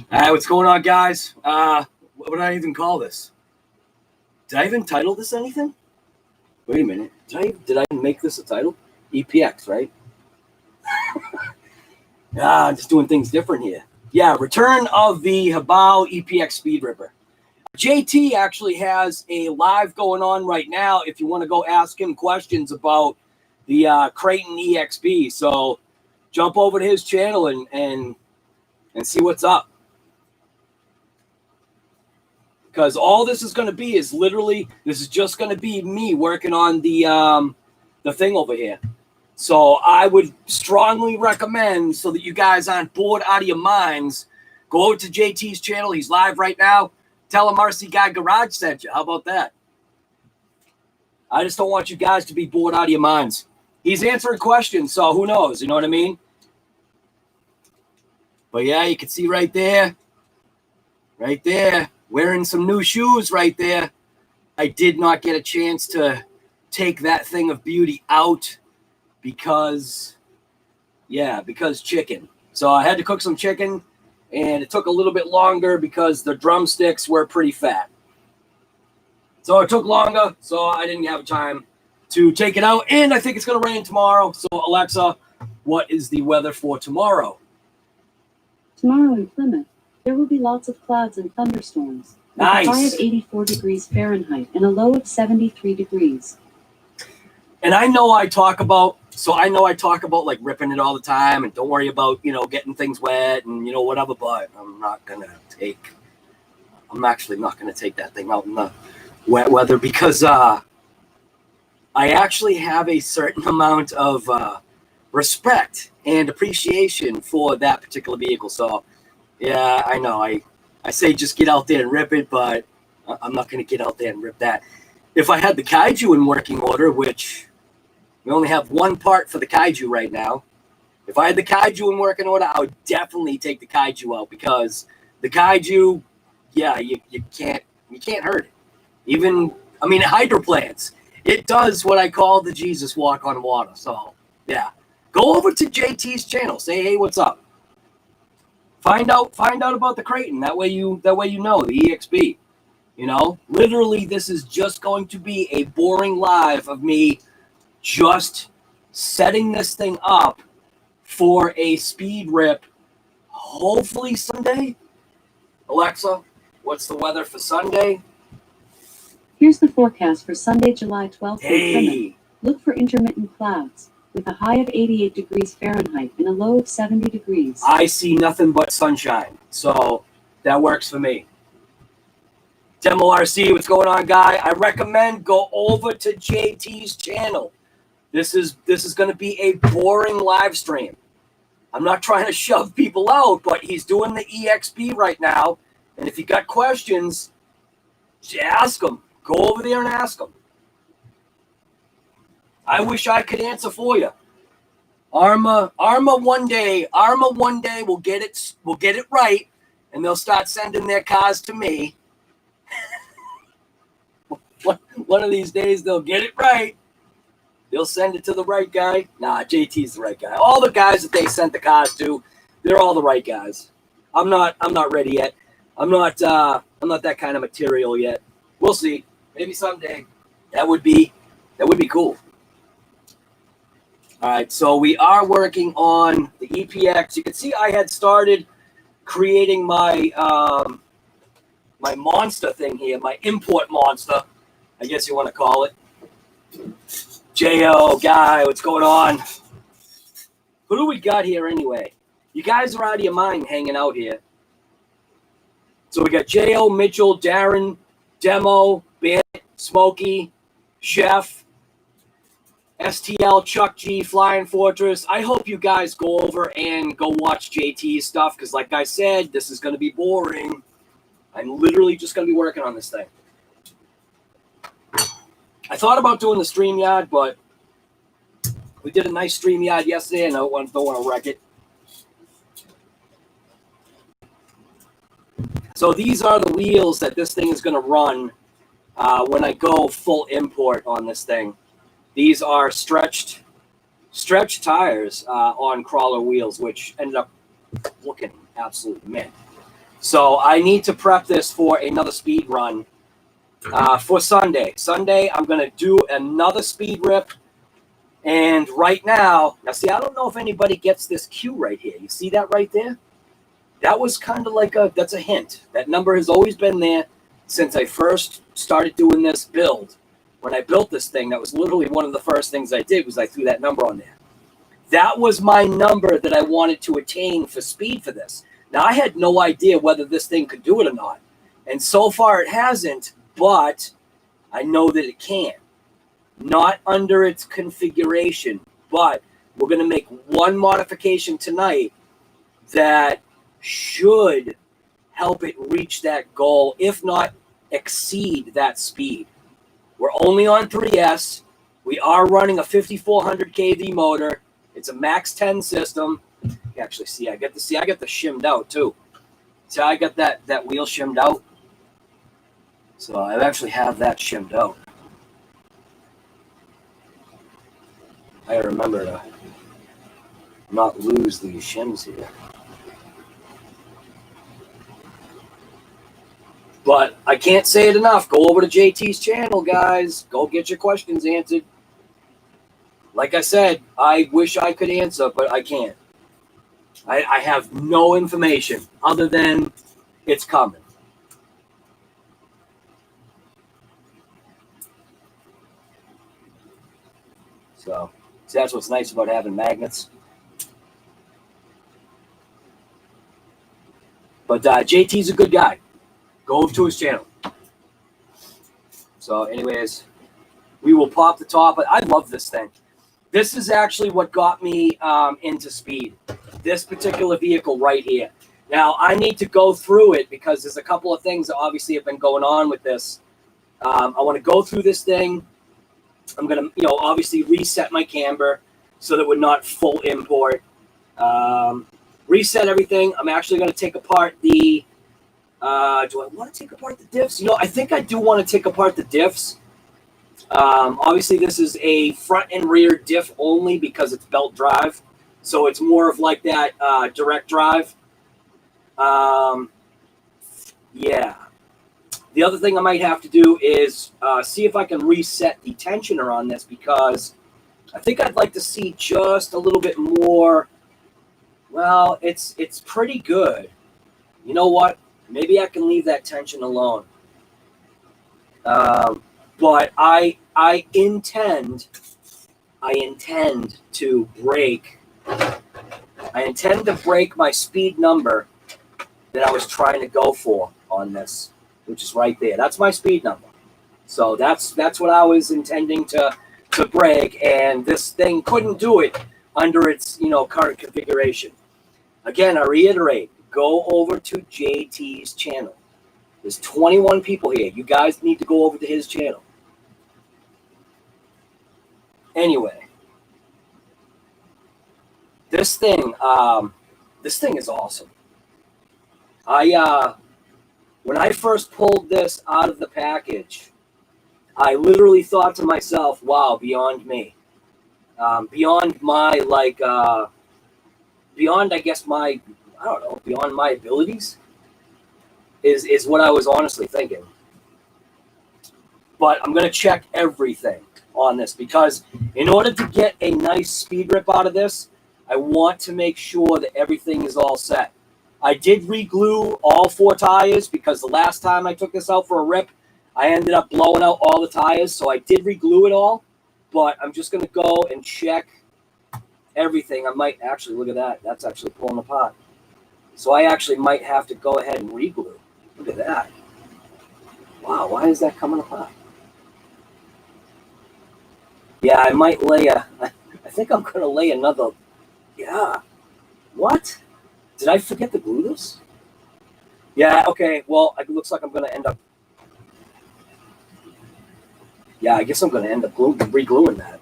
All right, what's going on, guys? What would I even call this? Did I even title this anything? Wait a minute. Did I make this a title? EPX, right? I'm just doing things different here. Yeah, return of the Hobao EPX Speed Ripper. JT actually has a live going on right now if you want to go ask him questions about the Creighton EXP. So jump over to his channel and see what's up. Because all this is going to be is literally, this is just going to be me working on the thing over here. So I would strongly recommend, so that you guys aren't bored out of your minds, go over to JT's channel. He's live right now. Tell him RC Guy Garage sent you. How about that? I just don't want you guys to be bored out of your minds. He's answering questions, so who knows? You know what I mean? But yeah, you can see right there. Right there. Wearing some new shoes right there. I did not get a chance to take that thing of beauty out because chicken. So I had to cook some chicken, and it took a little bit longer because the drumsticks were pretty fat. So it took longer, so I didn't have time to take it out, and I think it's going to rain tomorrow. So Alexa, what is the weather for tomorrow? Tomorrow in Plymouth, there will be lots of clouds and thunderstorms. Nice. With a high of 84 degrees Fahrenheit and a low of 73 degrees. And I know I talk about like ripping it all the time and don't worry about, getting things wet and, whatever, but I'm actually not going to take that thing out in the wet weather because I actually have a certain amount of respect and appreciation for that particular vehicle. So, yeah, I know. I say just get out there and rip it, but I'm not going to get out there and rip that. If I had the Kaiju in working order, which we only have one part for the Kaiju right now. If I had the Kaiju in working order, I would definitely take the Kaiju out because the Kaiju, yeah, you can't hurt it. Even, hydroplanes. It does what I call the Jesus walk on water. So, yeah. Go over to JT's channel. Say, hey, what's up? Find out about the Creighton. That way you know the EXP. Literally, this is just going to be a boring live of me just setting this thing up for a speed rip. Hopefully Sunday. Alexa, what's the weather for Sunday? Here's the forecast for Sunday, July 12th. Hey. Look for intermittent clouds with a high of 88 degrees Fahrenheit and a low of 70 degrees. I see nothing but sunshine, so that works for me. Demo RC, what's going on, guy? I recommend go over to JT's channel. This is going to be a boring live stream. I'm not trying to shove people out, but he's doing the EXP right now, and if you got questions, ask him. Go over there and ask him. I wish I could answer for you. Arma one day will get it right, and they'll start sending their cars to me. One of these days they'll get it right. They'll send it to the right guy. Nah, JT's the right guy. All the guys that they sent the cars to, they're all the right guys. I'm not ready yet. I'm not that kind of material yet. We'll see. Maybe someday. That would be cool. All right, so we are working on the EPX. You can see I had started creating my my monster thing here, my import monster, I guess you want to call it. J.O. Guy, what's going on? Who do we got here anyway? You guys are out of your mind hanging out here. So we got J.O., Mitchell, Darren, Demo, Bandit, Smokey, Chef, STL, Chuck G, Flying Fortress. I hope you guys go over and go watch JT's stuff because, like I said, this is going to be boring. I'm literally just going to be working on this thing. I thought about doing the StreamYard, but we did a nice StreamYard yesterday, and I don't want to wreck it. So these are the wheels that this thing is going to run when I go full import on this thing. These are stretched tires on crawler wheels, which ended up looking absolute mint. So I need to prep this for another speed run for Sunday. Sunday, I'm going to do another speed rip. And right now, see, I don't know if anybody gets this cue right here. You see that right there? That was kind of like that's a hint. That number has always been there since I first started doing this build. When I built this thing, that was literally one of the first things I did was I threw that number on there. That was my number that I wanted to attain for speed for this. Now, I had no idea whether this thing could do it or not. And so far it hasn't, but I know that it can. Not under its configuration, but we're going to make one modification tonight that should help it reach that goal, if not exceed that speed. We're only on 3S. We are running a 5400 kV motor. It's a max 10 system. You actually see, I get the shimmed out too. See, I got that wheel shimmed out. So I actually have that shimmed out. I gotta remember to not lose these shims here. But I can't say it enough. Go over to JT's channel, guys. Go get your questions answered. Like I said, I wish I could answer, but I can't. I have no information other than it's coming. So that's what's nice about having magnets. But JT's a good guy. Go over to his channel. So anyways, we will pop the top. I love this thing. This is actually what got me into speed. This particular vehicle right here. Now, I need to go through it because there's a couple of things that obviously have been going on with this. I want to go through this thing. I'm going to, obviously reset my camber so that we're not full import. Reset everything. I'm actually going to take apart the, do I want to take apart the diffs? I think I do want to take apart the diffs. Obviously, this is a front and rear diff only because it's belt drive. So it's more of like that direct drive. Yeah. The other thing I might have to do is see if I can reset the tensioner on this because I think I'd like to see just a little bit more. Well, it's pretty good. You know what? Maybe I can leave that tension alone. But I intend to break. I intend to break my speed number that I was trying to go for on this, which is right there. That's my speed number. So that's what I was intending to break, and this thing couldn't do it under its current configuration. Again, I reiterate, go over to JT's channel. There's 21 people here. You guys need to go over to his channel. Anyway, this thing is awesome. When I first pulled this out of the package, I literally thought to myself, wow, beyond me. Beyond my, beyond, I guess, my, I don't know, beyond my abilities is what I was honestly thinking. But I'm going to check everything on this because in order to get a nice speed rip out of this, I want to make sure that everything is all set. I did re-glue all 4 tires because the last time I took this out for a rip, I ended up blowing out all the tires. So I did re-glue it all, but I'm just going to go and check everything. I might actually, look at that. That's actually pulling apart. So I actually might have to go ahead and re-glue. Look at that. Wow, why is that coming apart? Yeah, I might lay I think I'm going to lay another. Yeah. What? Did I forget to glue this? Yeah, okay. Well, it looks like I'm going to end up. Yeah, I guess I'm going to end up re-gluing that.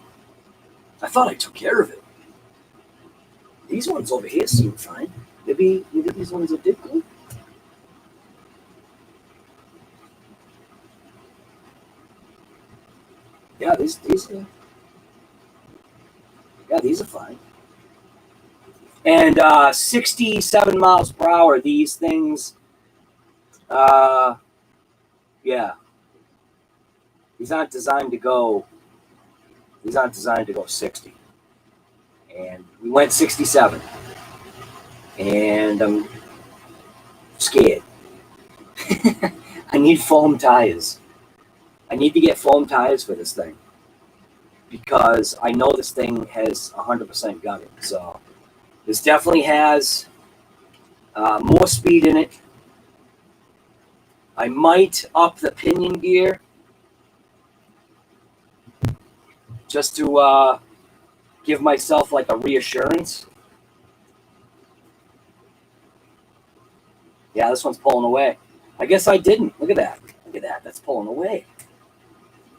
I thought I took care of it. These ones over here seem fine. Maybe these ones are dip glue. Yeah, these are. Yeah, these are fine. And 67 miles per hour, these things Yeah. These aren't designed to go 60. And we went 67. And I'm scared. I need foam tires. I need to get foam tires for this thing because I know this thing has 100% gutted. So this definitely has more speed in it. I might up the pinion gear just to give myself like a reassurance. Yeah, this one's pulling away. I guess I didn't. Look at that. Look at that. That's pulling away.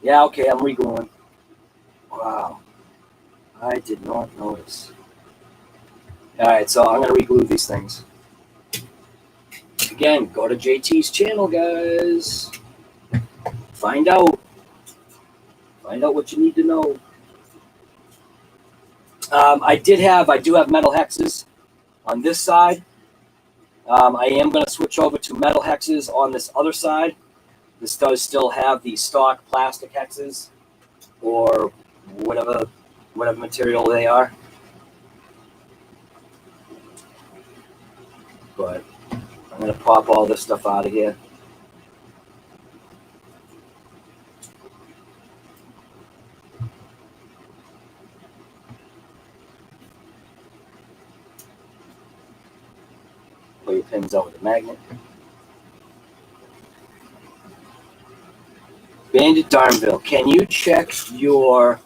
Yeah, okay, I'm regluing. Wow. I did not notice. All right, so I'm going to reglue these things. Again, go to JT's channel, guys. Find out. Find out what you need to know. I do have metal hexes on this side. I am going to switch over to metal hexes on this other side. This does still have the stock plastic hexes or whatever material they are. But I'm going to pop all this stuff out of here. Pull your pins out with the magnet. Bandit Darnville, can you check your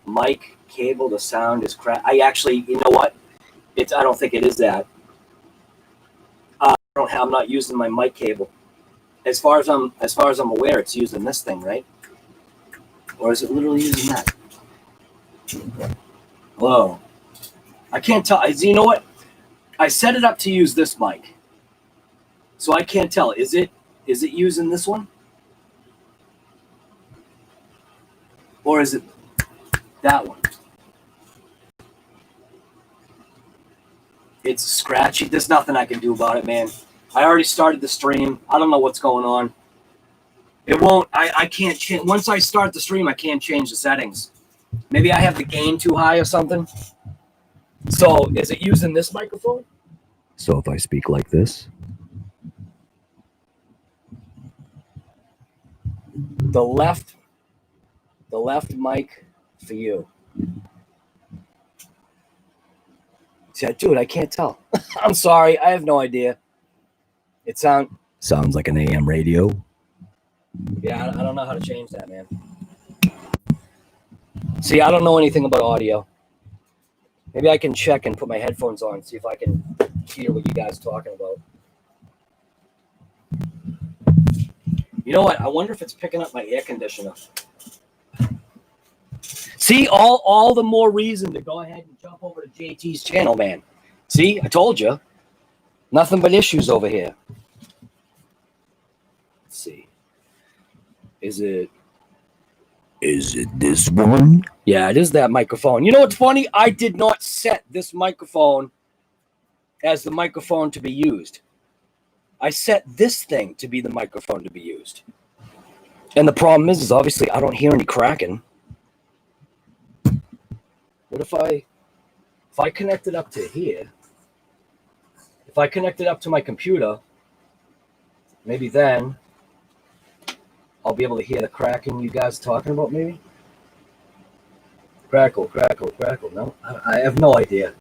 mic cable? The sound is crap. I actually, you know what? I don't think it is that. I'm not using my mic cable. As far as I'm aware, it's using this thing, right? Or is it literally using that? Whoa. I can't tell. You know what? I set it up to use this mic. So I can't tell. Is it using this one? Or is it that one? It's scratchy. There's nothing I can do about it, man. I already started the stream. I don't know what's going on. It won't. I can't change. Once I start the stream, I can't change the settings. Maybe I have the gain too high or something. So is it using this microphone? So if I speak like this, the left mic for you. See, dude, I can't tell. I'm sorry. I have no idea. It sounds like an AM radio. Yeah, I don't know how to change that, man. See, I don't know anything about audio. Maybe I can check and put my headphones on, see if I can hear what you guys are talking about. You know what? I wonder if it's picking up my air conditioner. See, all the more reason to go ahead and jump over to JT's channel, man. See, I told you. Nothing but issues over here. Let's see. Is it this one? Yeah, it is that microphone. You know what's funny? I did not set this microphone as the microphone to be used. I set this thing to be the microphone to be used. And the problem is obviously I don't hear any cracking. What if I connect it up to here? If I connect it up to my computer, maybe then I'll be able to hear the cracking you guys are talking about, maybe? Crackle, crackle, crackle. No, I have no idea.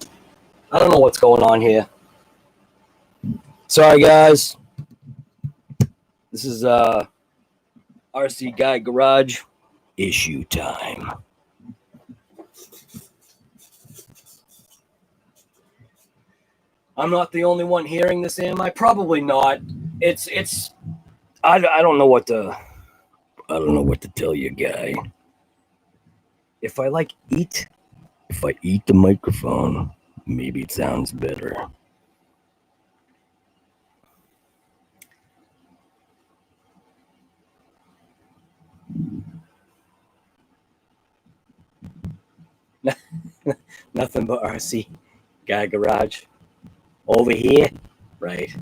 I don't know what's going on here. Sorry, guys. This is RC Guy Garage issue time. I'm not the only one hearing this, am I? Probably not. I don't know what to tell you, guy. If I eat the microphone, maybe it sounds better. Nothing but RC Guy Garage. Over here, right?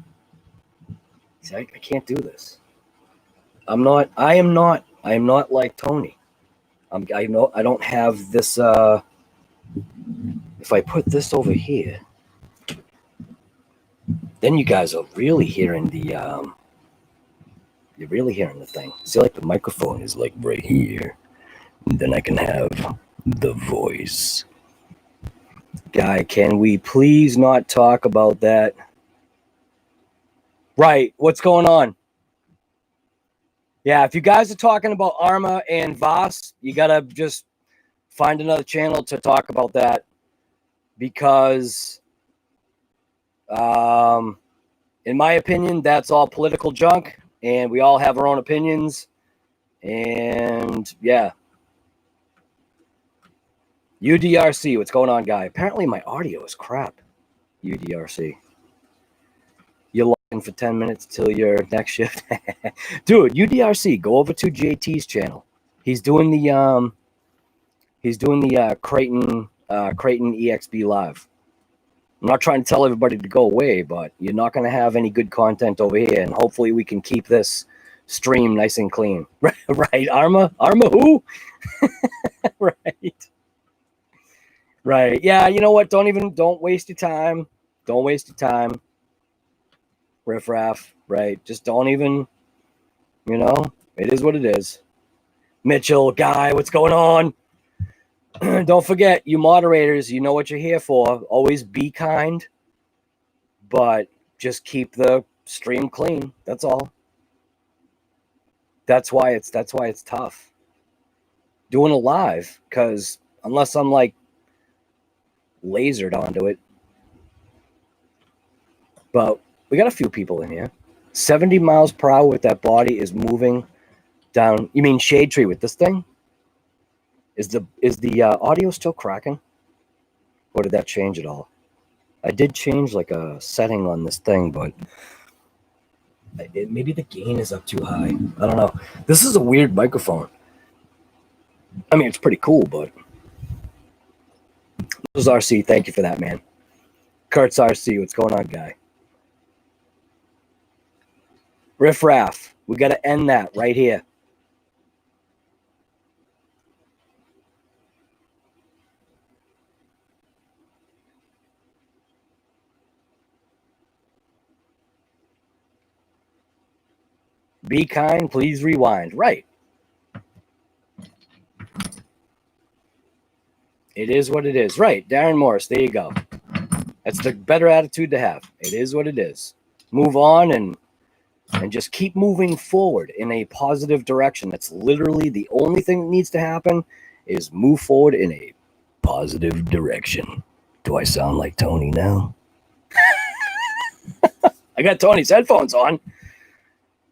See, I can't do this. I am not like Tony. I know I don't have this. If I put this over here, then you guys are really hearing the. You're really hearing the thing. See, like the microphone is like right here. And then I can have the voice. Guy, can we please not talk about that? Right. What's going on? Yeah, if you guys are talking about Arma and Voss, you gotta just find another channel to talk about that, because in my opinion, that's all political junk, and we all have our own opinions. And yeah. UDRC, what's going on, guy? Apparently my audio is crap. UDRC. You're locking for 10 minutes till your next shift. Dude, UDRC, go over to JT's channel. He's doing the Creighton EXP live. I'm not trying to tell everybody to go away, but you're not going to have any good content over here, and hopefully we can keep this stream nice and clean. Right, Arma who? Right. Yeah, you know what? Don't waste your time. Don't waste your time. Riffraff, right? Just don't even, it is what it is. Mitchell, Guy, what's going on? Don't forget, you moderators, you know what you're here for. Always be kind, but just keep the stream clean. That's all. That's why it's tough doing a live, because unless I'm like lasered onto it. But we got a few people in here. 70 miles per hour with that body is moving down. You mean Shade Tree with this thing? Is the audio still cracking? Or did that change at all? I did change like a setting on this thing, but maybe the gain is up too high. I don't know. This is a weird microphone. I mean, it's pretty cool, but... This is RC. Thank you for that, man. Kurt's RC. What's going on, guy? Riff Raff. We got to end that right here. Be kind, please rewind. Right. It is what it is. Right. Darren Morris, there you go. That's the better attitude to have. It is what it is. Move on and just keep moving forward in a positive direction. That's literally the only thing that needs to happen, is move forward in a positive direction. Do I sound like Tony now? I got Tony's headphones on.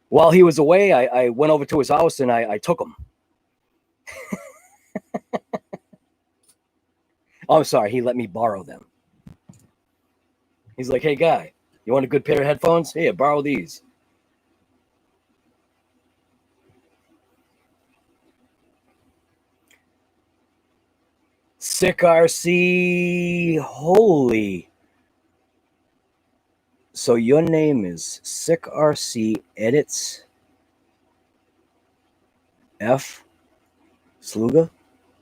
While he was away, I went over to his house and I took them. Oh, I'm sorry. He let me borrow them. He's like, hey, guy, you want a good pair of headphones? Here, borrow these. Sick RC. Holy. So your name is Sick RC Edits F Sluga?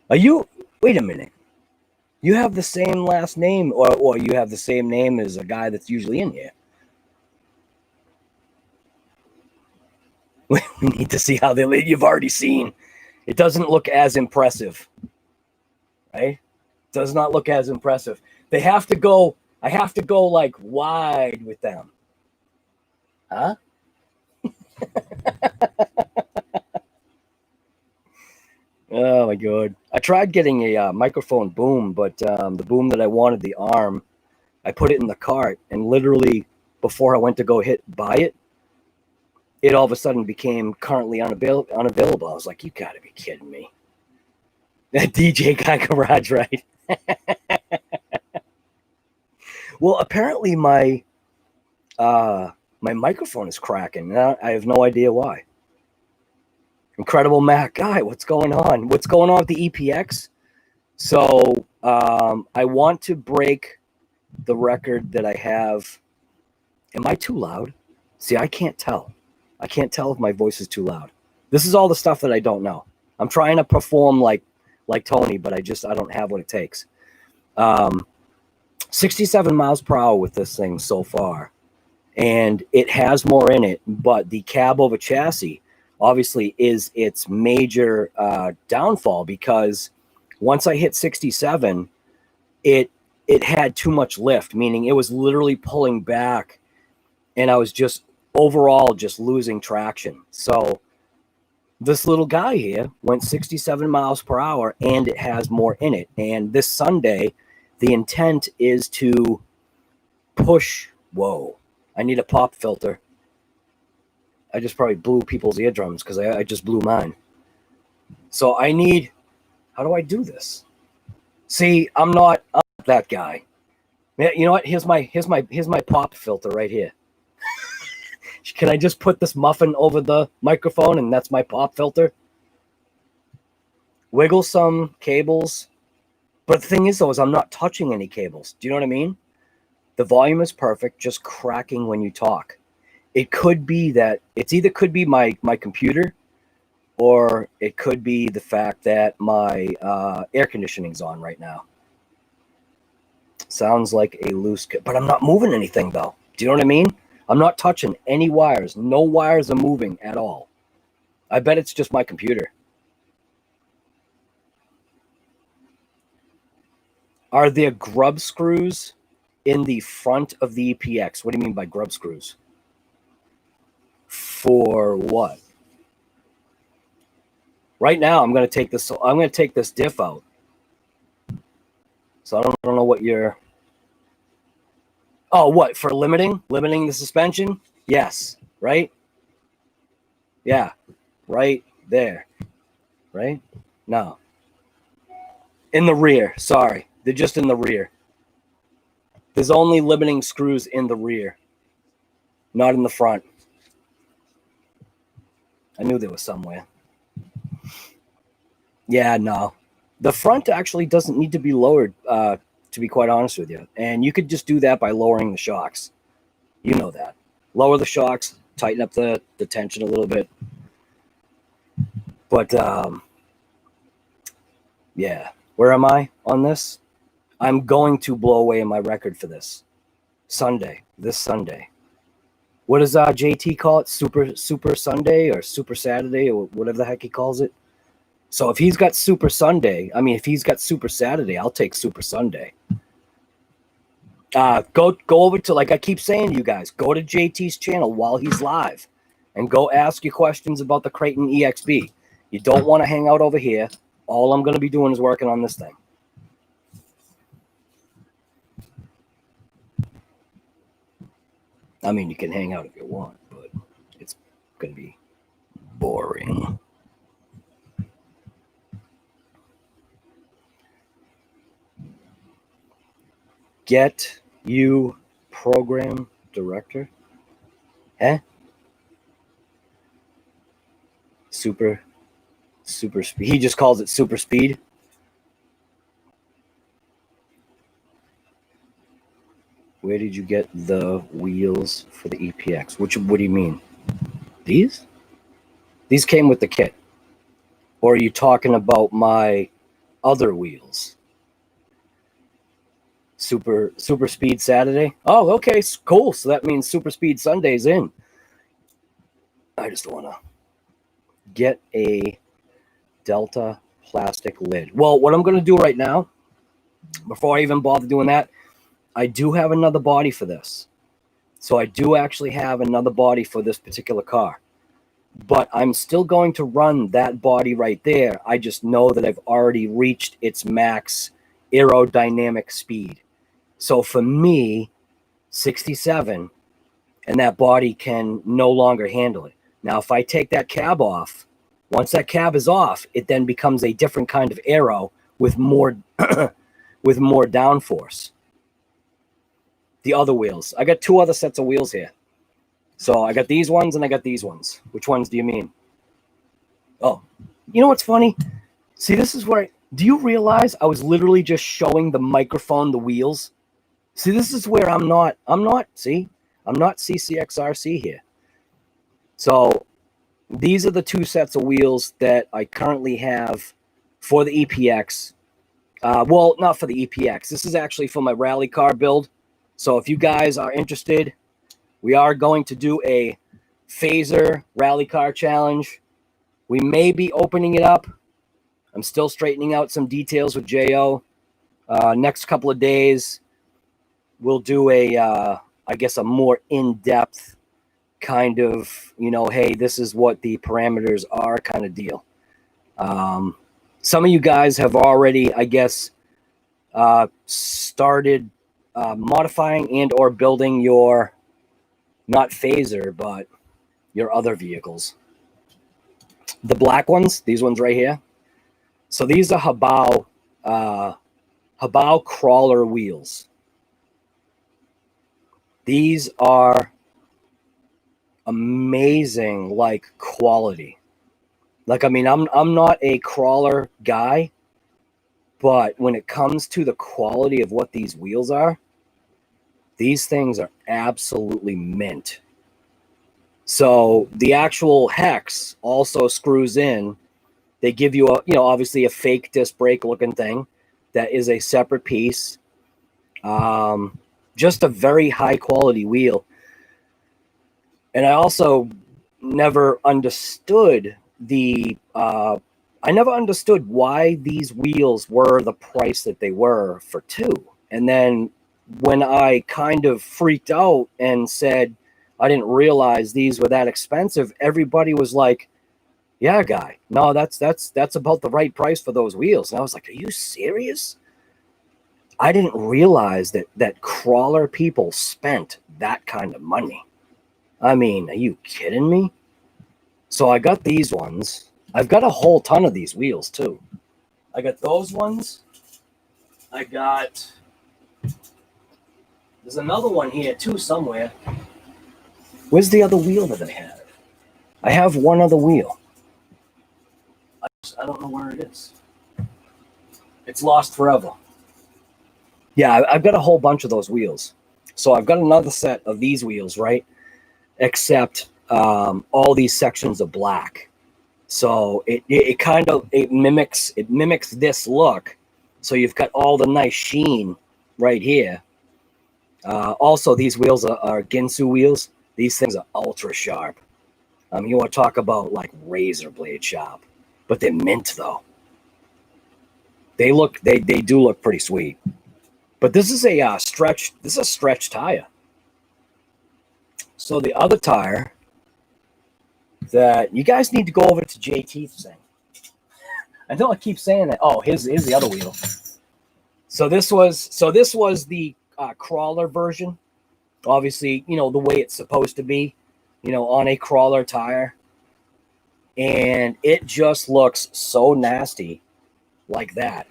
Are you? Wait a minute. You have the same last name, or you have the same name as a guy that's usually in here. We need to see how they live. You've already seen. It doesn't look as impressive, right? It does not look as impressive. They have to go. I have to go like wide with them. Huh? Oh my God. I tried getting a microphone boom, but the boom that I wanted, the arm, I put it in the cart, and literally before I went to go buy it, it all of a sudden became currently unavailable. I was like, you gotta be kidding me. That DJ guy garage, right? Well, apparently my microphone is cracking, and I have no idea why. Incredible Mac guy, what's going on? What's going on with the EPX? So I want to break the record that I have. Am I too loud? See, I can't tell. I can't tell if my voice is too loud. This is all the stuff that I don't know. I'm trying to perform like Tony, but I don't have what it takes. 67 miles per hour with this thing so far. And it has more in it, but the cab over chassis obviously is its major downfall, because once I hit 67, it had too much lift, meaning it was literally pulling back, and I was just overall just losing traction. So this little guy here went 67 miles per hour, and it has more in it. And this Sunday, the intent is to push. Whoa, I need a pop filter. I just probably blew people's eardrums because I just blew mine. So I need, how do I do this? See, I'm not that guy. You know what? Here's my pop filter right here. Can I just put this muffin over the microphone and that's my pop filter? Wiggle some cables. But the thing is, though, is I'm not touching any cables. Do you know what I mean? The volume is perfect, just cracking when you talk. It could be that it's either could be my computer, or it could be the fact that my air conditioning's on right now. Sounds like a loose, but I'm not moving anything though. Do you know what I mean? I'm not touching any wires. No wires are moving at all. I bet it's just my computer. Are there grub screws in the front of the EPX? What do you mean by grub screws? For what? Right now, I'm going to take this. I'm going to take this diff out. So I don't know what you're. Oh, what, for limiting the suspension? Yes, right? Yeah, right there. Right? No. In the rear. Sorry, they're just in the rear. There's only limiting screws in the rear, not in the front. I knew there was somewhere. Yeah, no. The front actually doesn't need to be lowered, to be quite honest with you. And you could just do that by lowering the shocks. You know that. Lower the shocks, tighten up the tension a little bit. But, yeah. Where am I on this? I'm going to blow away my record for this. This Sunday. What does JT call it? Super Sunday or Super Saturday or whatever the heck he calls it. So if he's got Super Sunday, if he's got Super Saturday, I'll take Super Sunday. Go over to, like I keep saying to you guys, go to JT's channel while he's live and go ask your questions about the Creighton EXB. You don't want to hang out over here. All I'm going to be doing is working on this thing. You can hang out if you want, but it's going to be boring. Get you program director? Eh? Super speed. He just calls it super speed. Where did you get the wheels for the EPX? What do you mean? These? These came with the kit. Or are you talking about my other wheels? Super speed Saturday? Oh, okay, cool. So that means super speed Sunday's in. I just want to get a Delta plastic lid. Well, what I'm going to do right now, before I even bother doing that, I do have another body for this. So I do actually have another body for this particular car. But I'm still going to run that body right there. I just know that I've already reached its max aerodynamic speed. So for me, 67, and that body can no longer handle it. Now, if I take that cab off, once that cab is off, it then becomes a different kind of aero with more with more downforce. The other wheels. I got two other sets of wheels here. So I got these ones and I got these ones. Which ones do you mean? Oh, you know what's funny? See, this is where, do you realize I was literally just showing the microphone the wheels? See, this is where I'm not CCXRC here. So these are the two sets of wheels that I currently have for the EPX. Well, not for the EPX. This is actually for my rally car build. So if you guys are interested, we are going to do a phaser rally car challenge. We may be opening it up. I'm still straightening out some details with JO. Next couple of days, we'll do I guess, a more in-depth kind of, hey, this is what the parameters are kind of deal. Some of you guys have already, I guess, started modifying and or building your, not phaser, but your other vehicles. The black ones, these ones right here. So these are Hobao crawler wheels. These are amazing, like, quality. Like, I mean, I'm not a crawler guy, but when it comes to the quality of what these wheels are, these things are absolutely mint. So the actual hex also screws in. They give you obviously a fake disc brake looking thing that is a separate piece. Just a very high quality wheel. And I also never understood why these wheels were the price that they were for two. And then when I kind of freaked out and said I didn't realize these were that expensive, everybody was like, yeah, guy, no, that's about the right price for those wheels. And I was like, are you serious? I didn't realize that crawler people spent that kind of money. I mean, are you kidding me? So I got these ones. I've got a whole ton of these wheels too. I got those ones. There's another one here too somewhere. Where's the other wheel that I have? I have one other wheel. I don't know where it is. It's lost forever. Yeah, I've got a whole bunch of those wheels. So I've got another set of these wheels, right? Except all these sections are black. So it kind of mimics this look. So you've got all the nice sheen right here. Also, these wheels are Ginsu wheels. These things are ultra sharp. You want to talk about like razor blade sharp, but they're mint though. They do look pretty sweet. But this is a stretch tire. So the other tire that you guys need to go over to JT's thing. I know I keep saying that. Oh, here's the other wheel. So this was the crawler version. Obviously, the way it's supposed to be, on a crawler tire. And it just looks so nasty like that.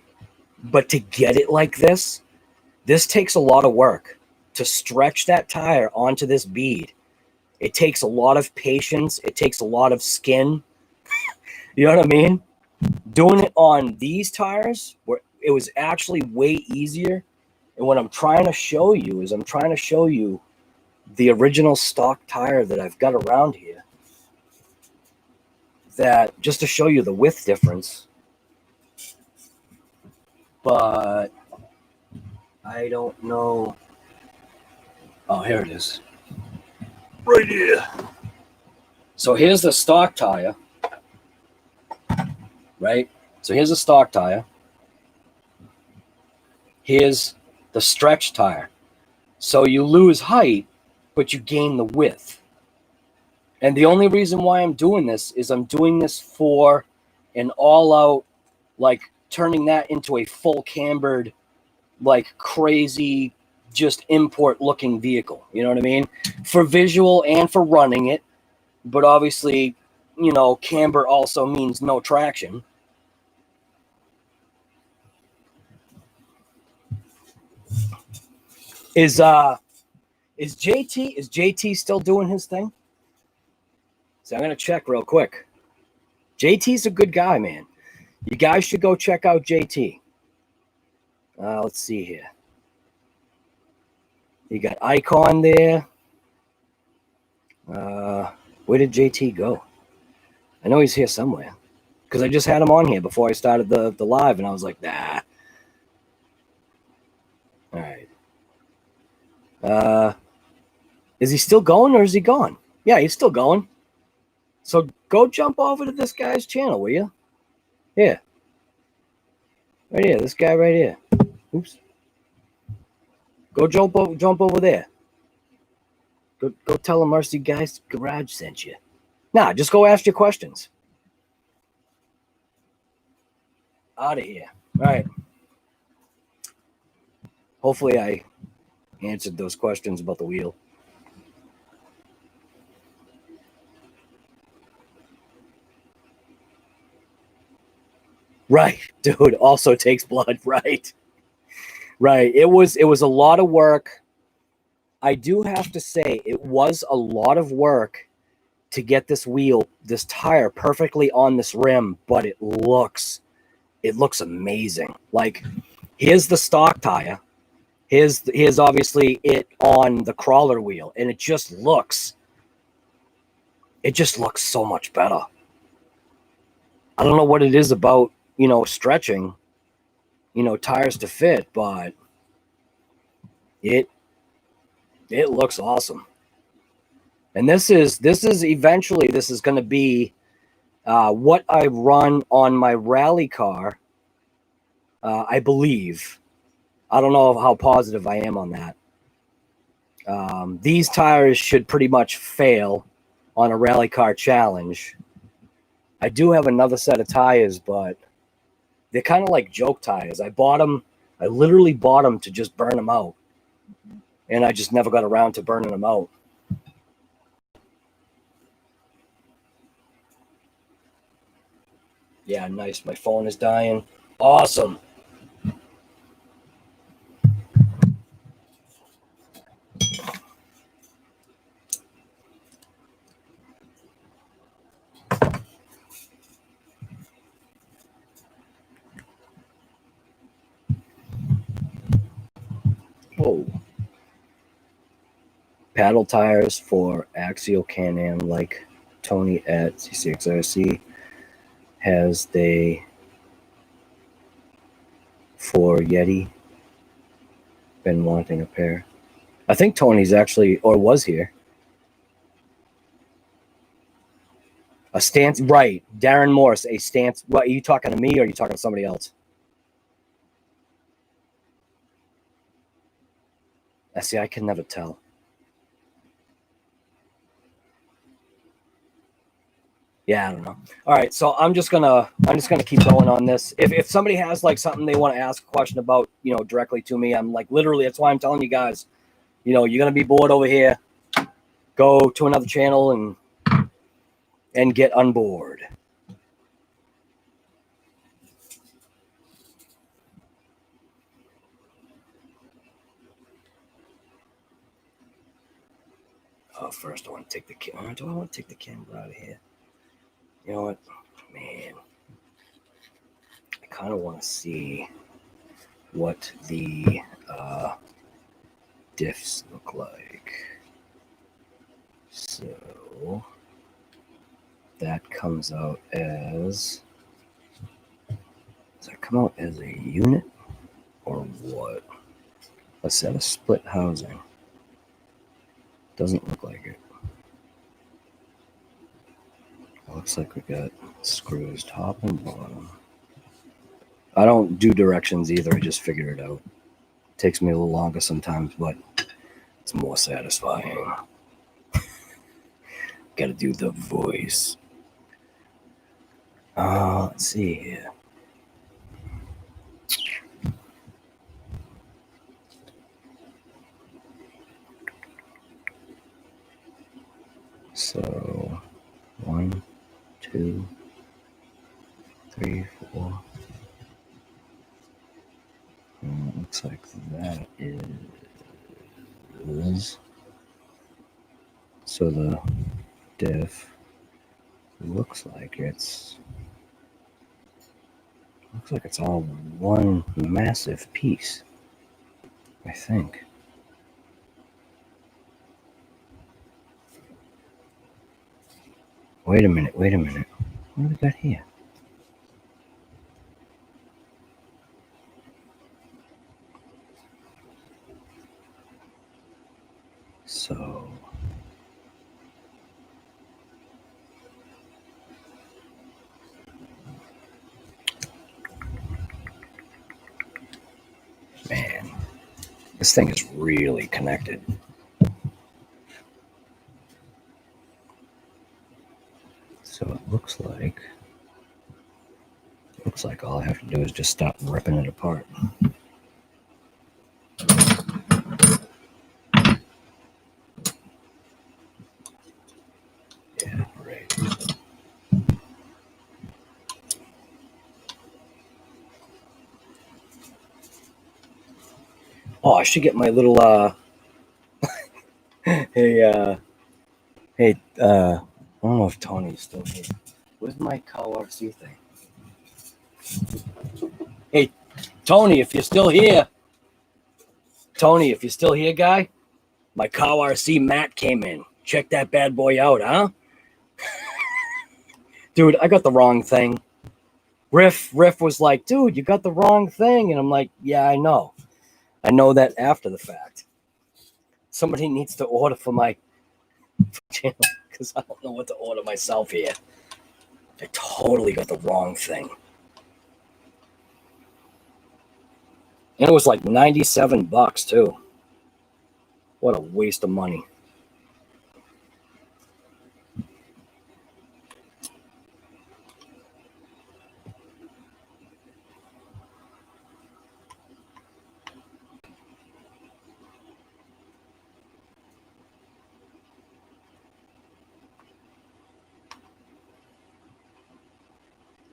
But to get it like this takes a lot of work. To stretch that tire onto this bead, it takes a lot of patience. It takes a lot of skin. You know what I mean? Doing it on these tires, where it was actually way easier. And what I'm trying to show you is the original stock tire that I've got around here. That just to show you the width difference. But I don't know. Oh, here it is. Right here. So here's the stock tire. Right? So here's the stock tire. Here's the stretch tire. So you lose height, but you gain the width. And the only reason why I'm doing this is I'm doing this for an all-out, like, turning that into a full cambered, like, crazy, just import-looking vehicle. You know what I mean? For visual and for running it. But obviously, camber also means no traction. Is JT still doing his thing? So I'm gonna check real quick. JT's a good guy, man. You guys should go check out JT. Let's see here. You got Icon there. Where did JT go? I know he's here somewhere. Because I just had him on here before I started the live, and I was like, nah. All right. Is he still going, or is he gone? Yeah, he's still going. So go jump over to this guy's channel, will you? Here. Right here. This guy right here. Oops. Go jump over there. Go tell him Mercy Guy's Garage sent you. Nah, just go ask your questions. Out of here. All right. Hopefully I answered those questions about the wheel. Right, dude. Also takes blood. Right. It was a lot of work. I do have to say it was a lot of work to get this tire perfectly on this rim, but it looks amazing. Like, here's the stock tire. Here's obviously it on the crawler wheel, and it just looks so much better. I don't know what it is about, stretching, tires to fit, but it looks awesome. And this is eventually going to be what I run on my rally car. I believe. I don't know how positive I am on that. These tires should pretty much fail on a rally car challenge. I do have another set of tires, but they're kind of like joke tires. I literally bought them to just burn them out. And I just never got around to burning them out. Yeah, nice. My phone is dying. Awesome. Whoa. Paddle tires for axial Can-Am, like Tony at C6RC has for Yeti. Been wanting a pair. I think Tony's actually, or was here. A stance, right. Darren Morris, a stance. What, are you talking to me or are you talking to somebody else? I see, I can never tell. Yeah, I don't know. All right, so I'm just gonna keep going on this. If somebody has like something they want to ask a question about, directly to me, I'm like literally. That's why I'm telling you guys, you're gonna be bored over here. Go to another channel and get on board. Oh, first I want to take the camera. Do I want to take the camera out of here? You know what, man? I kind of want to see what the diffs look like. So that comes out as, does that come out as a unit or what? A set of split housing. Doesn't look like it. Looks like we got screws top and bottom. I don't do directions either. I just figure it out. Takes me a little longer sometimes, but it's more satisfying. Got to do the voice. Let's see here. So 1, 2, 3, 4. Looks like that is. So the diff looks like it's all one massive piece, I think. Wait a minute. What do we got here? So, man, this thing is really connected. So it looks like all I have to do is just stop ripping it apart. Yeah, right. Oh, I should get my little hey I don't know if Tony's still here. Where's my CoRC thing? Hey, Tony, if you're still here. Tony, if you're still here, guy, my CoRC mat came in. Check that bad boy out, huh? Dude, I got the wrong thing. Riff was like, dude, you got the wrong thing. And I'm like, yeah, I know. I know that after the fact. Somebody needs to order for my channel because I don't know what to order myself here. I totally got the wrong thing. And it was like $97 too. What a waste of money.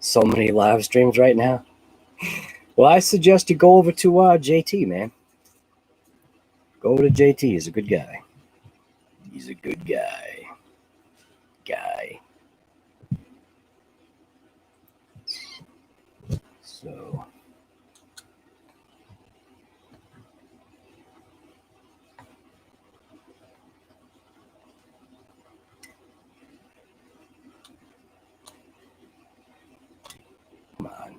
So many live streams right now. Well, I suggest you go over to JT, man. Go over to JT. He's a good guy. He's a good guy. So. Come on.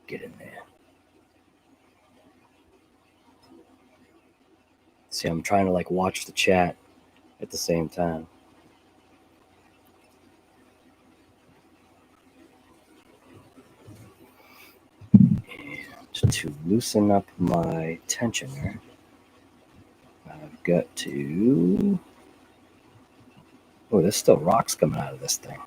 Get in there. See, I'm trying to like watch the chat at the same time. And to loosen up my tensioner, I've got to... Oh, there's still rocks coming out of this thing.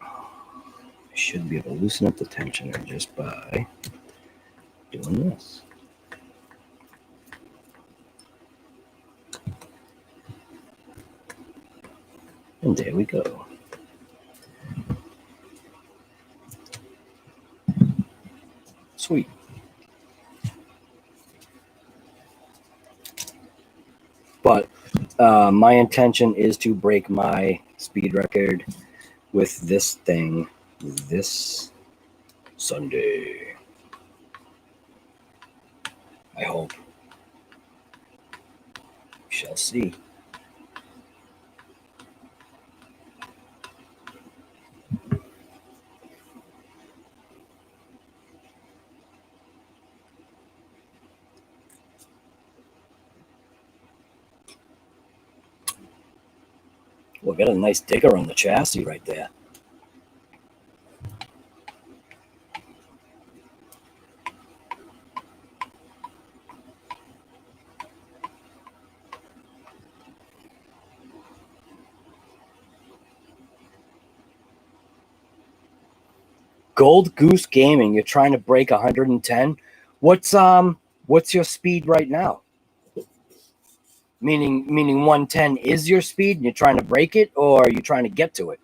I should be able to loosen up the tensioner just by doing this. And there we go. Sweet. But my intention is to break my speed record with this thing this Sunday. I hope. We shall see. Well, got a nice digger on the chassis right there. Gold Goose Gaming, you're trying to break 110. What's your speed right now? Meaning 110 is your speed and you're trying to break it, or are you trying to get to it?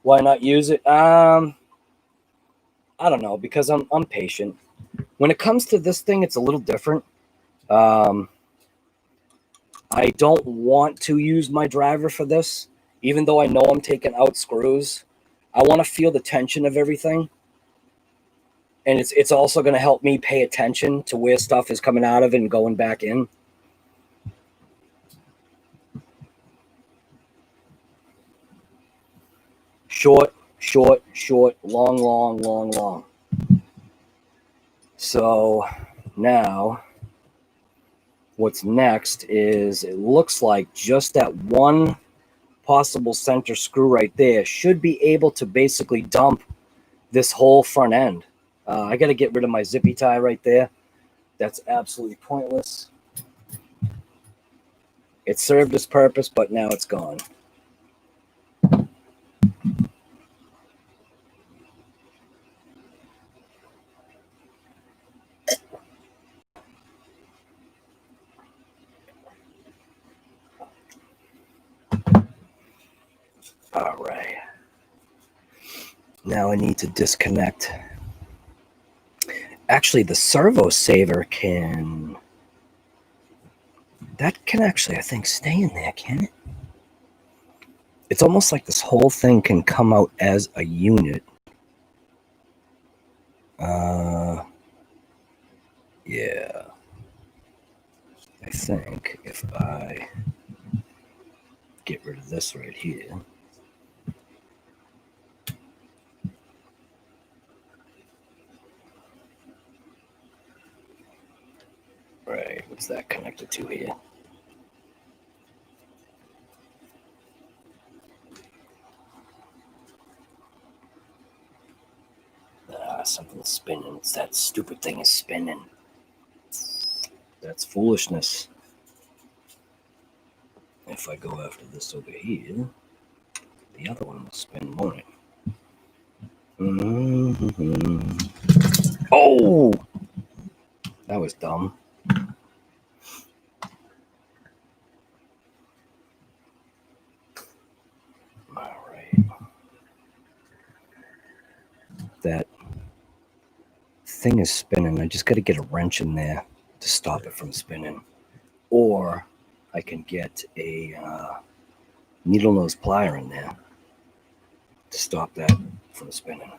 Why not use it? I don't know, because I'm patient. When it comes to this thing, it's a little different. I don't want to use my driver for this even though I know I'm taking out screws, I want to feel the tension of everything. And it's also going to help me pay attention to where stuff is coming out of and going back in. Short, short, short, long, long, long, long. So now what's next is it looks like just that one possible center screw right there should be able to basically dump this whole front end. I got to get rid of my zippy tie right there. That's absolutely pointless. It served its purpose, but now it's gone. All right. Now I need to disconnect. Actually, the servo saver can... That can actually, I think, stay in there, can it? It's almost like this whole thing can come out as a unit. Yeah. I think if I get rid of this right here. Right, what's that connected to here? Something's spinning. It's that stupid thing is spinning. That's foolishness. If I go after this over here, the other one will spin, won't it? Mm-hmm. Oh! That was dumb. All right. That thing is spinning. I just got to get a wrench in there to stop it from spinning. Or I can get a needle nose plier in there to stop that from spinning.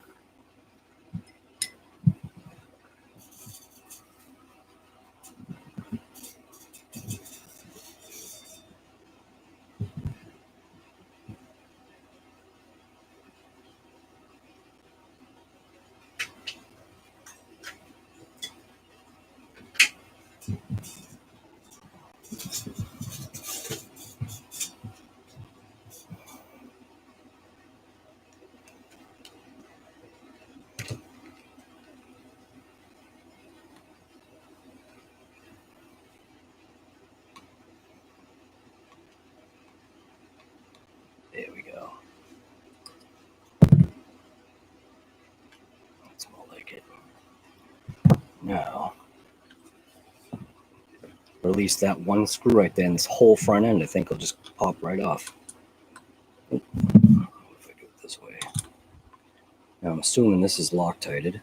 There we go. That's more like it. Now, release that one screw right there, and this whole front end, I think, will just pop right off. If I do it this way. Now, I'm assuming this is Loctited.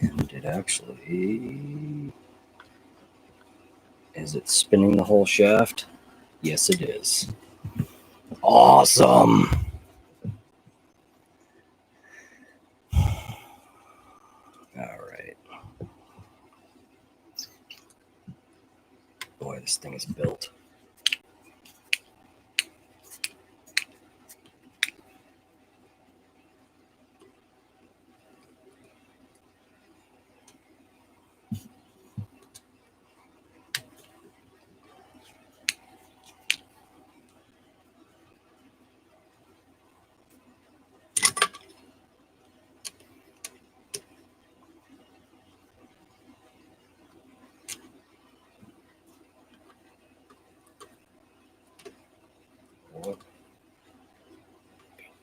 And it actually... Is it spinning the whole shaft? Yes, it is. Awesome! Alright. Boy, this thing is built.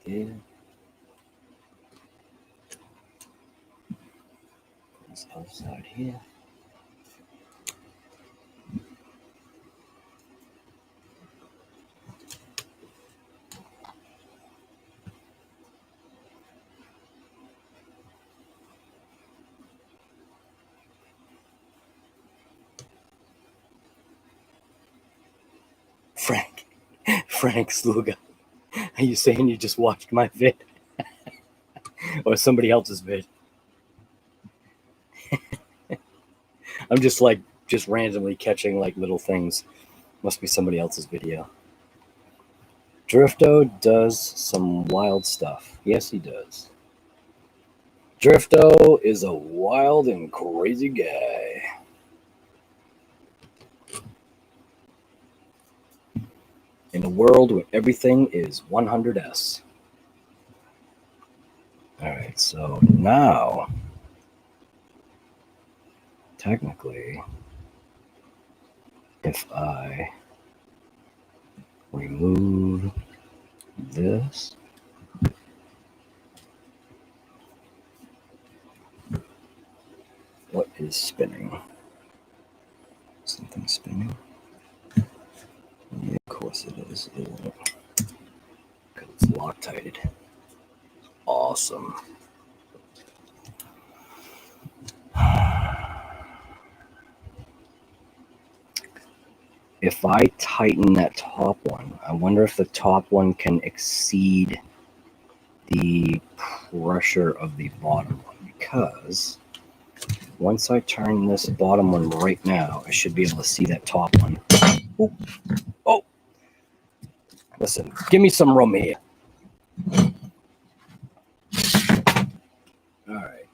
There. This other side here. Frank Sluga, are you saying you just watched my vid? Or somebody else's vid? I'm just like, just randomly catching like little things. Must be somebody else's video. Drifto does some wild stuff. Yes, he does. Drifto is a wild and crazy guy. In a world where everything is 100S. All right, so now, technically, if I remove this, what is spinning? Something spinning? Yeah, of course it is, isn't it? Because it's Loctited. Awesome. If I tighten that top one, I wonder if the top one can exceed the pressure of the bottom one, because once I turn this bottom one right now, I should be able to see that top one. Ooh. Oh, listen, give me some room here. All right.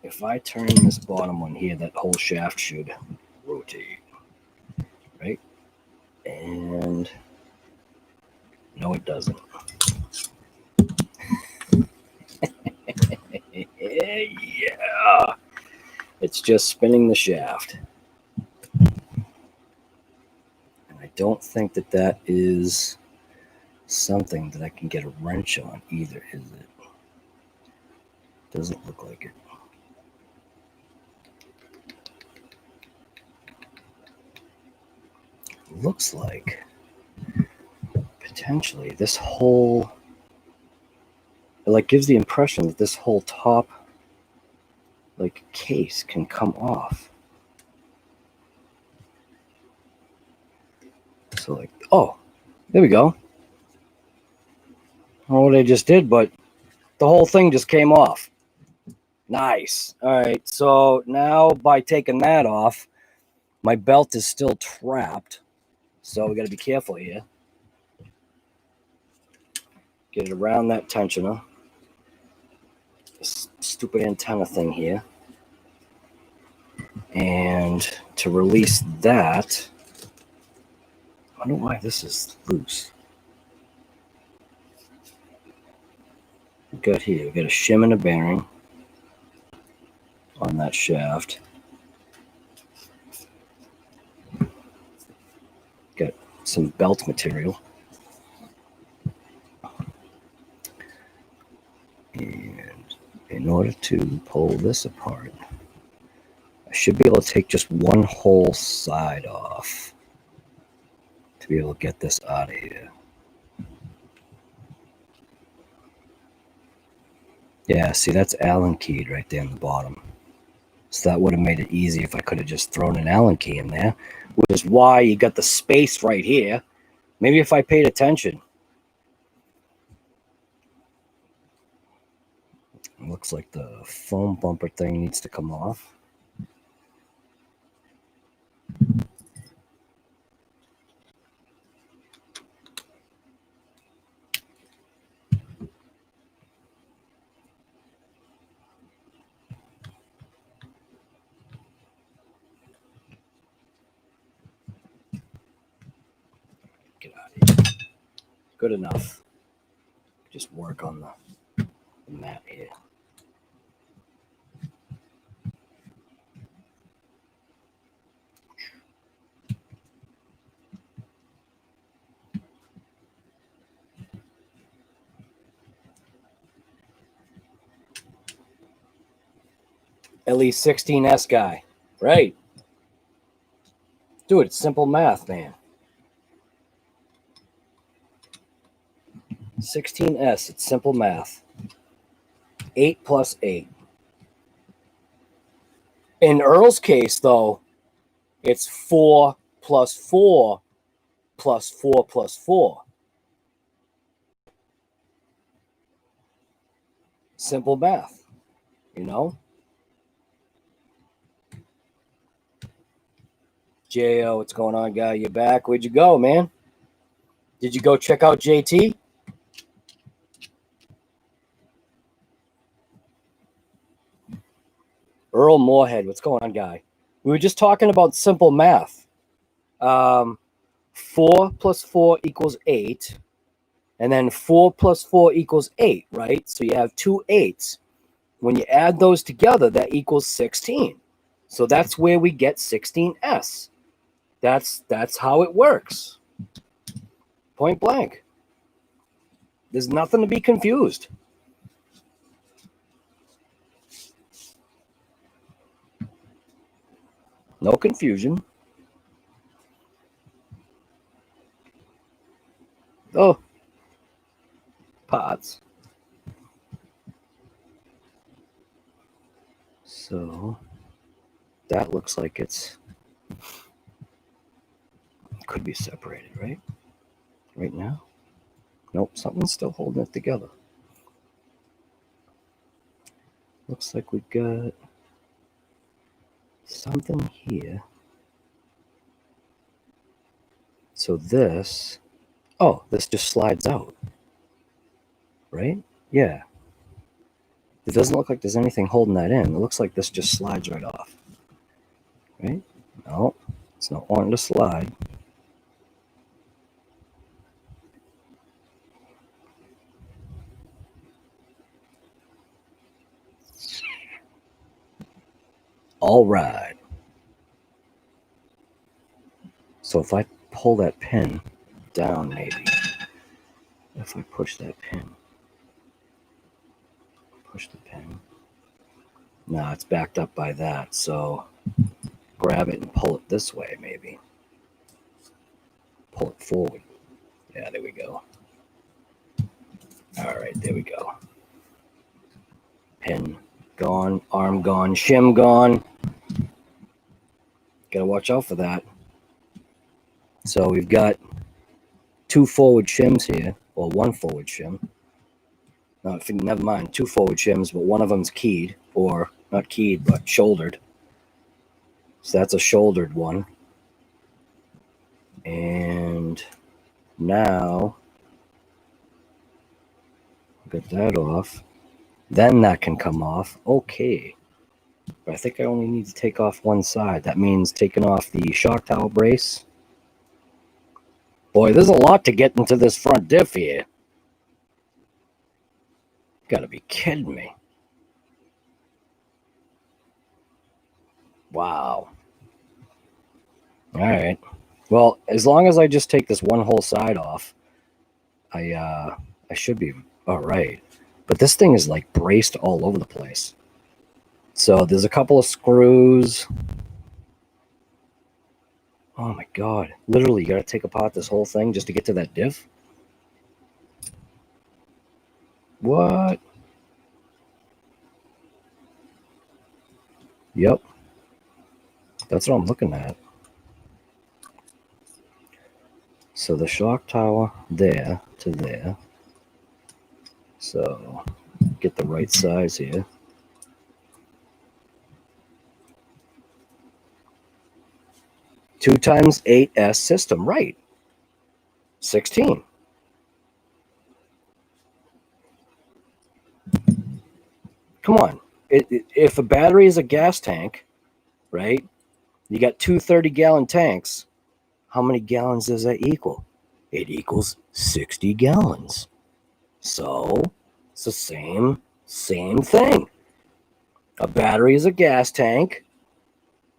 If I turn this bottom one here, that whole shaft should rotate, right? And no, it doesn't. Yeah. It's just spinning the shaft. And I don't think that that is something that I can get a wrench on either, is it? Doesn't look like it. Looks like potentially this whole, it like gives the impression that this whole top like case can come off. So like, oh, there we go. I don't know what I just did, but the whole thing just came off. Nice. All right, so now by taking that off, my belt is still trapped. So we got to be careful here. Get it around that tensioner. This stupid antenna thing here. And to release that, I don't know why this is loose. We got here, we got a shim and a bearing on that shaft. Got some belt material. And in order to pull this apart, I should be able to take just one whole side off to be able to get this out of here. Yeah, see, that's Allen keyed right there in the bottom. So that would have made it easy if I could have just thrown an Allen key in there, which is why you got the space right here. Maybe if I paid attention. It looks like the foam bumper thing needs to come off. Get out of here. Good enough. Just work on the mat here. At least 16S guy. Right. Dude, it's simple math, man. 16S, it's simple math. 8 plus 8. In Earl's case, though, it's 4 plus 4 plus 4 plus 4. Simple math, you know? J.O., what's going on, guy? You back? Where'd you go, man? Did you go check out JT? Earl Moorhead, what's going on, guy? We were just talking about simple math. 4 plus 4 equals 8. And then 4 plus 4 equals 8, right? So you have 2 8s. When you add those together, that equals 16. So that's where we get 16s. That's how it works. Point blank. There's nothing to be confused. No confusion. Oh, pots. So that looks like it could be separated, right? Right now? Nope, something's still holding it together. Looks like we got something here. So this, oh, this just slides out, right? Yeah. It doesn't look like there's anything holding that in. It looks like this just slides right off, right? No, it's not wanting to slide. All right. So if I pull that pin down, maybe, if I push that pin, push the pin. No, it's backed up by that. So grab it and pull it this way, maybe. Pull it forward. Yeah, there we go. All right, there we go. Pin gone, arm gone, shim gone. Gotta watch out for that. So we've got 2 forward shims here, or 1 forward shim. No, never mind, 2 forward shims, but one of them's keyed, or not keyed, but shouldered. So that's a shouldered one. And now, get that off. Then that can come off. Okay. But I think I only need to take off one side. That means taking off the shock tower brace. Boy, there's a lot to get into this front diff here. Gotta be kidding me. Wow. All right. Well, as long as I just take this one whole side off, I should be all right. But this thing is like braced all over the place. So there's a couple of screws. Oh my god. Literally, you got to take apart this whole thing just to get to that diff? What? Yep. That's what I'm looking at. So the shock tower there to there. So get the right size here. Two times 8S system, right? 16. Come on. If a battery is a gas tank, right? You got 2 30-gallon tanks. How many gallons does that equal? It equals 60 gallons. So it's the same thing. A battery is a gas tank.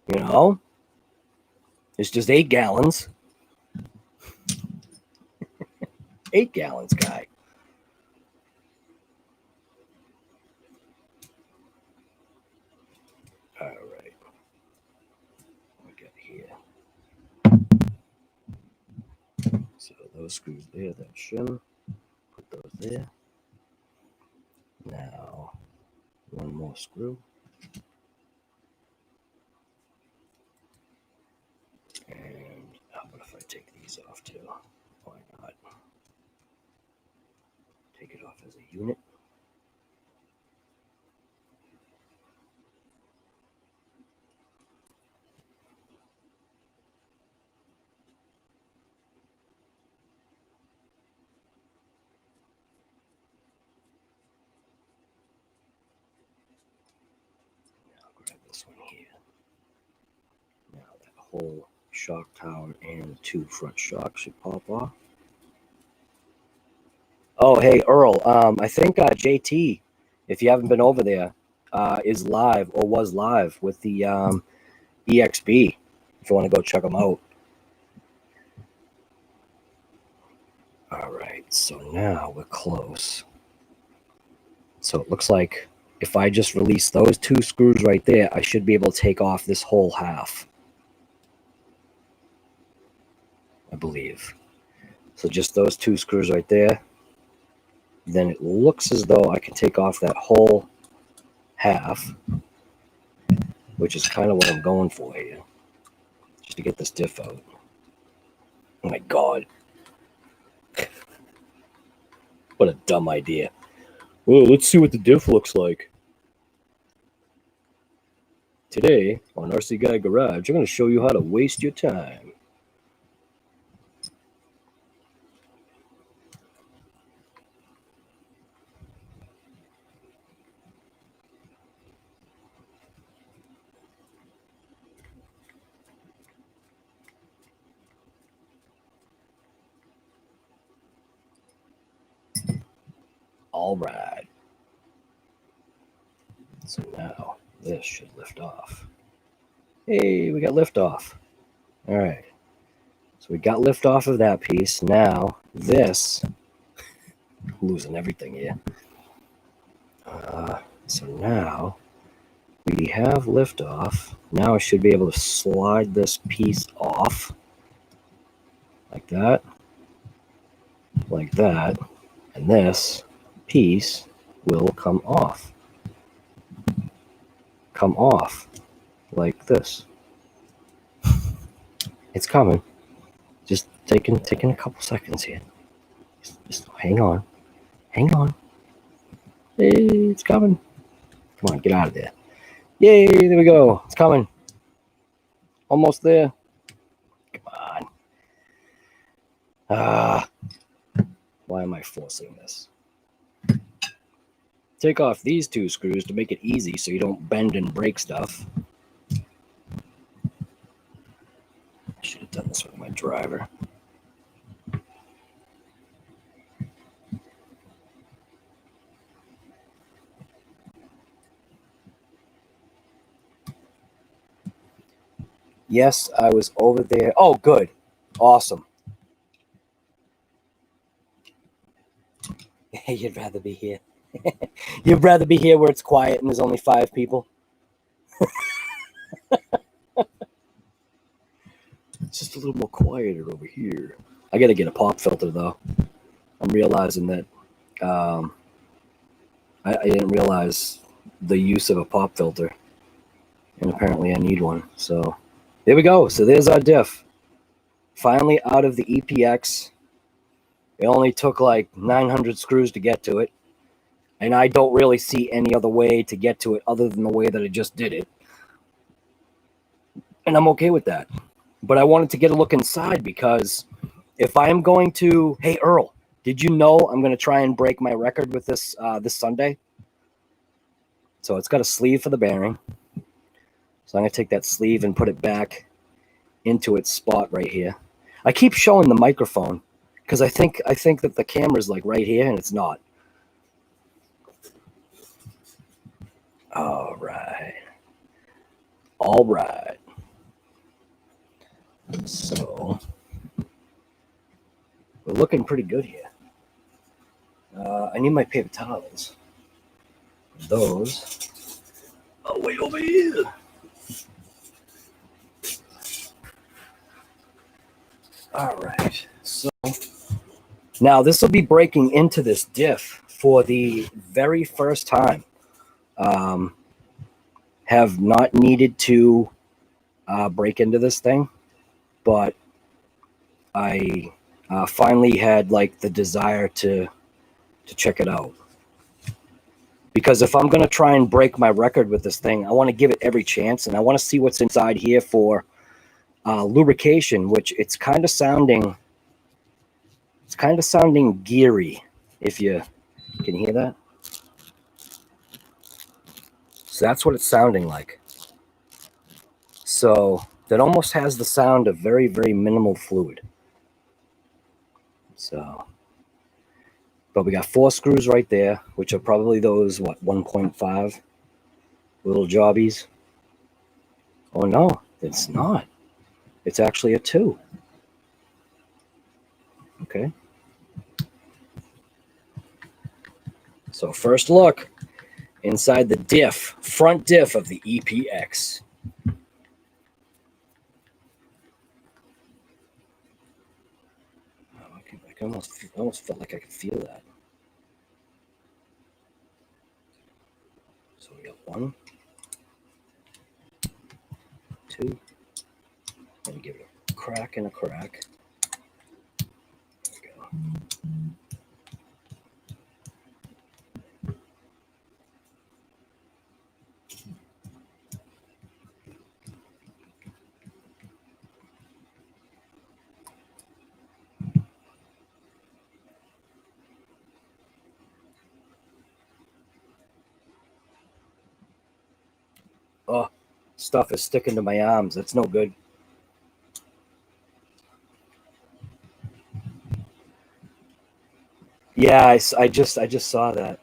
You know, it's just 8 gallons. 8 gallons, guy. All right. We got here. So those screws there, that shim. Put those there. Now, one more screw. And how about if I take these off too? Why not? Take it off as a unit. this one here. Now that whole shock tower and the 2 front shocks should pop off. Oh, hey, Earl. I think JT, if you haven't been over there, is live or was live with the EXB. If you want to go check them out. All right, so now we're close. So it looks like if I just release those 2 screws right there, I should be able to take off this whole half, I believe. So just those 2 screws right there. Then it looks as though I can take off that whole half, which is kind of what I'm going for here, just to get this diff out. Oh my God. What a dumb idea. Well, let's see what the diff looks like. Today on RC Guy Garage, I'm going to show you how to waste your time. All right. So now this should lift off. Hey, we got lift off. All right. So we got lift off of that piece. Now this, losing everything here. So now we have lift off. Now I should be able to slide this piece off like that, and this piece will come off like this. It's coming. Just taking a couple seconds here. Just hang on. Hey, it's coming. Come on, get out of there. Yay, there we go. It's coming. Almost there. Come on. Why am I forcing this? Take off these 2 screws to make it easy so you don't bend and break stuff. I should have done this with my driver. Yes, I was over there. Oh, good. Awesome. You'd rather be here. You'd rather be here where it's quiet and there's only 5 people. It's just a little more quieter over here. I got to get a pop filter, though. I'm realizing that I didn't realize the use of a pop filter. And apparently I need one. So there we go. So there's our diff. Finally out of the EPX. It only took like 900 screws to get to it. And I don't really see any other way to get to it other than the way that I just did it. And I'm okay with that. But I wanted to get a look inside because if I am going to... Hey, Earl, did you know I'm going to try and break my record with this this Sunday? So it's got a sleeve for the bearing. So I'm going to take that sleeve and put it back into its spot right here. I keep showing the microphone because I think that the camera's like right here and it's not. All right. So we're looking pretty good here. I need my paper towels. Those are way over here. All right. So now this will be breaking into this diff for the very first time. Have not needed to break into this thing, but I finally had like the desire to check it out. Because if I'm going to try and break my record with this thing, I want to give it every chance, and I want to see what's inside here for lubrication, which it's kind of sounding geary, if you can hear that. So that's what it's sounding like. So that almost has the sound of very, very minimal fluid. So, but we got 4 screws right there, which are probably those, what, 1.5 little jobbies. Oh no, it's not. It's actually a 2. Okay. So first look inside the diff, front diff of the EPX. Oh, I almost felt like I could feel that. So we got 1, 2. Let me give it a crack and a crack. There we go. Oh, stuff is sticking to my arms. That's no good. Yeah, I just saw that.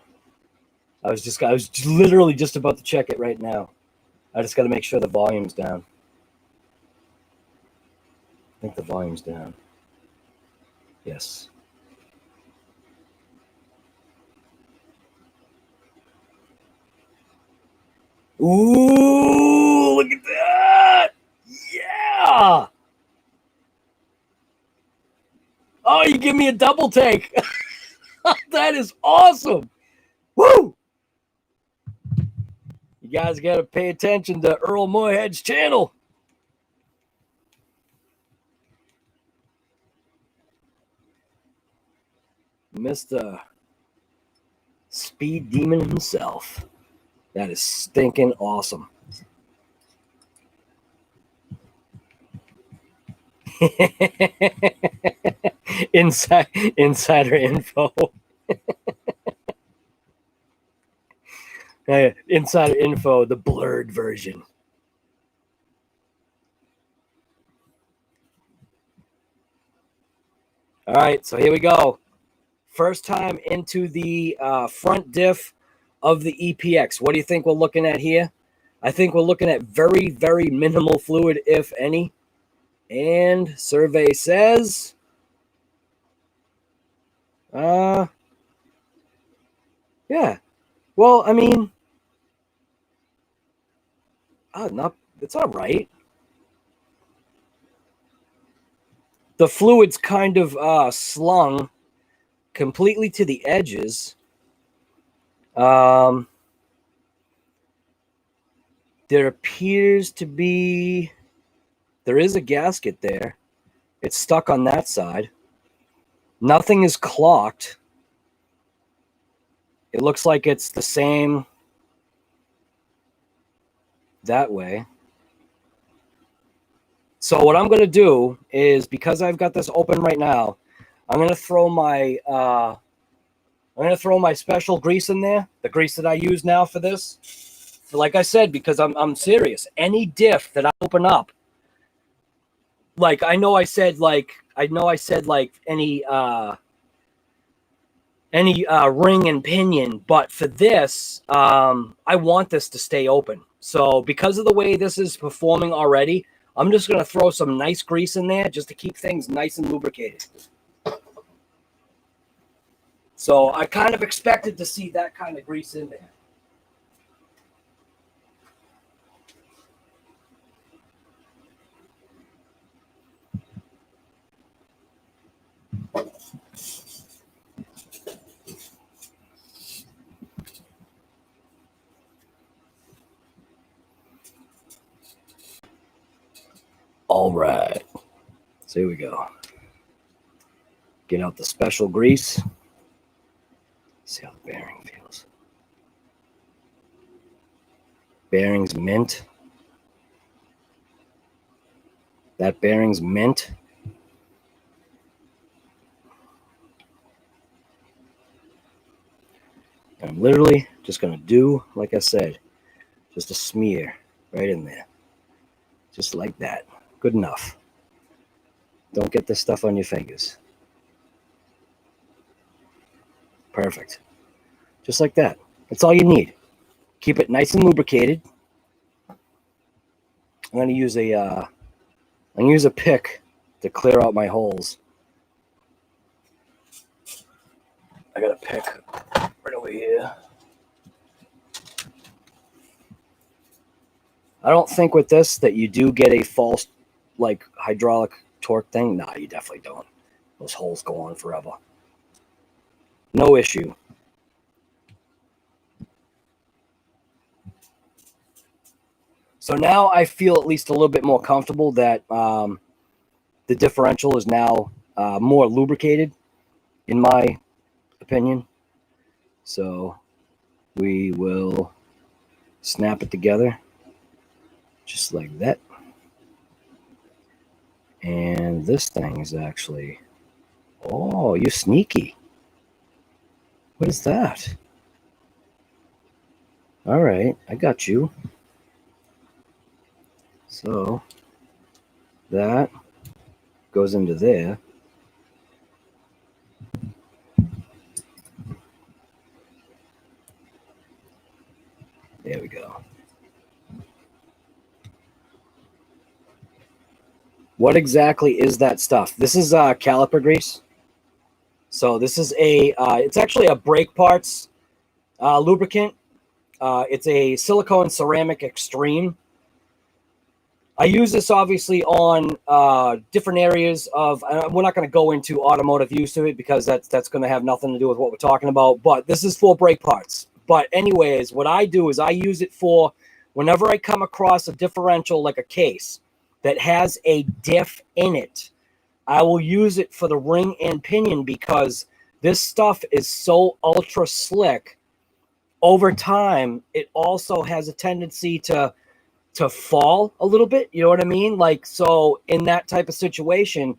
I was literally just about to check it right now. I just got to make sure the volume's down. I think the volume's down. Yes. Ooh, look at that! Yeah! Oh, you give me a double take. That is awesome. Woo! You guys got to pay attention to Earl Moorhead's channel. Mr. Speed Demon himself. That is stinking awesome. Insider info. Insider info, the blurred version. All right, so here we go. First time into the front diff of the EPX. What do you think we're looking at here? I think we're looking at very, very minimal fluid, if any. And survey says, yeah. Well, I mean, it's all right. The fluid's kind of slung completely to the edges. There appears to be, there is a gasket there. It's stuck on that side. Nothing is clocked. It looks like it's the same that way. So what I'm going to do is, because I've got this open right now, I'm going to throw my special grease in there, the grease that I use now for this. Like I said, because I'm serious. Any diff that I open up, like I know I said any ring and pinion, but for this, I want this to stay open. So because of the way this is performing already, I'm just going to throw some nice grease in there just to keep things nice and lubricated. So I kind of expected to see that kind of grease in there. All right. So here we go. Get out the special grease. See how the bearing feels. Bearing's mint. That bearing's mint. And I'm literally just going to do, like I said, just a smear right in there. Just like that. Good enough. Don't get this stuff on your fingers. Perfect. Just like that. That's all you need. Keep it nice and lubricated. I'm gonna use a pick to clear out my holes. I got a pick right over here. I don't think with this that you do get a false like hydraulic torque thing. Nah, you definitely don't. Those holes go on forever. No issue. So now I feel at least a little bit more comfortable that the differential is now more lubricated, in my opinion. So we will snap it together just like that. And this thing is actually, oh, you're sneaky. What is that? All right, I got you. So that goes into there. There we go. What exactly is that stuff? This is caliper grease. So this is it's actually a brake parts lubricant. It's a silicone ceramic extreme. I use this obviously on different areas of, we're not going to go into automotive use of it because that's going to have nothing to do with what we're talking about, but this is for brake parts. But anyways, what I do is I use it for whenever I come across a differential, like a case that has a diff in it, I will use it for the ring and pinion because this stuff is so ultra slick. Over time, it also has a tendency to fall a little bit. You know what I mean? Like, so in that type of situation,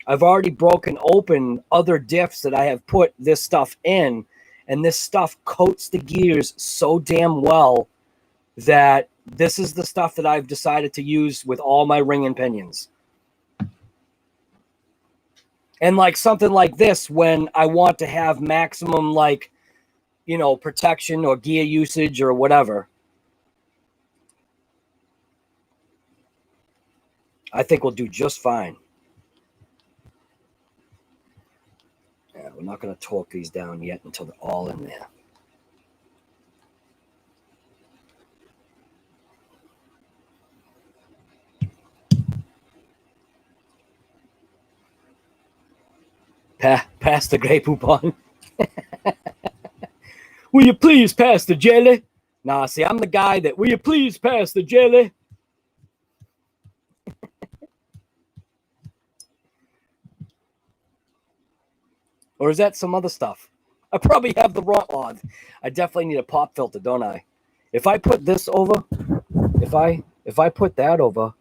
I've already broken open other diffs that I have put this stuff in, and this stuff coats the gears so damn well that this is the stuff that I've decided to use with all my ring and pinions. And like something like this, when I want to have maximum, like, you know, protection or gear usage or whatever, I think we'll do just fine. Yeah, we're not going to torque these down yet until they're all in there. Pass the Grey Poupon. Will you please pass the jelly? Nah, see, I'm the guy that, will you please pass the jelly? Or is that some other stuff? I probably have the wrong one. I definitely need a pop filter, don't I? If I put this over, if I put that over,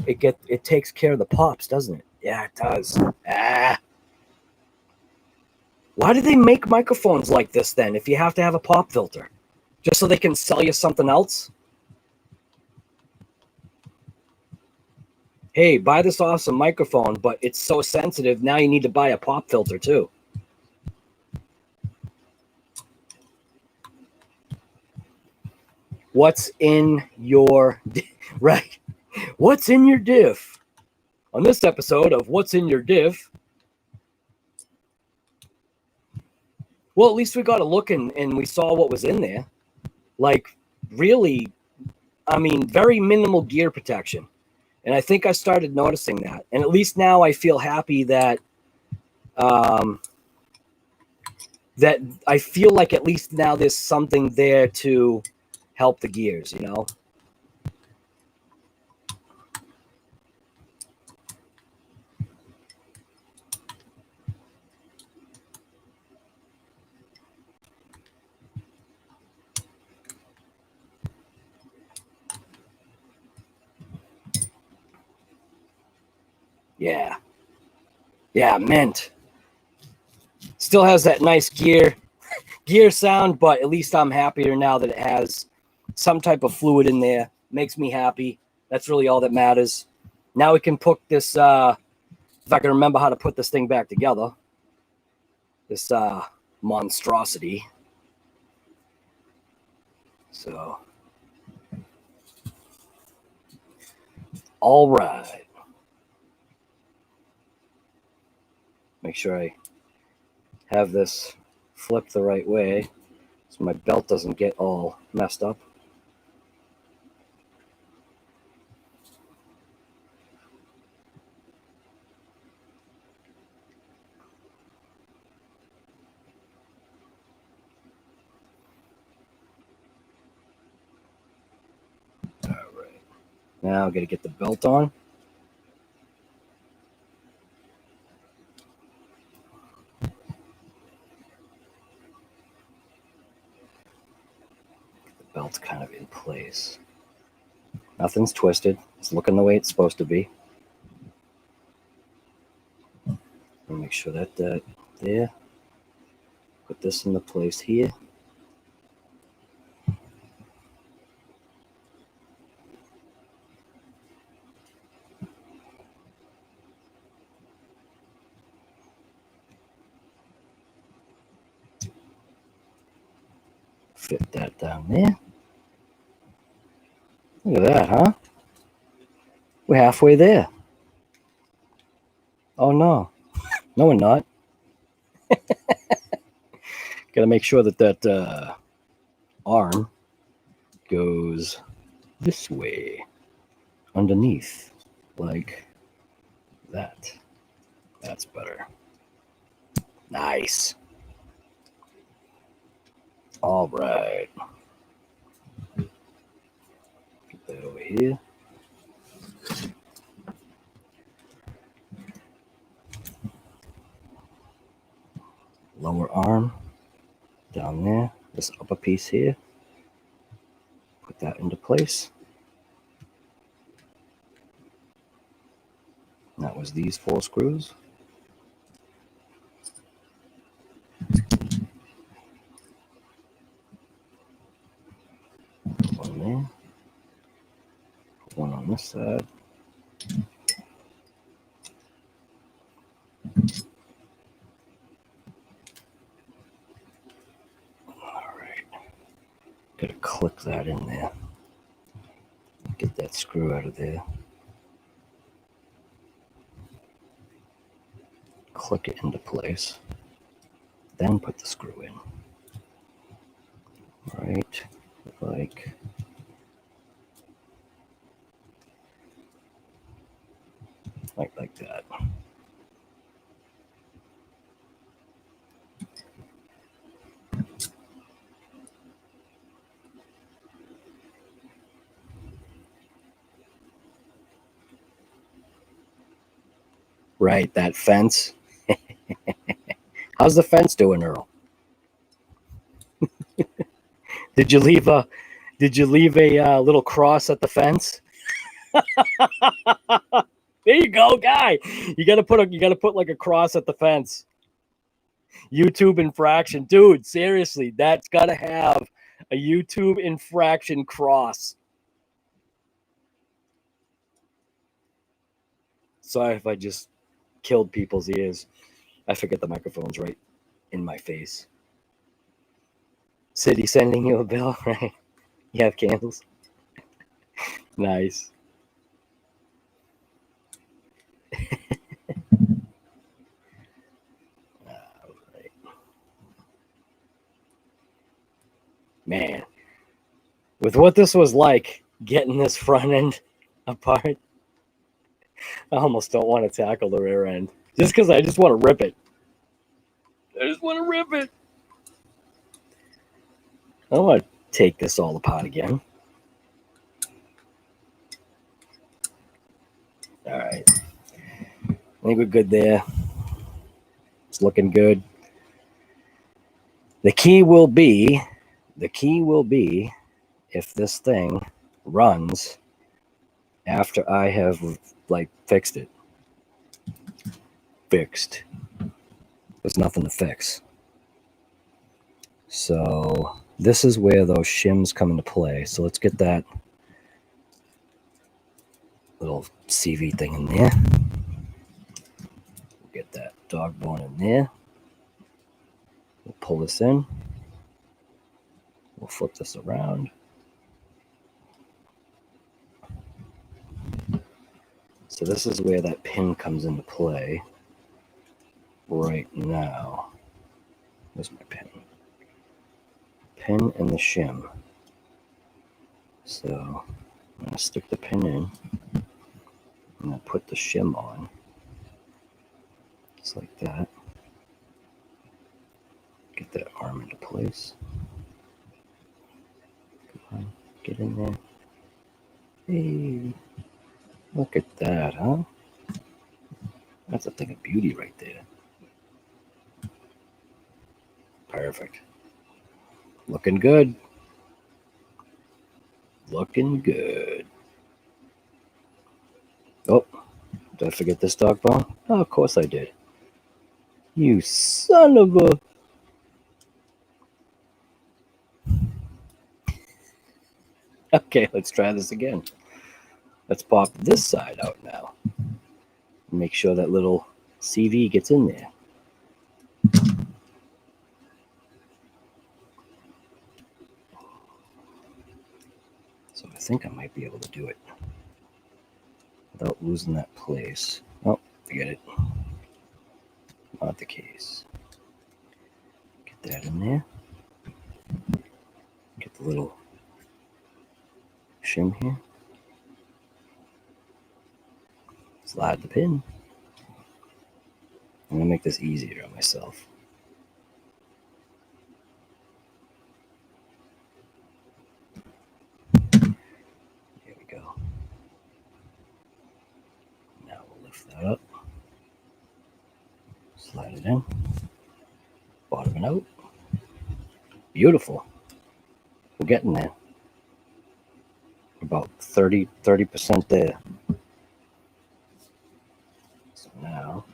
it takes care of the pops, doesn't it? Yeah, it does. Why do they make microphones like this then if you have to have a pop filter? Just so they can sell you something else? Hey, buy this awesome microphone, but it's so sensitive, now you need to buy a pop filter too. What's in your right? What's in your diff? On this episode of What's in Your Diff, well, at least we got a look and we saw what was in there. Like, really, I mean, very minimal gear protection. And I think I started noticing that. And at least now I feel happy that that I feel like at least now there's something there to help the gears, you know? Yeah. Yeah, mint. Still has that nice gear sound, but at least I'm happier now that it has some type of fluid in there. Makes me happy. That's really all that matters. Now we can put this, if I can remember how to put this thing back together, this monstrosity. So, all right. Make sure I have this flipped the right way so my belt doesn't get all messed up. All right. Now I got to get the belt on. Belt's kind of in place. Nothing's twisted. It's looking the way it's supposed to be. Make sure that there. Put this into place here. Fit that down there. Look at that, huh? We're halfway there. Oh no. No, we're not. Gotta make sure that that arm goes this way, underneath, like that. That's better. Nice. All right. Get that over here. Lower arm down there. This upper piece here. Put that into place. That was these 4 screws. One there. Put one on this side. All right. Gotta click that in there. Get that screw out of there. Click it into place. Then put the screw in. Right, like that. Right, that fence. How's the fence doing, Earl? Did you leave a little cross at the fence? There you go, guy. You gotta put like a cross at the fence. YouTube infraction, dude. Seriously, that's gotta have a YouTube infraction cross. Sorry if I just killed people's ears. I forget the microphone's right in my face. City sending you a bill, right? You have candles. Nice. Right. Man, with what this was like, getting this front end apart, I almost don't want to tackle the rear end. Just because I just want to rip it. I just want to rip it. I don't want to take this all apart again. All right. I think we're good there. It's looking good. The key will be if this thing runs after I have like fixed it. Fixed. There's nothing to fix. So this is where those shims come into play. So let's get that little CV thing in there. We'll get that dog bone in there. We'll pull this in. We'll flip this around. So this is where that pin comes into play right now. Where's my pin? Pin and the shim. So I'm going to stick the pin in. I'm going to put the shim on. Just like that. Get that arm into place. Come on, get in there. Hey, look at that, huh? That's a thing of beauty right there. Perfect. Looking good. Looking good. Oh, did I forget this dog bone? Oh, of course I did. You son of a... Okay, let's try this again. Let's pop this side out now. Make sure that little CV gets in there. So I think I might be able to do it without losing that place. Oh, forget it. Not the case. Get that in there. Get the little shim here. Slide the pin. I'm going to make this easier on myself. Here we go. Now we'll lift that up. Slide it in. Bottom it out. Beautiful. We're getting there. About 30% there. So now,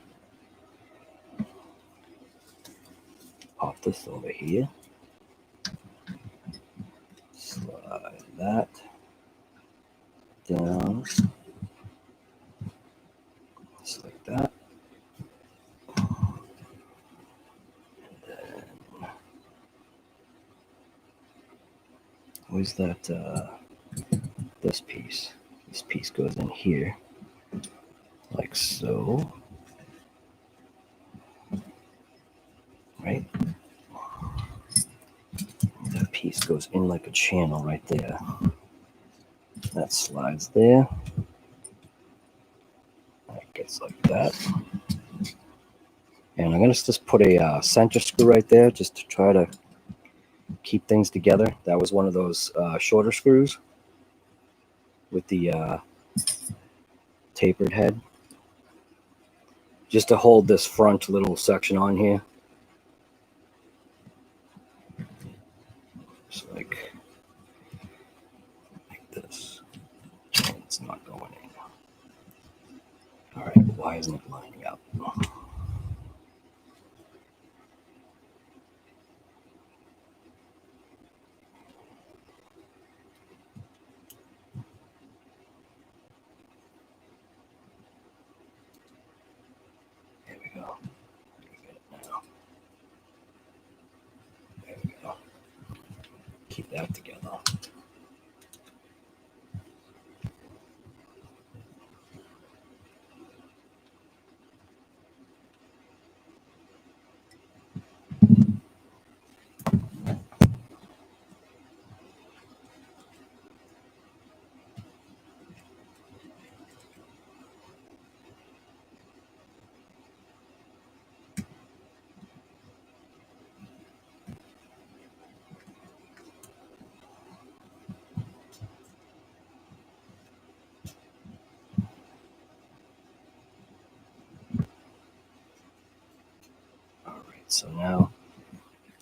pop this over here. Slide that down. Just like that. And then, where's that, this piece? This piece goes in here, like so. Right? That piece goes in like a channel right there. That slides there. That gets like that. And I'm going to just put a center screw right there just to try to keep things together. That was one of those shorter screws with the tapered head. Just to hold this front little section on here. Just like this. And it's not going in. All right, why isn't it lining up? There we go. Get it now. There we go. Keep that together. All right, so now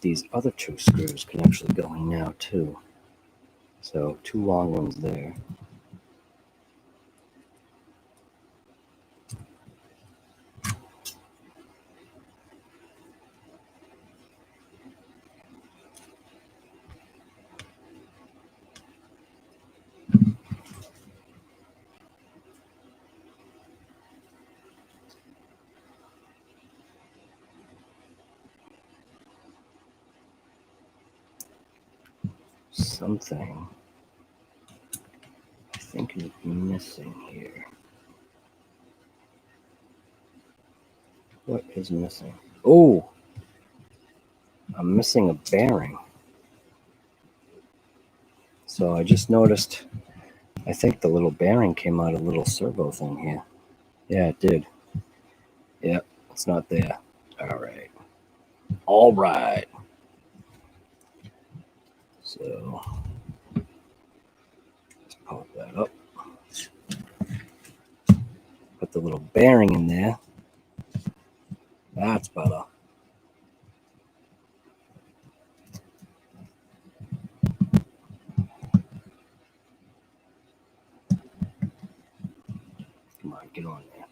these other two screws can actually go in now too. So 2 long ones there. something I think is missing here. What is missing? Oh, I'm missing a bearing. So I just noticed, I think the little bearing came out of a little servo thing here. Yeah, it did. Yep, it's not there. All right. All right. So let's pop that up. Put the little bearing in there. That's better. Come on, get on there.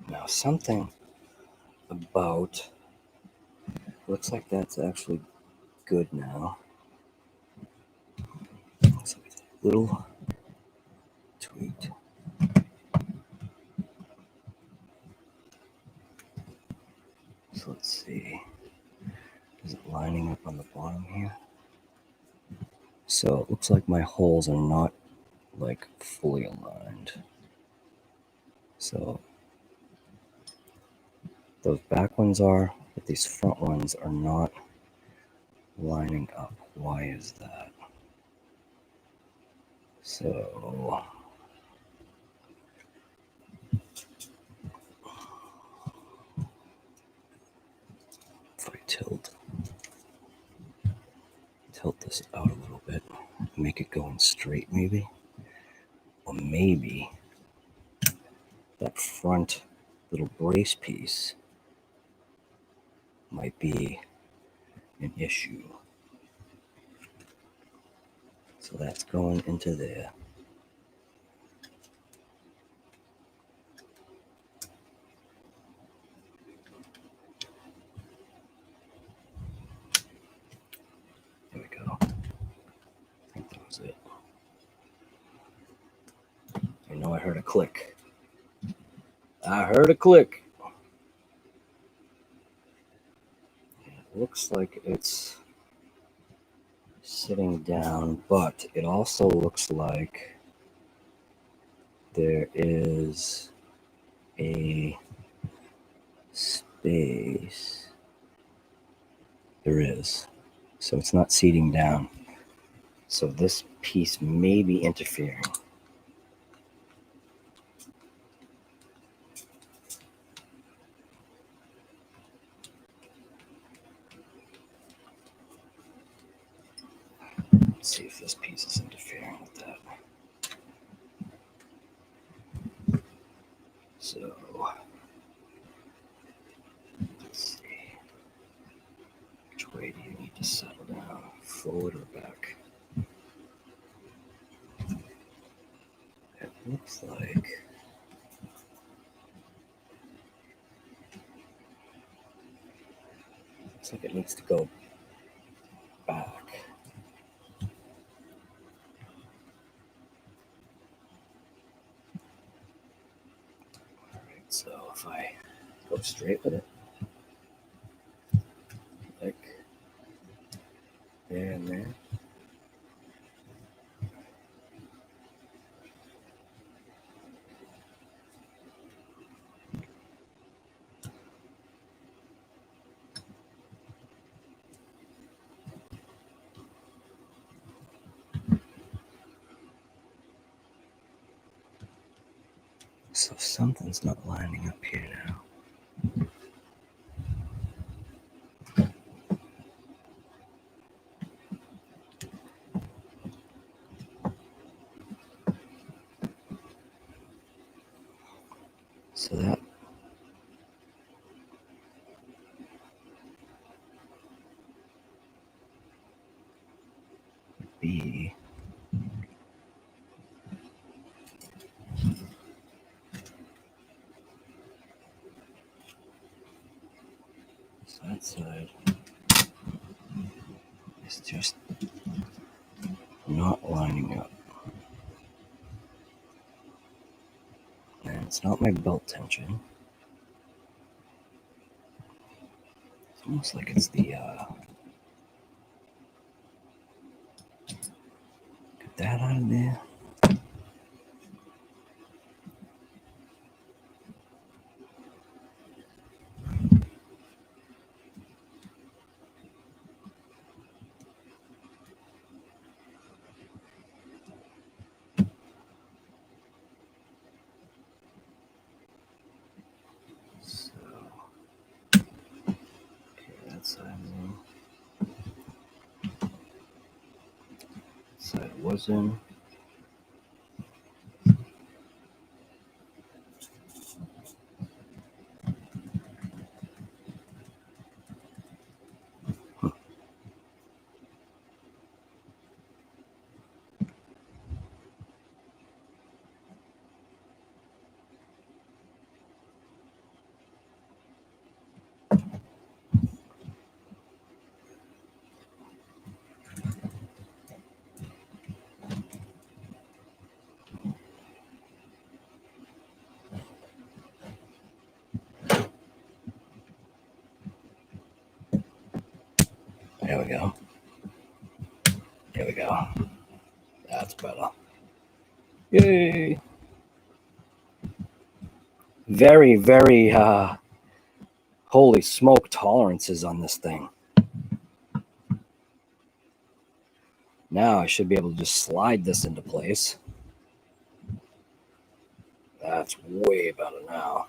Now something about, looks like that's actually good now. Looks like a little tweaked. So let's see. Is it lining up on the bottom here? So it looks like my holes are not like fully aligned. So those back ones are, but these front ones are not lining up. Why is that? So if I tilt this out a little bit, make it going straight maybe, or maybe that front little brace piece might be an issue. So that's going into there. There we go. I think that was it. I know I heard a click. I heard a click. It looks like it's sitting down, but it also looks like there is a space. There is. So it's not seating down. So this piece may be interfering. Let's see if this piece is interfering with that. So let's see. Which way do you need to settle down? Forward or back? It looks like it needs to go back. All right, so if I go straight with it, like there and there. So something's not lining up here now. So that That side is just not lining up. And it's not my belt tension. It's almost like it's the get that out of there. So, okay, that side in. That side was in. There we go. There we go. That's better. Yay! Very, very holy smoke tolerances on this thing. Now I should be able to just slide this into place. That's way better now.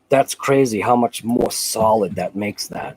That's crazy how much more solid that makes that.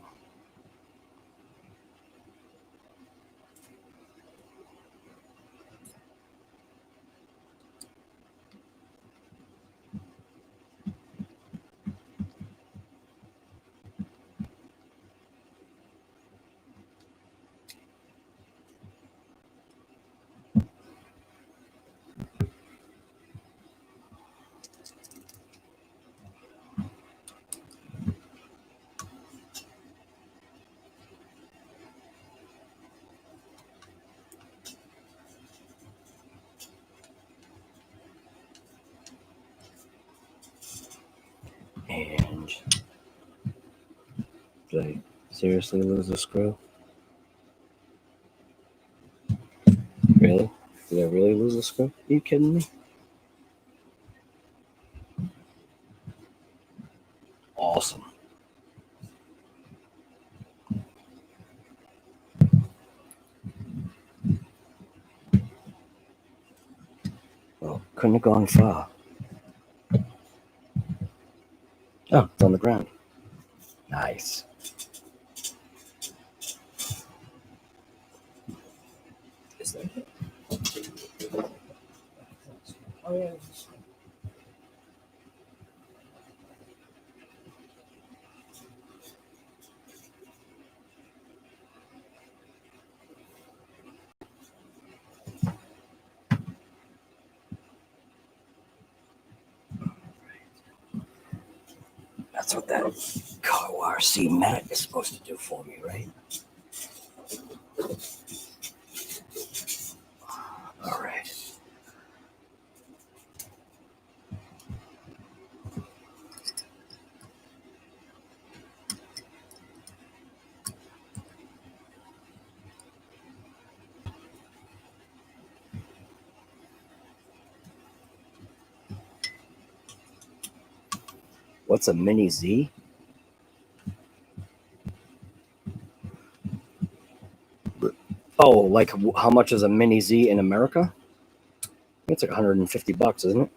And did I seriously lose a screw? Really? Did I really lose a screw? Are you kidding me? Awesome. Well, couldn't have gone far. Oh, it's on the ground. Nice. Is that it? Oh, yeah. That's what that RC mat is supposed to do for me, right? All right. What's a mini Z? Oh, like how much is a mini Z in America? It's like $150, isn't it?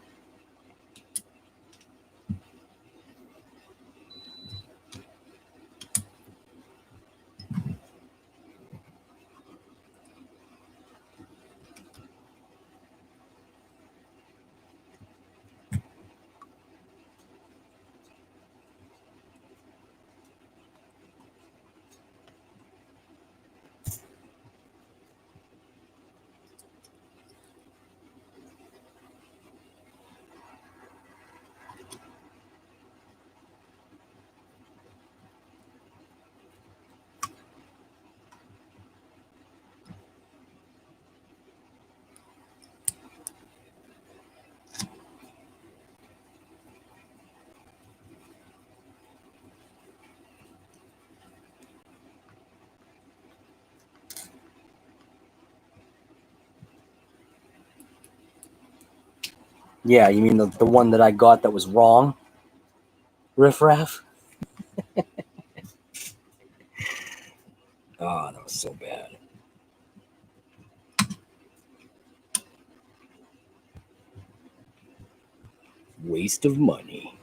Yeah, you mean the one that I got that was wrong? Riffraff? Oh, that was so bad. Waste of money.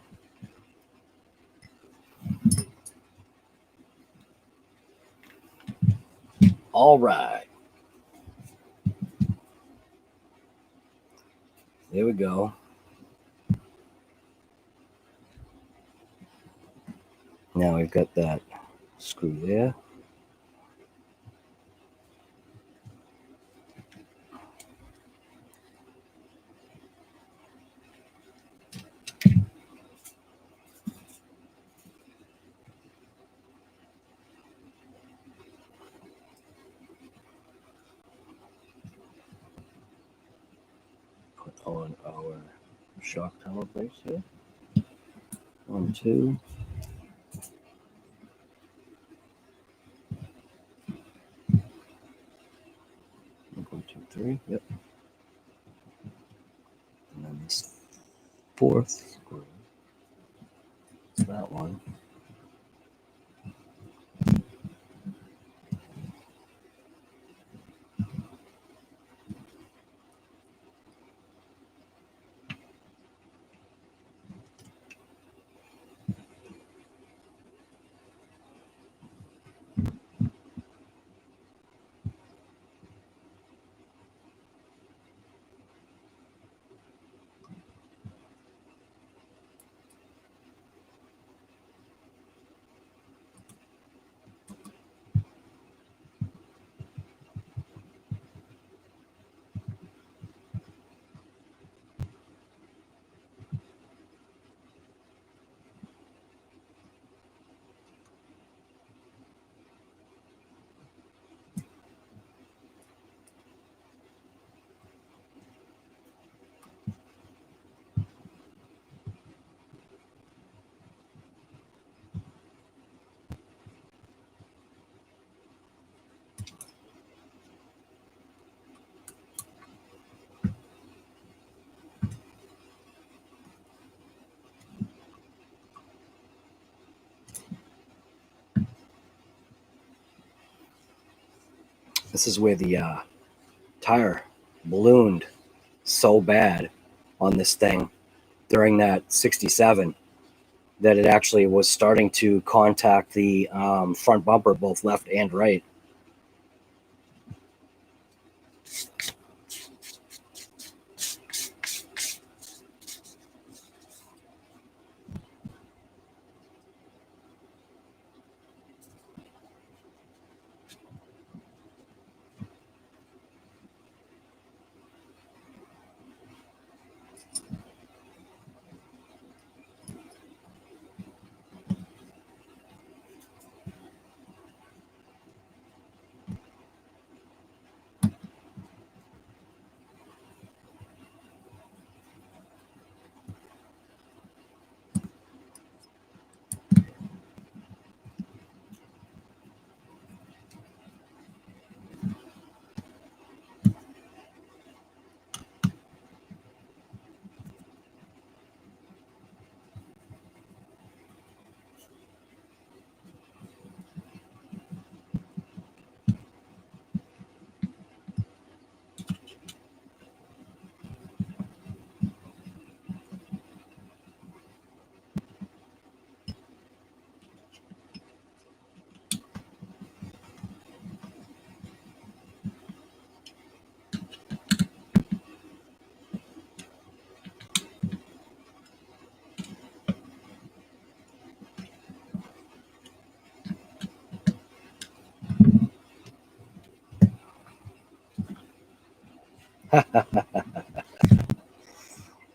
All right. There we go. Now we've got that screw there. Put on our shock tower brace here. 1, 2. 1, 2, 3. Yep. And then this fourth screw. That one. This is where the tire ballooned so bad on this thing during that 67 that it actually was starting to contact the front bumper, both left and right.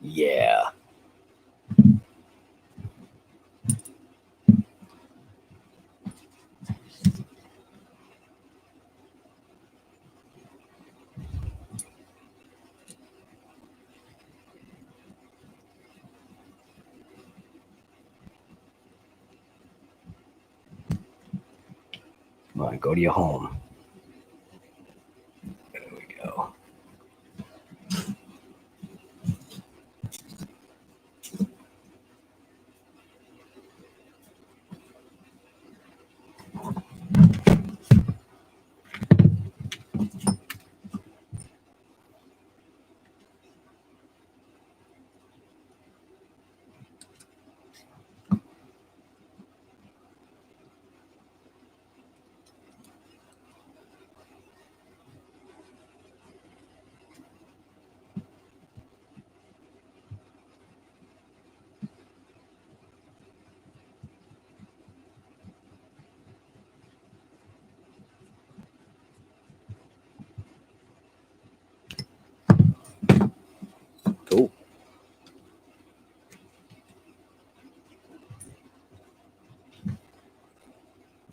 Yeah. Come on, go to your home. There we go.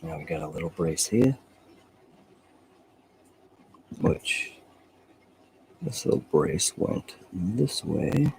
Now we got a little brace here, which this little brace went this way.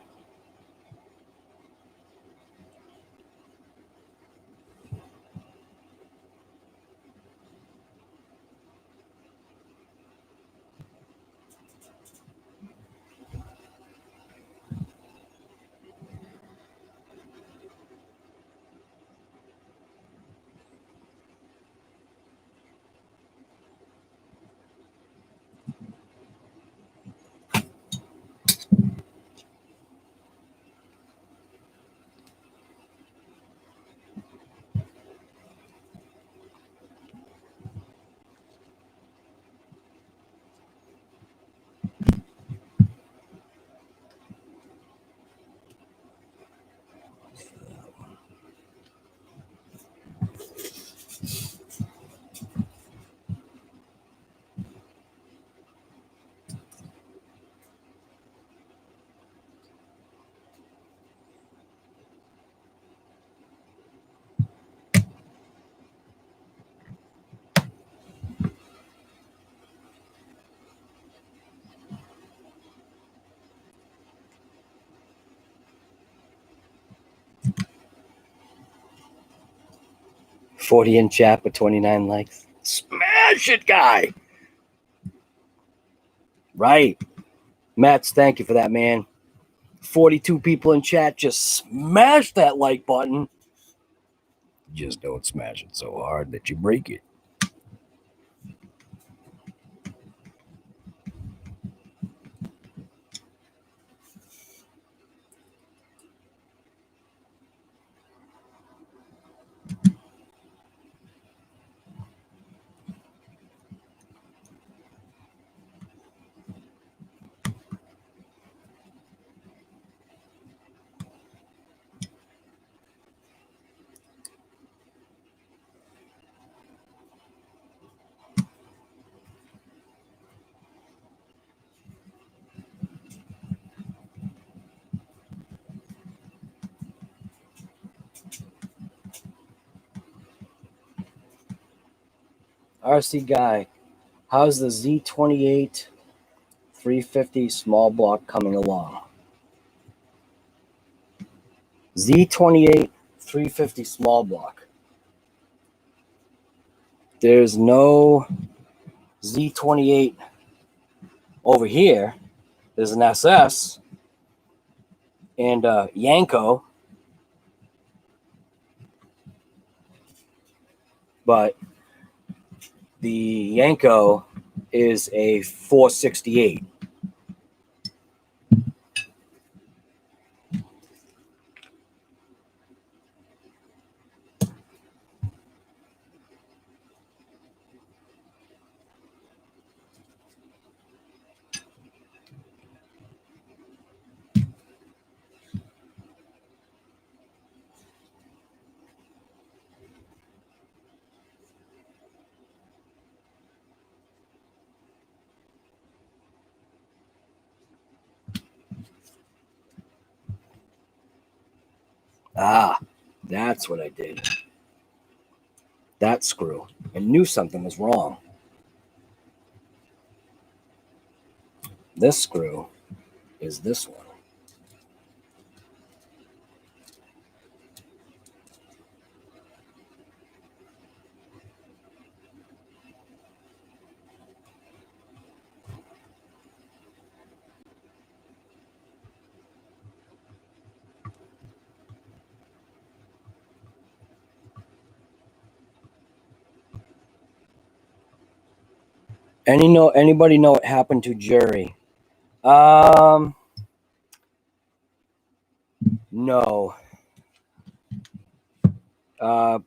$40 in chat with 29 likes. Smash it, guy. Right. Mats, thank you for that, man. 42 people in chat. Just smash that like button. Just don't smash it so hard that you break it. RC guy, how's the Z28 350 small block coming along? Z28 350 small block. There's no Z28 over here. There's an SS and Yanko, but the Yanko is a 468. Ah, that's what I did. That screw. I knew something was wrong. This screw is this one. Anybody know what happened to Jerry? No.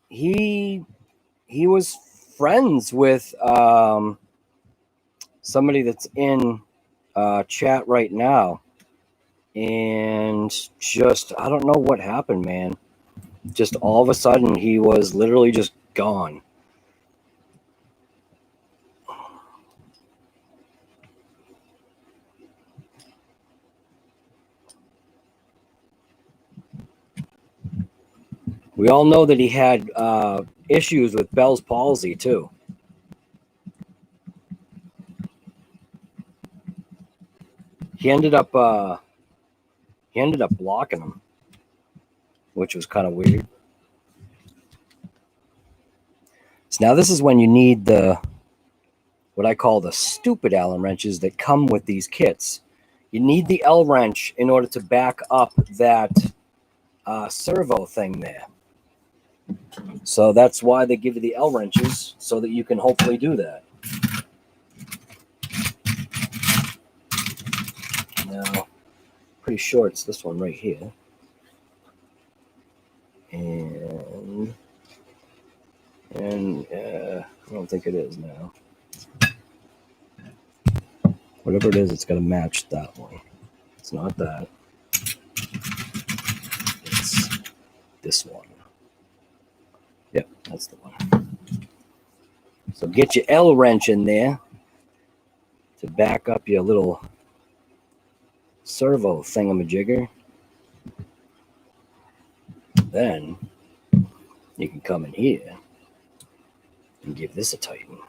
He was friends with somebody that's in chat right now, and just I don't know what happened, man. Just all of a sudden he was literally just gone. We all know that he had issues with Bell's palsy too. He ended up blocking him, which was kind of weird. So now this is when you need what I call the stupid Allen wrenches that come with these kits. You need the L wrench in order to back up that servo thing there. So that's why they give you the L wrenches, so that you can hopefully do that. Now, pretty sure it's this one right here. And I don't think it is now. Whatever it is, it's got to match that one. It's not that. It's this one. Yep, that's the one. So get your L wrench in there to back up your little servo thingamajigger. Then you can come in here and give this a tighten.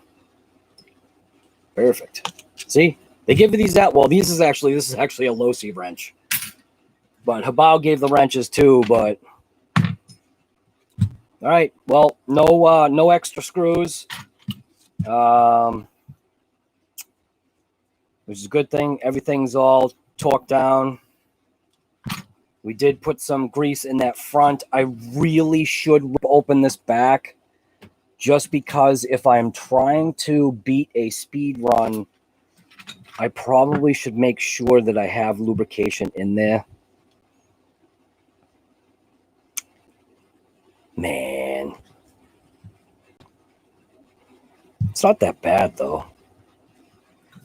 Perfect. See, they give you these out. Well, this is actually a low C wrench, but Hobao gave the wrenches too. But all right, well, no extra screws, which is a good thing. Everything's all torqued down. We did put some grease in that front. I really should open this back, just because if I'm trying to beat a speed run, I probably should make sure that I have lubrication in there. Man. It's not that bad, though.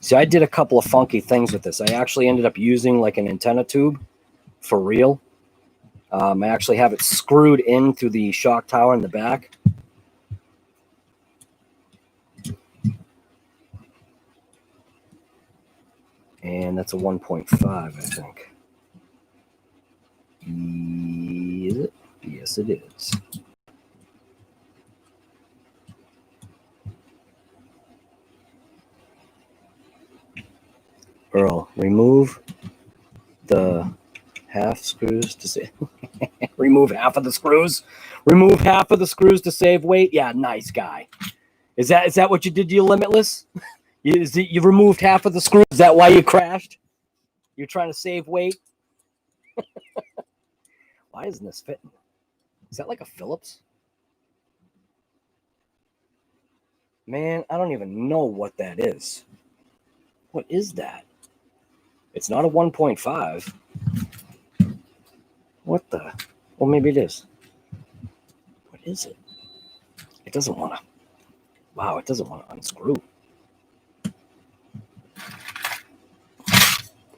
See, I did a couple of funky things with this. I actually ended up using like an antenna tube for real. I actually have it screwed in through the shock tower in the back. And that's a 1.5, I think. Is it? Yes, it is. Earl, remove the half screws to save. Remove half of the screws. Remove half of the screws to save weight. Yeah, nice guy. Is that what you did to your Limitless? You removed half of the screws? Is that why you crashed? You're trying to save weight? Why isn't this fitting? Is that like a Phillips? Man, I don't even know what that is. What is that? It's not a 1.5. What the? Well, maybe it is. What is it? It doesn't want to. Wow, it doesn't want to unscrew.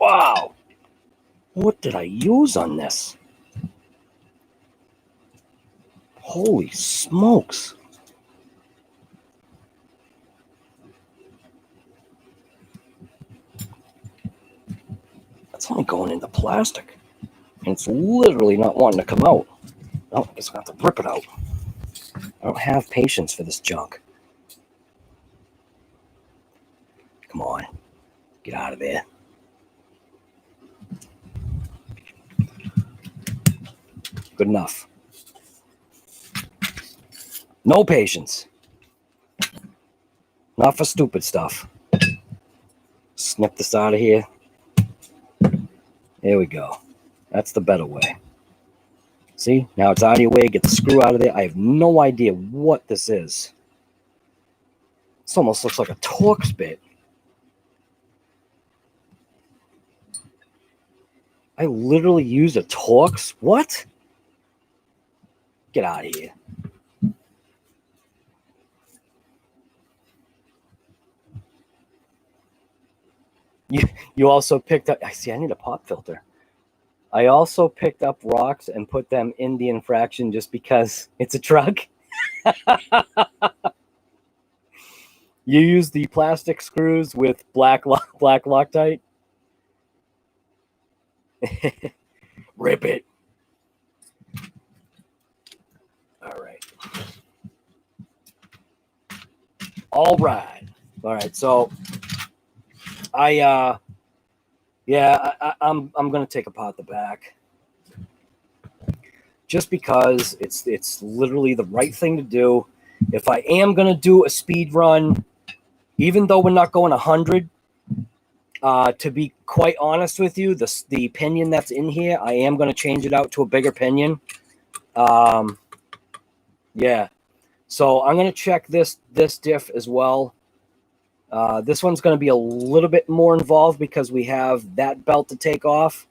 Wow. What did I use on this? Holy smokes. That's only going into plastic. And it's literally not wanting to come out. Oh, I guess I have to rip it out. I don't have patience for this junk. Come on. Get out of there. Good enough. No patience. Not for stupid stuff. Snip this out of here. There we go. That's the better way. See, now it's out of your way. Get the screw out of there. I have no idea what this is. This almost looks like a Torx bit. I literally used a Torx? What? Get out of here. You also picked up, I see, I need a pop filter. I also picked up rocks and put them in the infraction just because it's a truck. You use the plastic screws with black Loctite. Rip it. All right. All right. All right. So I'm gonna take apart the back just because it's literally the right thing to do. If I am gonna do a speed run, even though we're not going 100, to be quite honest with you, the pinion that's in here, I am gonna change it out to a bigger pinion. Yeah. So I'm gonna check this diff as well. This one's going to be a little bit more involved because we have that belt to take off.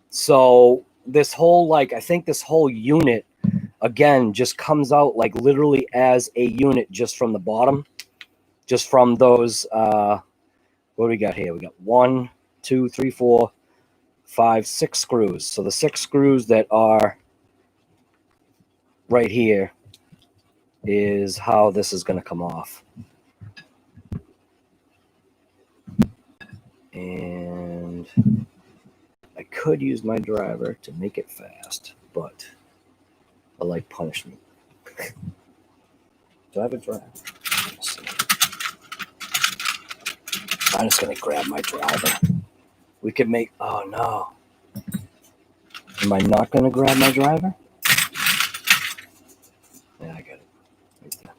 So this whole, I think this whole unit, again, just comes out like literally as a unit just from the bottom. Just from those, what do we got here? We got 1, 2, 3, 4, 5, 6 screws. So the 6 screws that are right here is how this is going to come off. And I could use my driver to make it fast, but I like punishment. Do I have a driver? I'm just going to grab my driver. We could make... Oh, no. Am I not going to grab my driver? Yeah, I got it. Right there.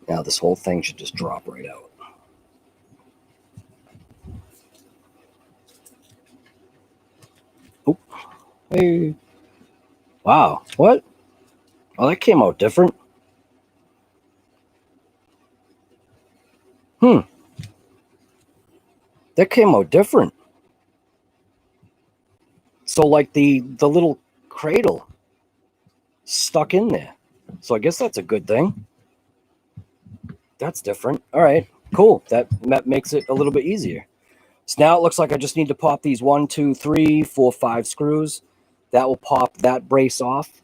Now this whole thing should just drop right out. Oh, hey. Wow, what? Oh, that came out different. That came out different. So like the little cradle stuck in there. So I guess that's a good thing. That's different. All right, cool. That makes it a little bit easier. So now it looks like I just need to pop these 1, 2, 3, 4, 5 screws. That will pop that brace off.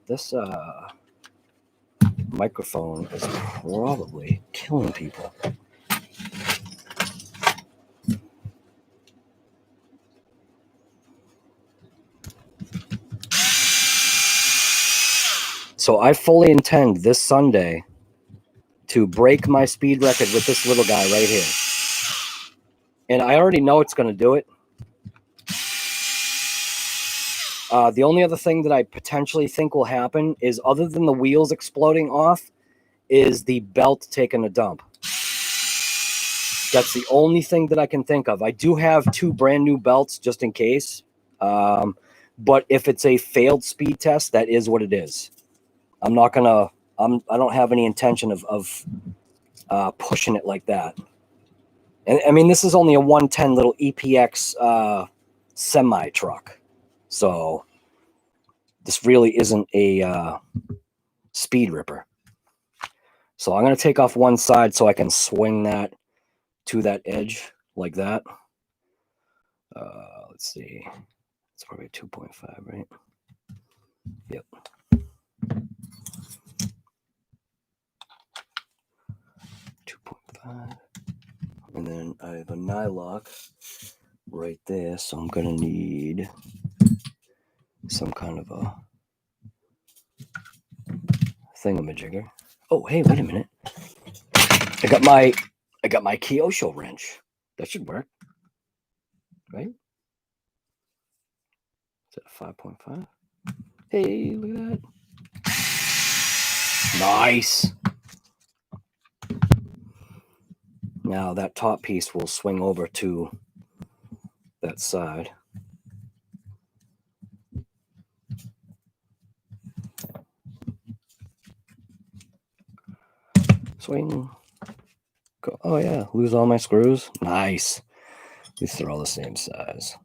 This microphone is probably killing people. So I fully intend this Sunday to break my speed record with this little guy right here. And I already know it's going to do it. The only other thing that I potentially think will happen is, other than the wheels exploding off, is the belt taking a dump. That's the only thing that I can think of. I do have 2 brand new belts just in case. But if it's a failed speed test, that is what it is. I'm not going to... I don't have any intention of pushing it like that. And I mean, this is only a 110 little EPX semi truck. So this really isn't a speed ripper. So I'm going to take off one side so I can swing that to that edge like that. Let's see. It's probably 2.5, right? Yep. 2.5. And then I have a nylock right there, so I'm going to need some kind of a thingamajigger. Oh, hey, wait a minute. I got my Kyosho wrench. That should work. Right? Is that a 5.5? Hey, look at that. Nice. Now that top piece will swing over to that side. Swing. Go. Oh yeah, lose all my screws. Nice. These are all the same size.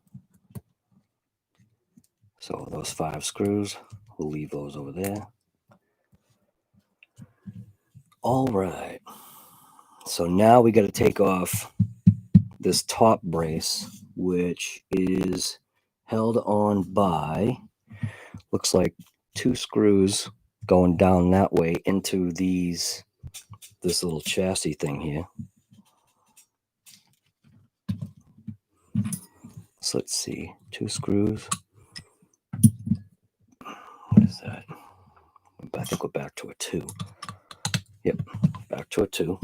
So those 5 screws, we'll leave those over there. All right. So now we got to take off this top brace, which is held on by, looks like 2 screws going down that way into this little chassis thing here. So let's see, 2 screws. What is that? I think we're back to a 2. Yep, back to a 2.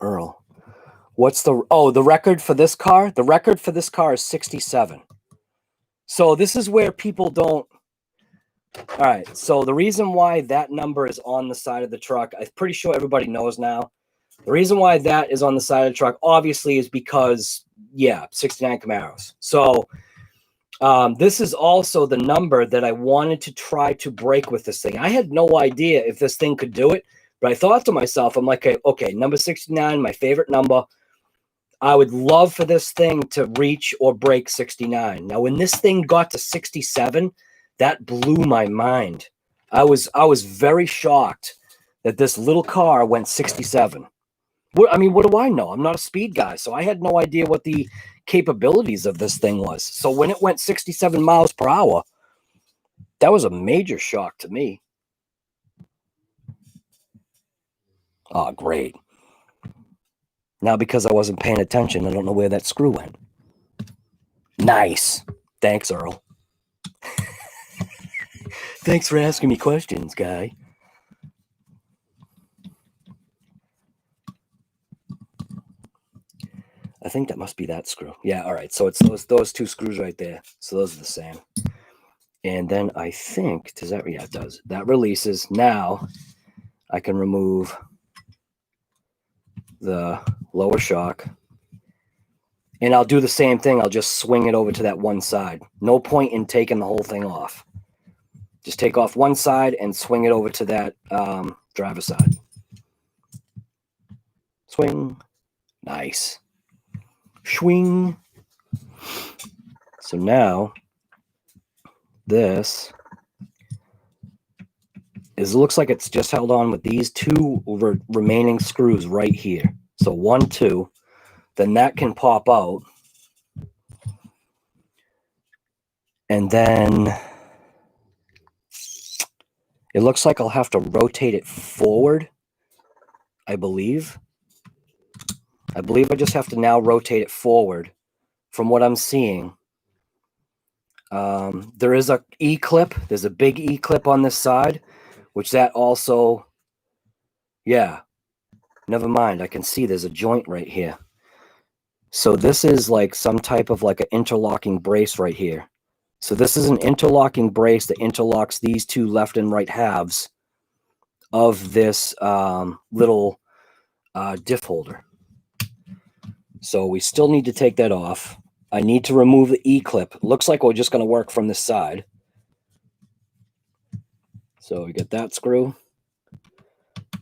Earl, what's the record for this car? The record for this car is 67. So this is where people don't. All right, so the reason why that number is on the side of the truck, I'm pretty sure everybody knows now. The reason why that is on the side of the truck, obviously, is because, yeah, 69 Camaros. So this is also the number that I wanted to try to break with this thing. I had no idea if this thing could do it, but I thought to myself, I'm like, okay, number 69, my favorite number. I would love for this thing to reach or break 69. Now, when this thing got to 67, that blew my mind. I was very shocked that this little car went 67. I mean, what do I know? I'm not a speed guy, so I had no idea what the capabilities of this thing was. So when it went 67 miles per hour, that was a major shock to me. Oh, great. Now, because I wasn't paying attention, I don't know where that screw went. Nice. Thanks, Earl. Thanks for asking me questions, guy. I think that must be that screw. Yeah, all right. So it's those 2 screws right there. So those are the same. And then I think, does that, yeah, it does. That releases. Now I can remove the lower shock. And I'll do the same thing. I'll just swing it over to that one side. No point in taking the whole thing off. Just take off one side and swing it over to that driver's side. Swing. Nice. Swing. So now this looks like it's just held on with these 2 remaining screws right here. So 1, 2. Then that can pop out. And then it looks like I'll have to rotate it forward, I believe. I just have to now rotate it forward from what I'm seeing. There is a E-clip. There's a big E-clip on this side, which that also, yeah, never mind. I can see there's a joint right here. So this is like some type of like an interlocking brace right here. So this is an interlocking brace that interlocks these 2 left and right halves of this little diff holder. So we still need to take that off. I need to remove the E-clip. Looks like we're just going to work from this side. So we get that screw,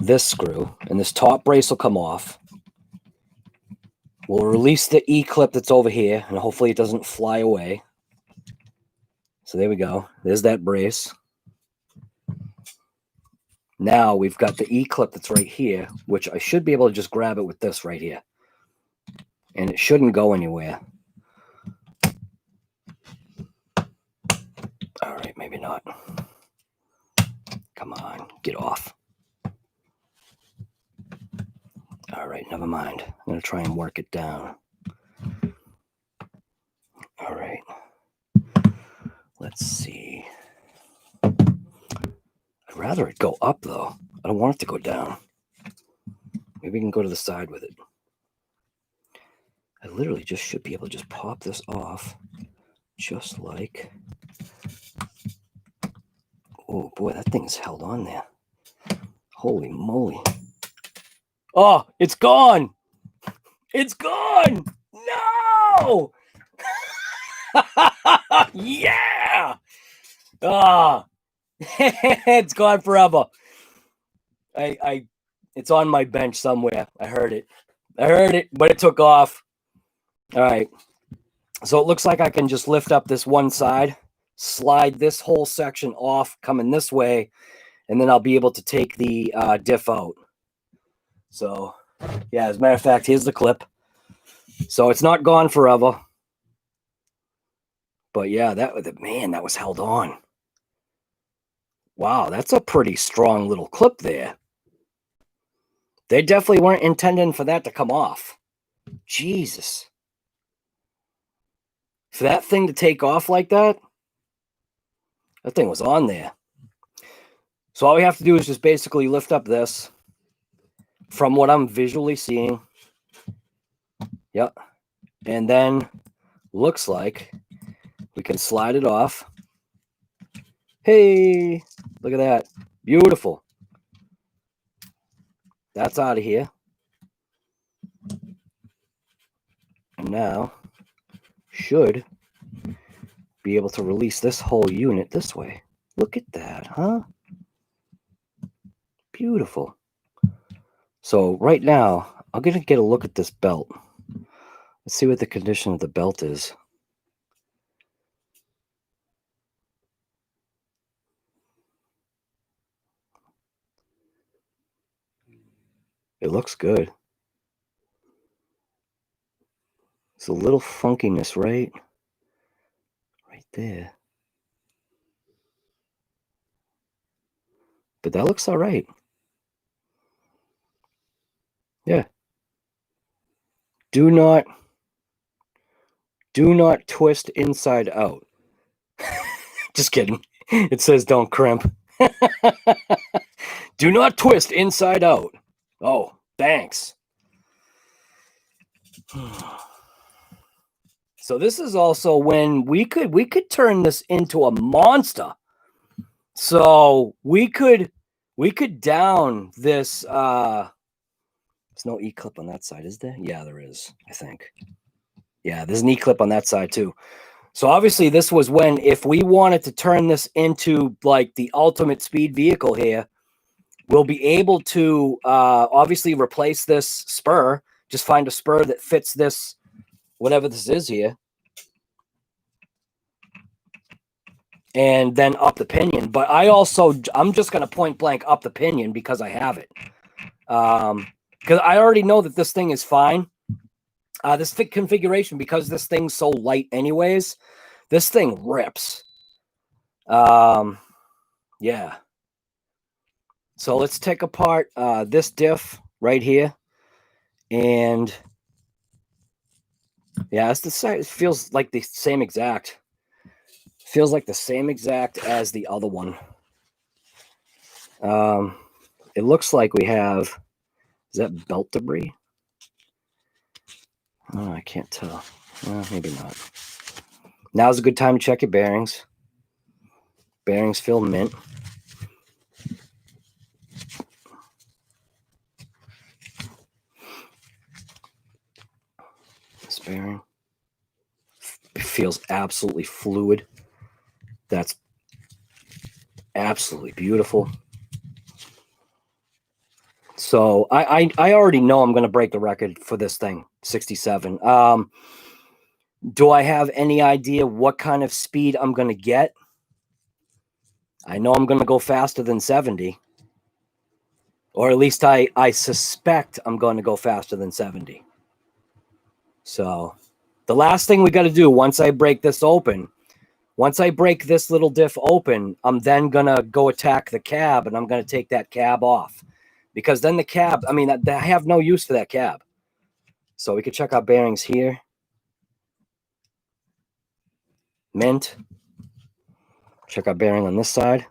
this screw, and this top brace will come off. We'll release the E-clip that's over here, and hopefully it doesn't fly away. So there we go. There's that brace. Now we've got the E-clip that's right here, which I should be able to just grab it with this right here. And it shouldn't go anywhere. All right, maybe not. Come on, get off. All right, never mind. I'm going to try and work it down. All right. Let's see. I'd rather it go up, though. I don't want it to go down. Maybe we can go to the side with it. I literally just should be able to just pop this off. Just like... Oh, boy, that thing's held on there. Holy moly. Oh, it's gone. It's gone. No. Yeah. Ah. It's gone forever. It's on my bench somewhere. I heard it, but it took off. All right. So it looks like I can just lift up this one side, slide this whole section off coming this way, and then I'll be able to take the diff out. So, yeah, as a matter of fact, here's the clip. So it's not gone forever. But yeah, that was held on. Wow, that's a pretty strong little clip there. They definitely weren't intending for that to come off. Jesus. For that thing to take off like that, that thing was on there. So all we have to do is just basically lift up this from what I'm visually seeing. Yep. And then looks like we can slide it off. Hey, look at that. Beautiful. That's out of here. And now should be able to release this whole unit this way. Look at that, huh? Beautiful. So right now, I'm going to get a look at this belt. Let's see what the condition of the belt is. It looks good. It's a little funkiness right there. But that looks all right. Yeah. Do not twist inside out. Just kidding. It says don't crimp. Do not twist inside out. Oh, thanks. So this is also when we could turn this into a monster. So we could down this there's no E-clip on that side, is there? Yeah, there is, I think. Yeah, there's an E-clip on that side too. So obviously this was when, if we wanted to turn this into like the ultimate speed vehicle here, we'll be able to obviously replace this spur. Just find a spur that fits this, whatever this is here. And then up the pinion. But I'm just going to point blank up the pinion because I have it. Because I already know that this thing is fine. This fit configuration, because this thing's so light anyways, this thing rips. Yeah. So let's take apart this diff right here. And yeah, it's the same. It feels like the same exact. Feels like the same exact as the other one. It looks like we have, is that belt debris? Oh, I can't tell. Maybe not. Now's a good time to check your bearings. Bearings feel mint. This bearing feels absolutely fluid. That's absolutely beautiful. So I already know I'm going to break the record for this thing, 67. Do I have any idea what kind of speed I'm going to get? I know I'm going to go faster than 70. Or at least I suspect I'm going to go faster than 70. So the last thing we got to do once I break this open, once I break this little diff open, I'm then going to go attack the cab, and I'm going to take that cab off. Because then the cab, I mean, I have no use for that cab. So we can check our bearings here. Mint. Check our bearing on this side.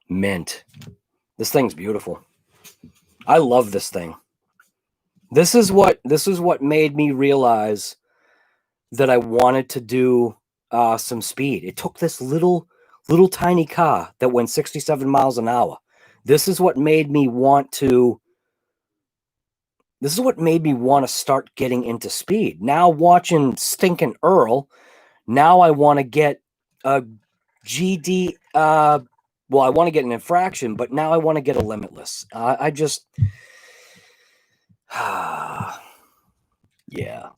Mint. This thing's beautiful. I love this thing. This is what made me realize that I wanted to do some speed. It took this little Little tiny car that went 67 miles an hour. This is what made me want to start getting into speed. Now watching stinking Earl, now I want to get a GD well, I want to get an infraction, but now I want to get a limitless. I just yeah.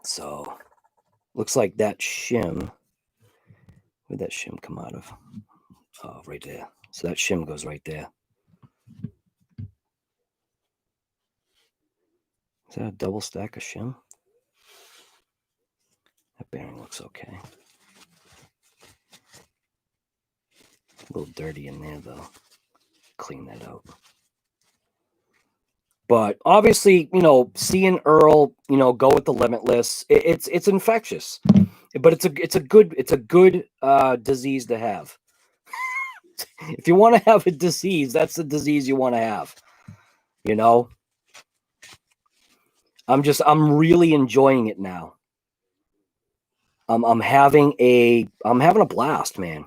So looks like that shim. Where'd that shim come out of? Oh, right there. So that shim goes right there. Is that a double stack of shim? That bearing looks okay. A little dirty in there, though. Clean that out. But obviously, you know, seeing Earl, you know, go with the limitless, it's infectious. But it's a good disease to have. If you want to have a disease, that's the disease you want to have. You know? I'm really enjoying it now. I'm having a blast, man.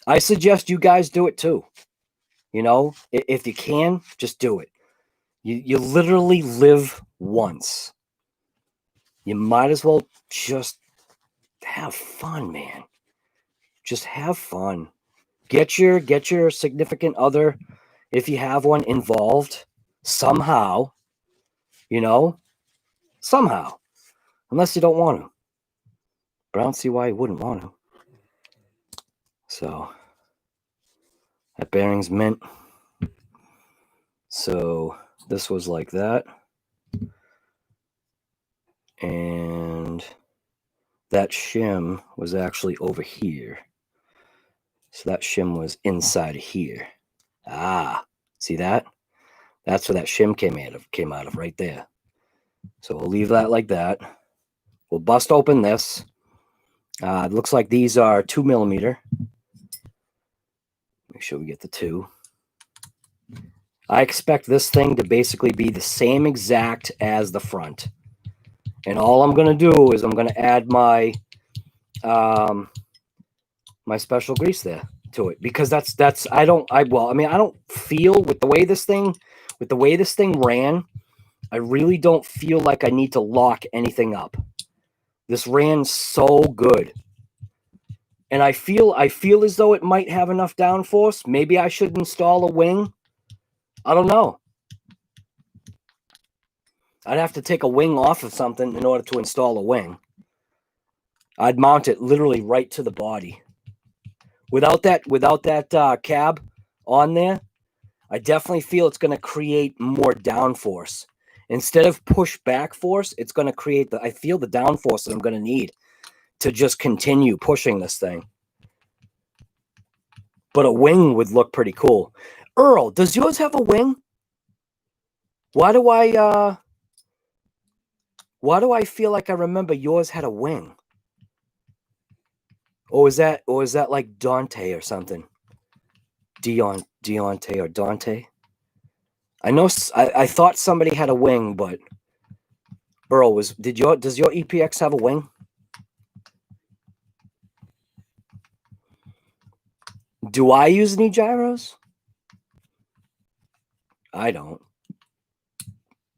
I suggest you guys do it too. You know, if you can, just do it. You literally live once. You might as well just have fun, man. Just have fun. Get your significant other, if you have one, involved somehow. You know, somehow. Unless you don't want to. But I don't see why you wouldn't want to. So that bearing's mint. So this was like that. And that shim was actually over here. So that shim was inside of here. Ah, see that? That's where that shim came out of right there. So we'll leave that like that. We'll bust open this. It looks like these are 2 millimeter. Make sure we get the 2. I expect this thing to basically be the same exact as the front. And all I'm going to do is I'm going to add my my special grease there to it, because I don't feel with the way this thing ran, I really don't feel like I need to lock anything up. This ran so good. And I feel as though it might have enough downforce. Maybe I should install a wing. I don't know. I'd have to take a wing off of something in order to install a wing. I'd mount it literally right to the body. Without that cab on there, I definitely feel it's going to create more downforce. Instead of push back force, it's going to create I feel the downforce that I'm going to need to just continue pushing this thing. But a wing would look pretty cool. Earl, does yours have a wing? Why do I feel like I remember yours had a wing? Or is that like Dante or something? Deontay or Dante? I know I thought somebody had a wing, but Earl does your EPX have a wing? Do I use any gyros? I don't.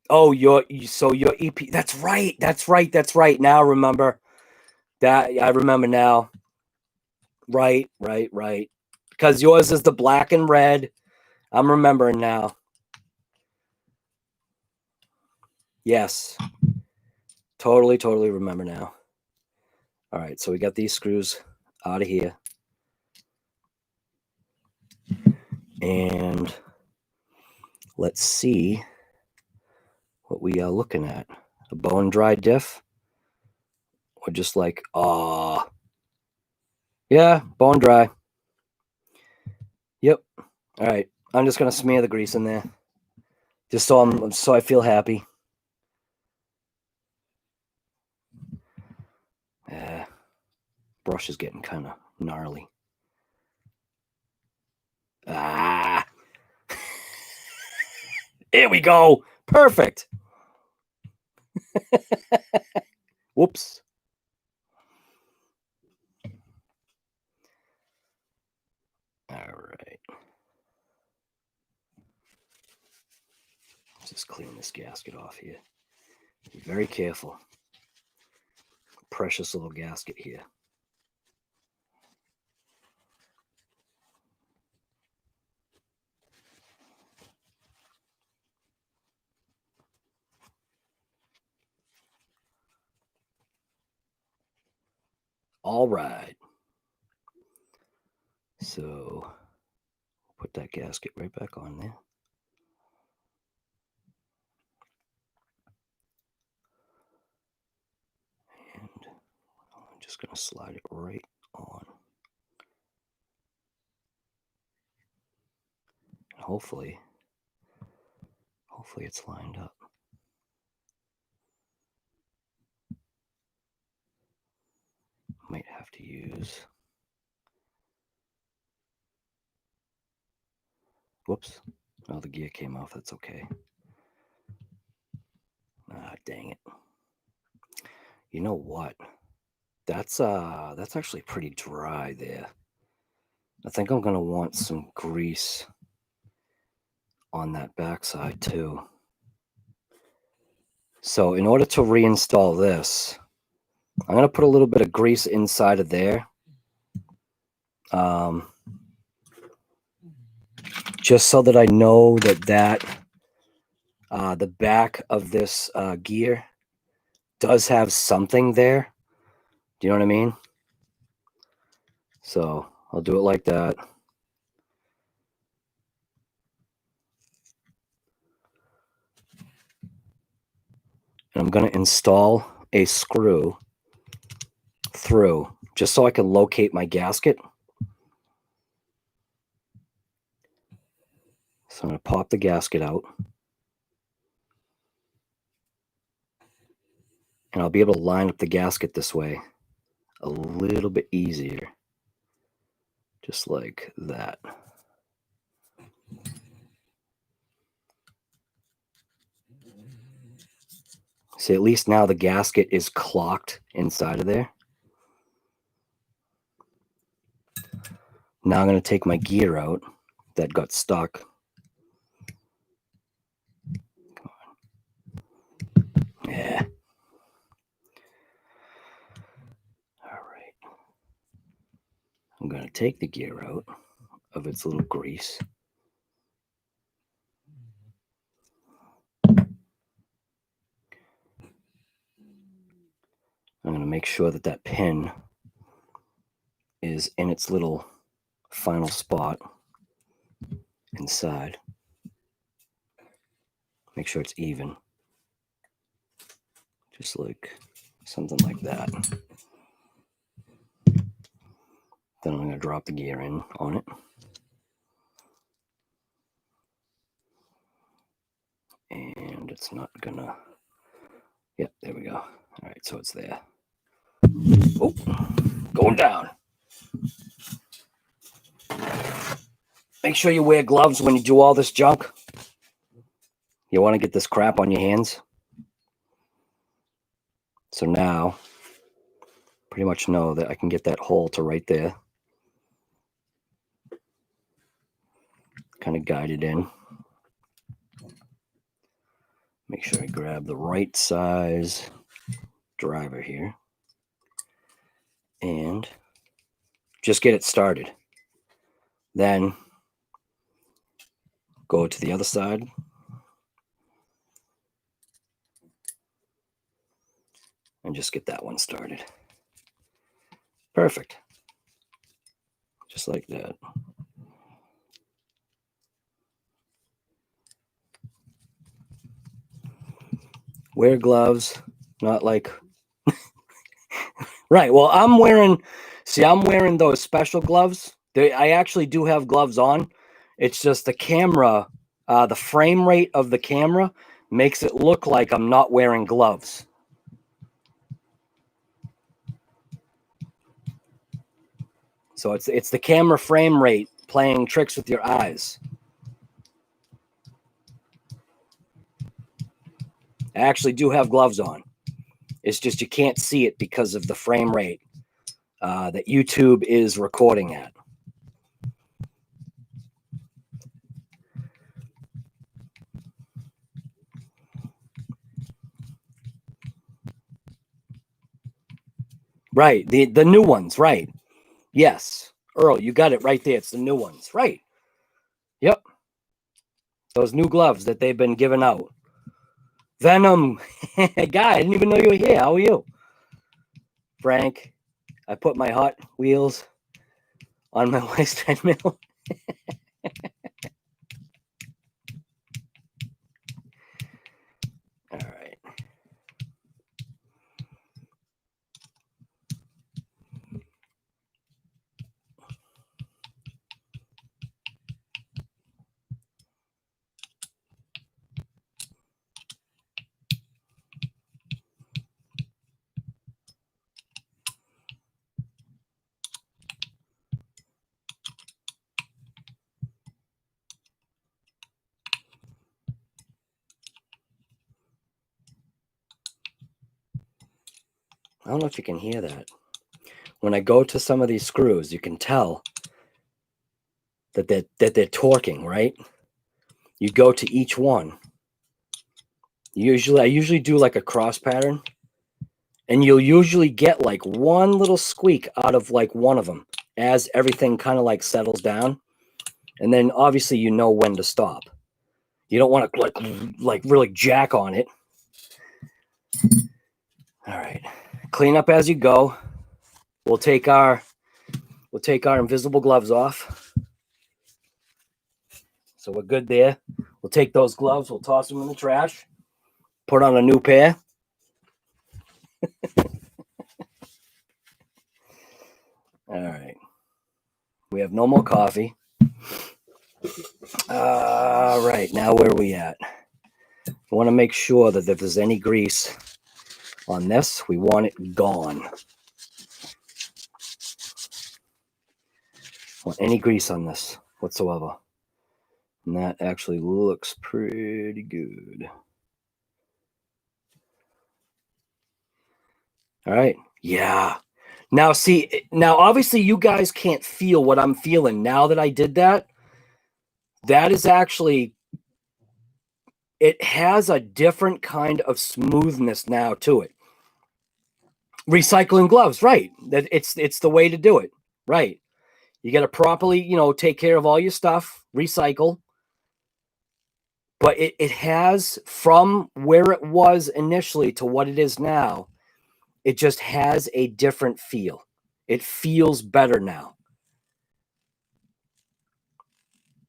Oh, your EP. That's right. Now remember that. I remember now. Right. Because yours is the black and red. I'm remembering now. Yes. Totally remember now. All right, so we got these screws out of here. And let's see what we are looking at. A bone dry diff? Or just like, yeah, bone dry. Yep. All right, I'm just going to smear the grease in there. Just so I feel happy. Brush is getting kind of gnarly. There we go. Perfect. Whoops. just clean this gasket off here. Be very careful. Precious little gasket here. All right. So put that gasket right back on there. And I'm just going to slide it right on. And hopefully it's lined up. Might have to use, whoops, oh, the gear came off. That's okay. Ah, dang it. You know what? That's actually pretty dry there. I think I'm gonna want some grease on that backside too. So in order to reinstall this, I'm gonna put a little bit of grease inside of there. Just so that I know that the back of this gear does have something there. Do you know what I mean? So I'll do it like that. And I'm going to install a screw through just so I can locate my gasket. So I'm going to pop the gasket out. And I'll be able to line up the gasket this way a little bit easier. Just like that. See, at least now the gasket is clocked inside of there. Now I'm going to take my gear out that got stuck. Come on. Yeah. All right. I'm going to take the gear out of its little grease. I'm going to make sure that that pin is in its little final spot inside. Make sure it's even. Just like something like that. Then I'm going to drop the gear in on it. And it's not going to... Yep, there we go. All right, so it's there. Oh, going down. Make sure you wear gloves when you do all this junk. You want to get this crap on your hands. So now, pretty much know that I can get that hole to right there. Kind of guide it in. Make sure I grab the right size driver here. And just get it started. Then go to the other side. And just get that one started. Perfect. Just like that. Wear gloves, not like... Right, well, I'm wearing those special gloves. I actually do have gloves on. It's just the camera, the frame rate of the camera makes it look like I'm not wearing gloves. So it's the camera frame rate playing tricks with your eyes. I actually do have gloves on. It's just you can't see it because of the frame rate that YouTube is recording at. Right. The new ones. Right. Yes. Earl, you got it right there. It's the new ones. Right. Yep. Those new gloves that they've been giving out. Venom. Guy, I didn't even know you were here. How are you? Frank, I put my Hot Wheels on my wife's treadmill. All right. I don't know if you can hear that. When I go to some of these screws, you can tell that they're torquing, right? You go to each one. I usually do like a cross pattern, and you'll usually get like one little squeak out of like one of them as everything kind of like settles down. And then obviously you know when to stop. You don't want to like really jack on it. All right. Clean up as you go. We'll take our invisible gloves off. So we're good there. We'll take those gloves, we'll toss them in the trash, put on a new pair. All right. We have no more coffee. All right. Now where are we at? We want to make sure that if there's any grease on this, we want it gone. Want any grease on this whatsoever. And that actually looks pretty good. All right. Yeah. Now, see, now obviously you guys can't feel what I'm feeling now that I did that. That is actually, it has a different kind of smoothness now to it. Recycling gloves, right? That it's the way to do it, right? You got to properly, take care of all your stuff, recycle. But it has, from where it was initially to what it is now, it just has a different feel. It feels better now.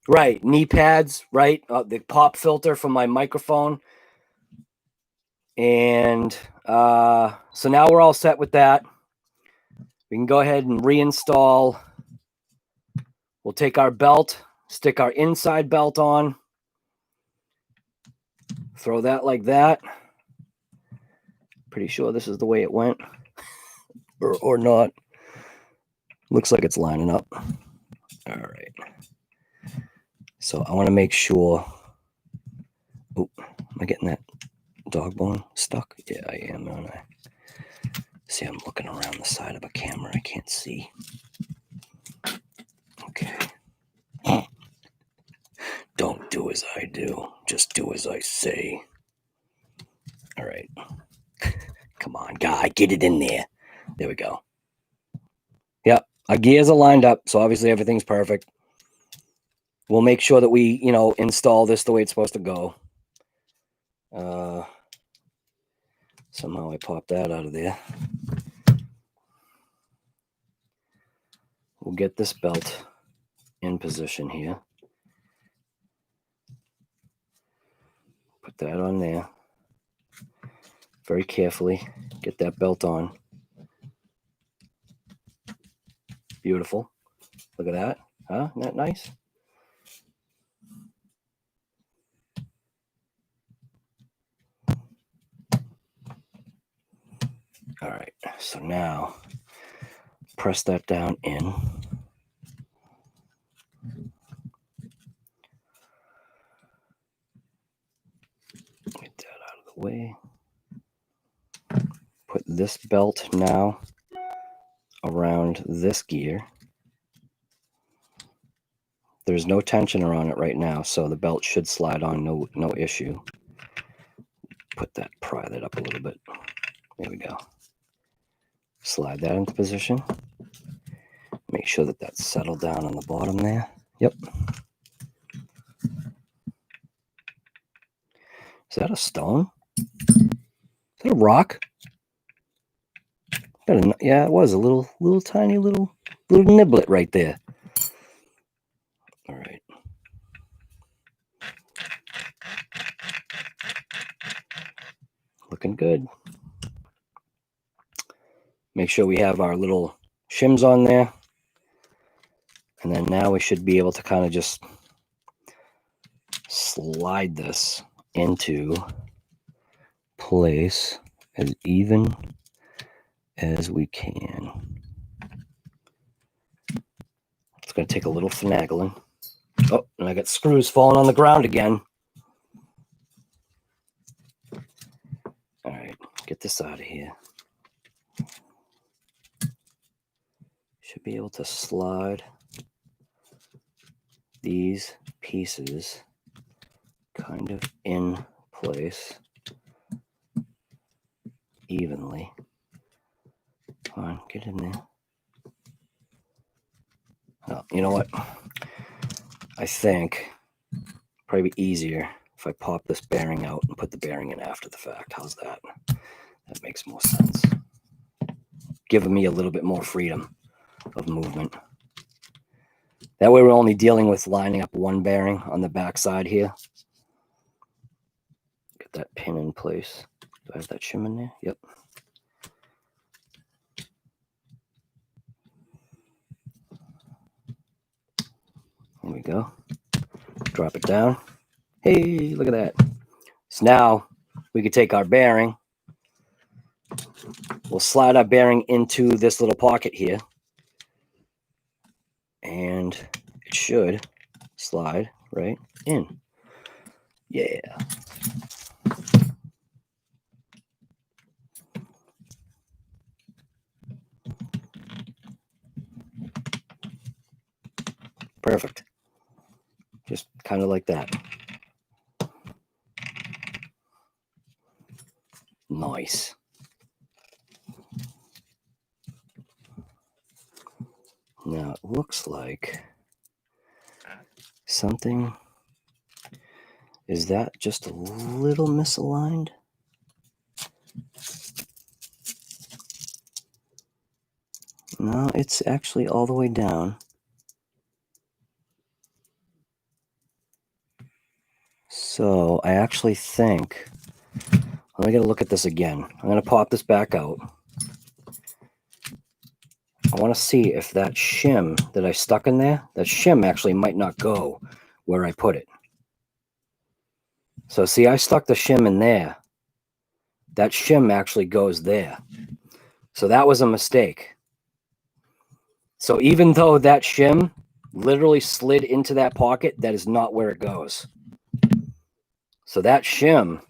Right. Knee pads, right? The pop filter from my microphone. And so now we're all set with that. We can go ahead and reinstall. We'll take our belt, stick our inside belt on. Throw that like that. Pretty sure this is the way it went. Or not. Looks like it's lining up. All right. So I want to make sure. Oh, am I getting that dog bone stuck? Yeah, I am, aren't I? See, I'm looking around the side of a camera. I can't see. Okay. Don't do as I do. Just do as I say. All right. Come on, guy. Get it in there. There we go. Yep. Our gears are lined up, so obviously everything's perfect. We'll make sure that we, install this the way it's supposed to go. Somehow I popped that out of there. We'll get this belt in position here. Put that on there. Very carefully. Get that belt on. Beautiful. Look at that. Huh? Isn't that nice? All right. So now press that down in. Get that out of the way. Put this belt now around this gear. There's no tensioner on it right now, so the belt should slide on, no issue. Pry that up a little bit. There we go. Slide that into position. Make sure that that's settled down on the bottom there. Yep. Is that a stone? Is that a rock? Yeah, it was a little tiny little niblet right there. All right. Looking good. Make sure we have our little shims on there. And then now we should be able to kind of just slide this into place as even as we can. It's going to take a little finagling. Oh, and I got screws falling on the ground again. All right, get this out of here. Should be able to slide these pieces kind of in place evenly. Come on, get in there. Oh, you know what? I think probably be easier if I pop this bearing out and put the bearing in after the fact. How's that? That makes more sense. Giving me a little bit more freedom of movement. That way we're only dealing with lining up one bearing on the back side here. Get that pin in place. Do I have that shim in there? Yep. There we go. Drop it down. Hey, look at that. So now we can take our bearing. We'll slide our bearing into this little pocket here. And it should slide right in. Yeah. Perfect. Just kind of like that. Nice. Now it looks like something, is that just a little misaligned? No, it's actually all the way down. So I actually think, let me get a look at this again. I'm going to pop this back out. I want to see if that shim that I stuck in there, that shim actually might not go where I put it. So see, I stuck the shim in there. That shim actually goes there. So that was a mistake. So even though that shim literally slid into that pocket, that is not where it goes. So that shim,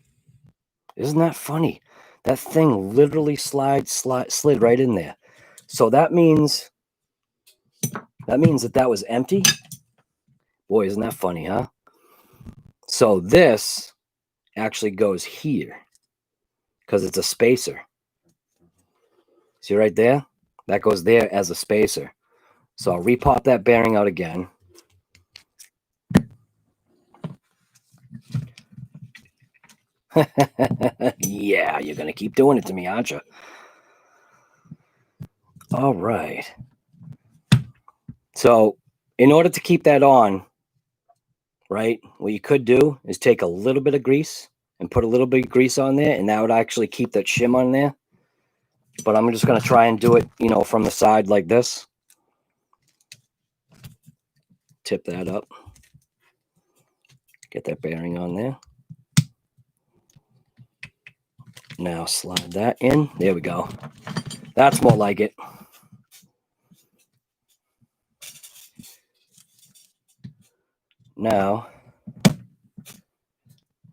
isn't that funny? That thing literally slid right in there. So that means that was empty. Boy, isn't that funny, huh? So this actually goes here because it's a spacer. See right there? That goes there as a spacer. So I'll repop that bearing out again. Yeah, you're going to keep doing it to me, aren't you? All right. So in order to keep that on, right, what you could do is take a little bit of grease and put a little bit of grease on there, and that would actually keep that shim on there. But I'm just going to try and do it, you know, from the side like this. Tip that up. Get that bearing on there. Now slide that in. There we go. That's more like it. Now,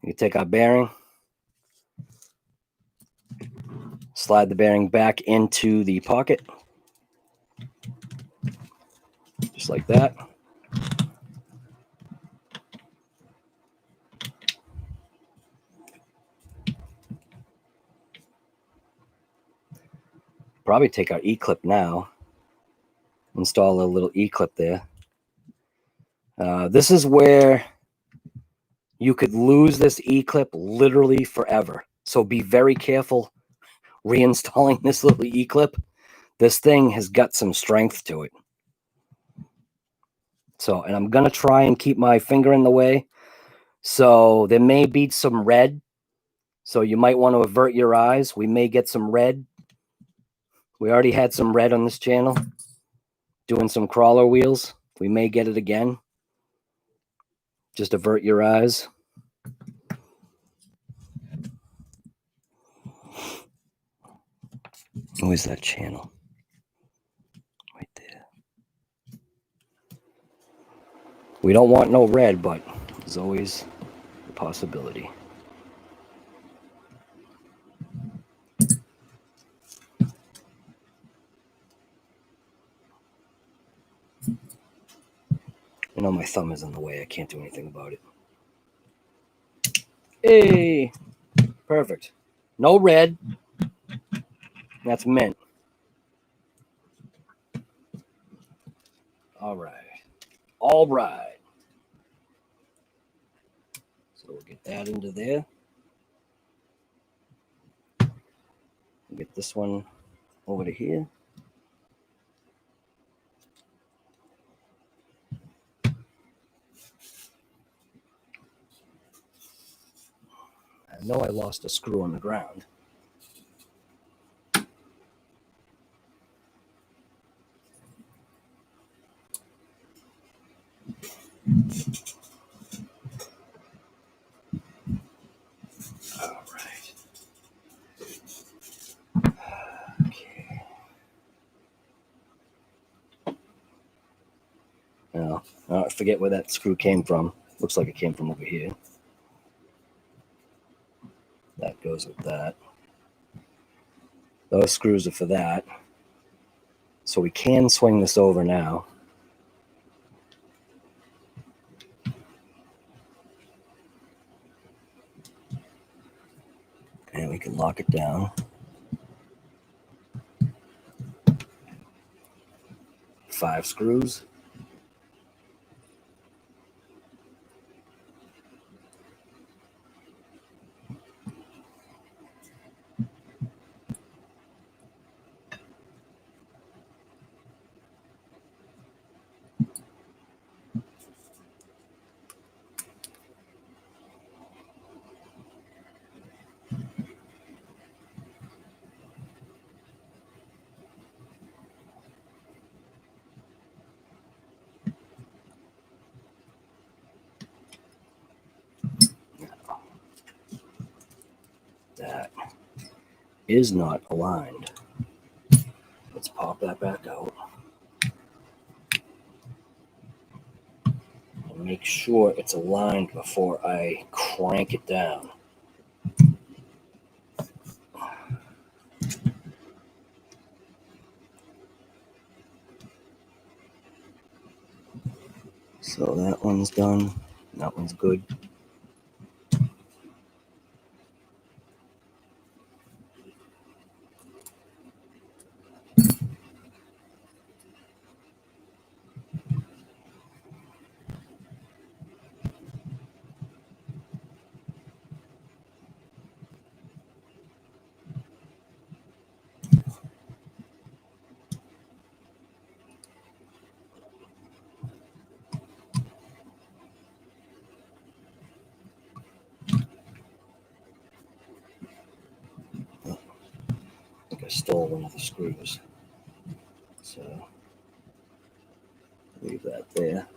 you take our bearing, slide the bearing back into the pocket, just like that. probably take our E-clip now. Install a little E-clip there. This is where you could lose this E-clip literally forever. So be very careful reinstalling this little E-clip. This thing has got some strength to it. So, and I'm going to try and keep my finger in the way. So there may be some red. So you might want to avert your eyes. We may get some red. We already had some red on this channel doing some crawler wheels. We may get it again. Just avert your eyes. Where's that channel? Right there. We don't want no red, but there's always a possibility. You know, my thumb is in the way. I can't do anything about it. Hey, perfect. No red. That's mint. All right. All right. So we'll get that into there. We'll get this one over to here. I know I lost a screw on the ground. All right. Okay. Now, I forget where that screw came from. Looks like it came from over here. That goes with that. Those screws are for that. So we can swing this over now. And we can lock it down. 5 screws. That is not aligned. Let's pop that back out. And make sure it's aligned before I crank it down. So that one's done. That one's good. I think I stole one of the screws. So leave that there.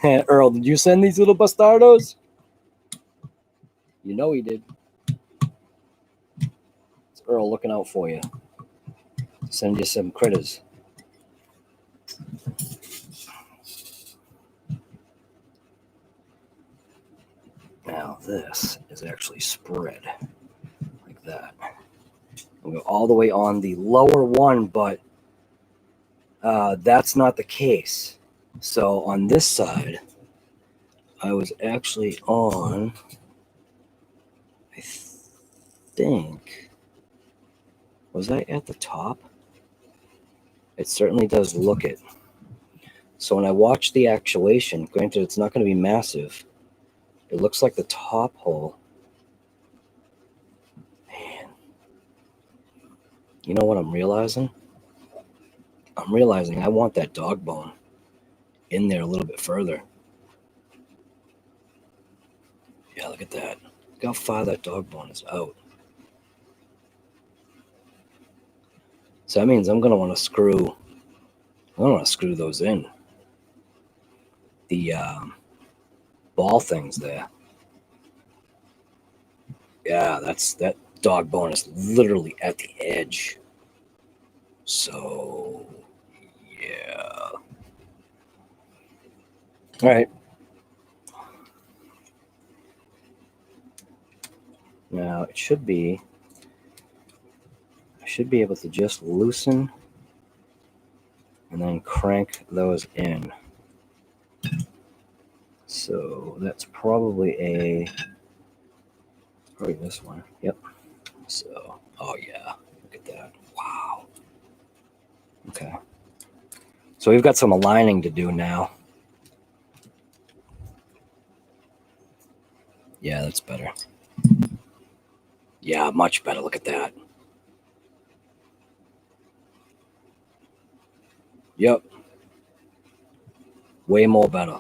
Earl, did you send these little bastardos? You know he did. It's Earl looking out for you. Send you some critters. Now this is actually spread like that. We'll go all the way on the lower one, but that's not the case. So on this side, I was actually on, I think, was I at the top? It certainly does look it. So when I watch the actuation, granted it's not going to be massive, it looks like the top hole. Man, you know what I'm realizing? I'm realizing I want that dog bone in there a little bit further. Yeah, look at that. Look how far that dog bone is out. So that means I'm going to want to screw those in. The ball things there. Yeah, that dog bone is literally at the edge. So, yeah. All right. Now I should be able to just loosen and then crank those in. So that's probably this one. Yep. So, oh yeah, look at that. Wow. Okay. So we've got some aligning to do now. Yeah, that's better. Yeah, much better. Look at that. Yep. Way more better.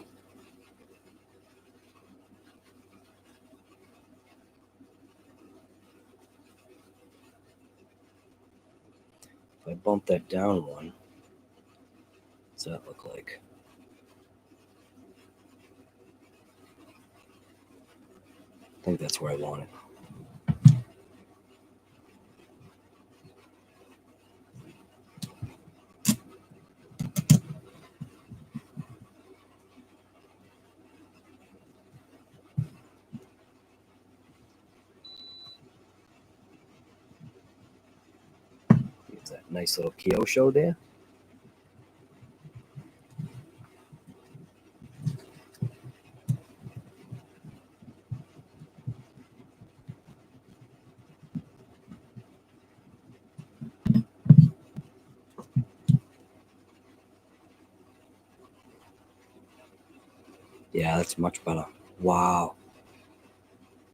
If I bump that down one, what's that look like? I think that's where I want it. Gives that nice little Kyosho there. Yeah, that's much better. Wow.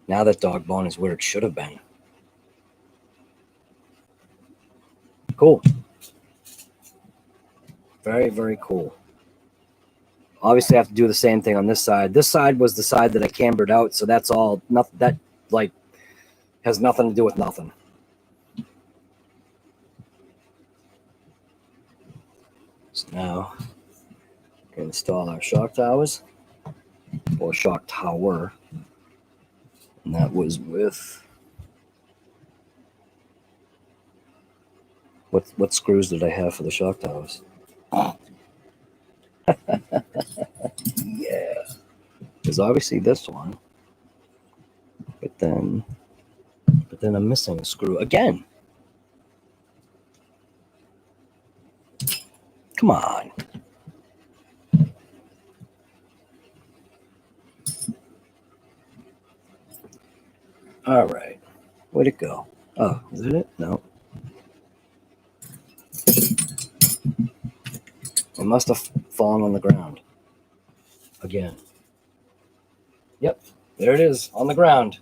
Now that dog bone is where it should have been. Cool. Very, very cool. Obviously, I have to do the same thing on this side. This side was the side that I cambered out, so that's all. Nothing that like has nothing to do with nothing. So now, we're going to install our shock towers, or shock tower, and that was with what screws did I have for the shock towers? Yeah, there's obviously this one, but then I'm missing a screw again. Come on. All right, where'd it go? Oh, is it it? No. It must have fallen on the ground again. Yep, there it is on the ground.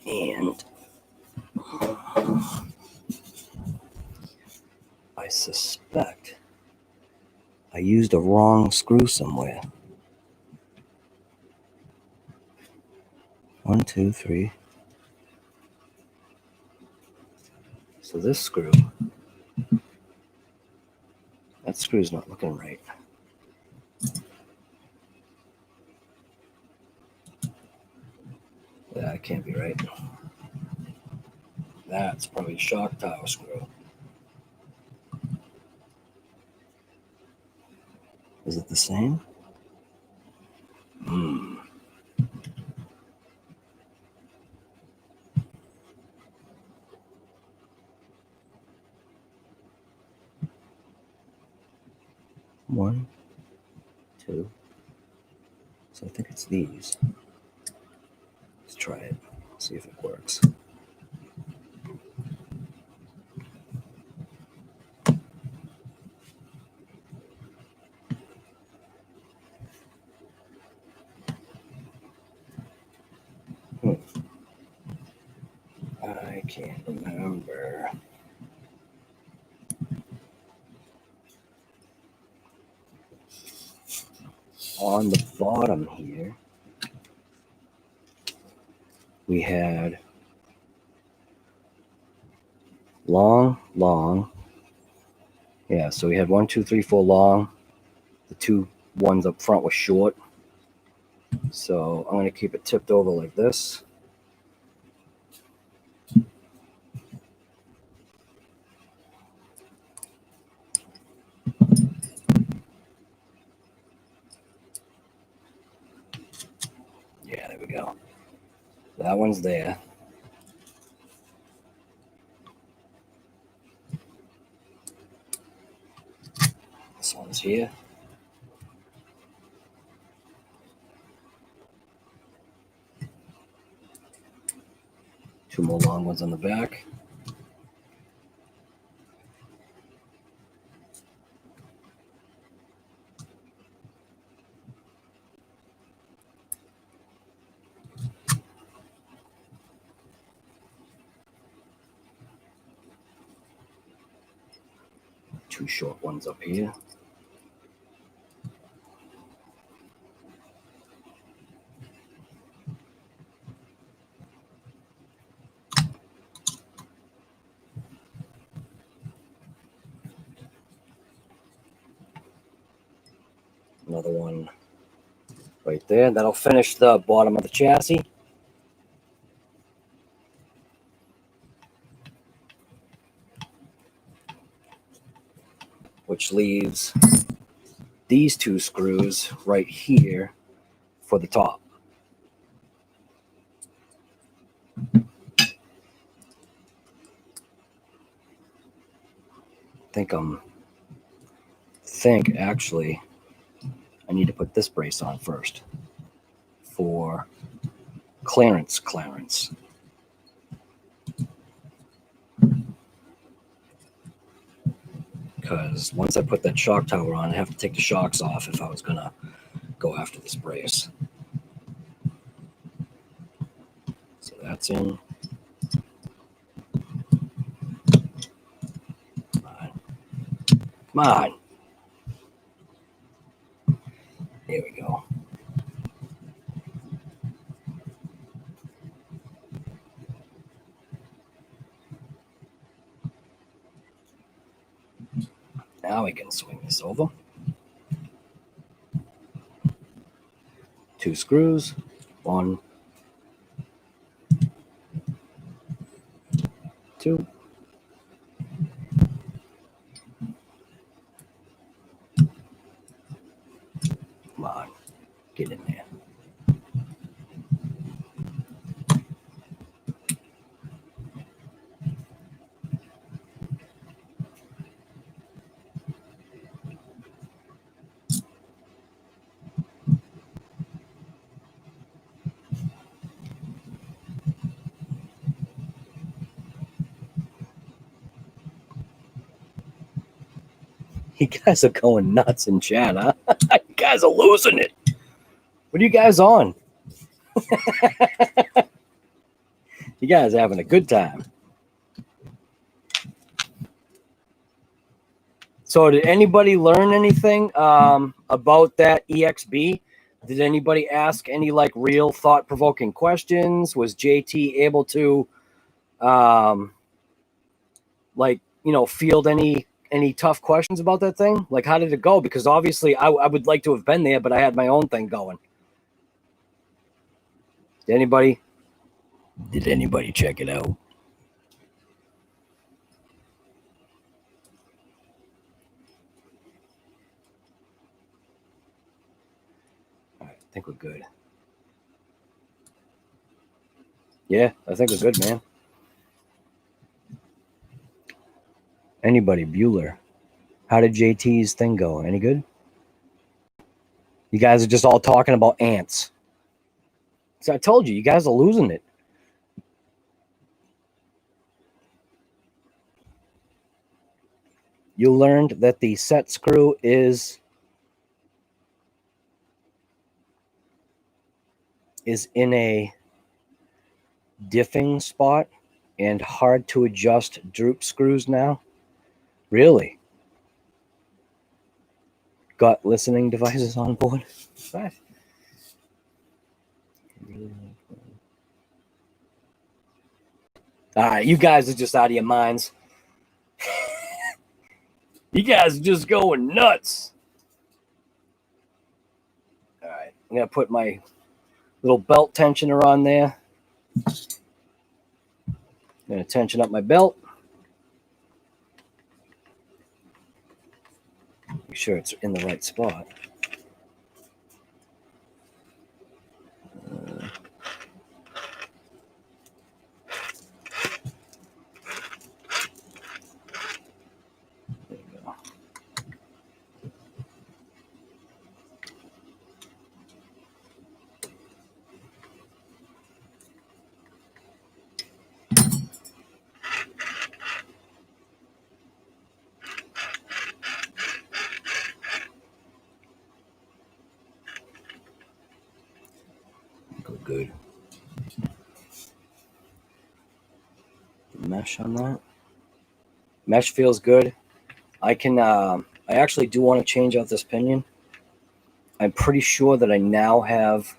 And I suspect I used a wrong screw somewhere. 1, 2, 3. So this screw, that screw's not looking right. That can't be right. That's probably a shock tower screw. Is it the same? Hmm. One, two. So I think it's these. Let's try it. See if it works. I can't remember. On the bottom here, we had long. Yeah, so we had 1, 2, 3, 4 long. The two ones up front were short. So I'm going to keep it tipped over like this. Yeah, there we go. That one's there. This one's here. Two more long ones on the back. Two short ones up here. Another one right there. That'll finish the bottom of the chassis. Which leaves these two screws right here for the top. Think actually I need to put this brace on first for clearance. Because once I put that shock tower on, I have to take the shocks off if I was gonna go after this brace. So that's in. Come on. Here we go. Now we can swing this over. Two screws. 1, 2. Come on. Get in there. You guys are going nuts in chat, huh? You guys are losing it. What are you guys on? You guys are having a good time. So did anybody learn anything about that EXB? Did anybody ask any like real thought-provoking questions? Was JT able to like, you know, field any tough questions about that thing? Like, how did it go? Because obviously I would like to have been there, but I had my own thing going. Did anybody check it out? All right, I think we're good. Yeah, I think we're good, man. Anybody, Bueller? How did JT's thing go? Any good? You guys are just all talking about ants. So I told you, you guys are losing it. You learned that the set screw is in a diffing spot and hard to adjust droop screws now. Really? Got listening devices on board? What? All right, you guys are just out of your minds. You guys are just going nuts. All right, I'm going to put my little belt tensioner on there. I'm going to tension up my belt. Make sure it's in the right spot. There you go. Good. Mesh on that. Mesh feels good. I can. I actually do want to change out this pinion. I'm pretty sure that I now have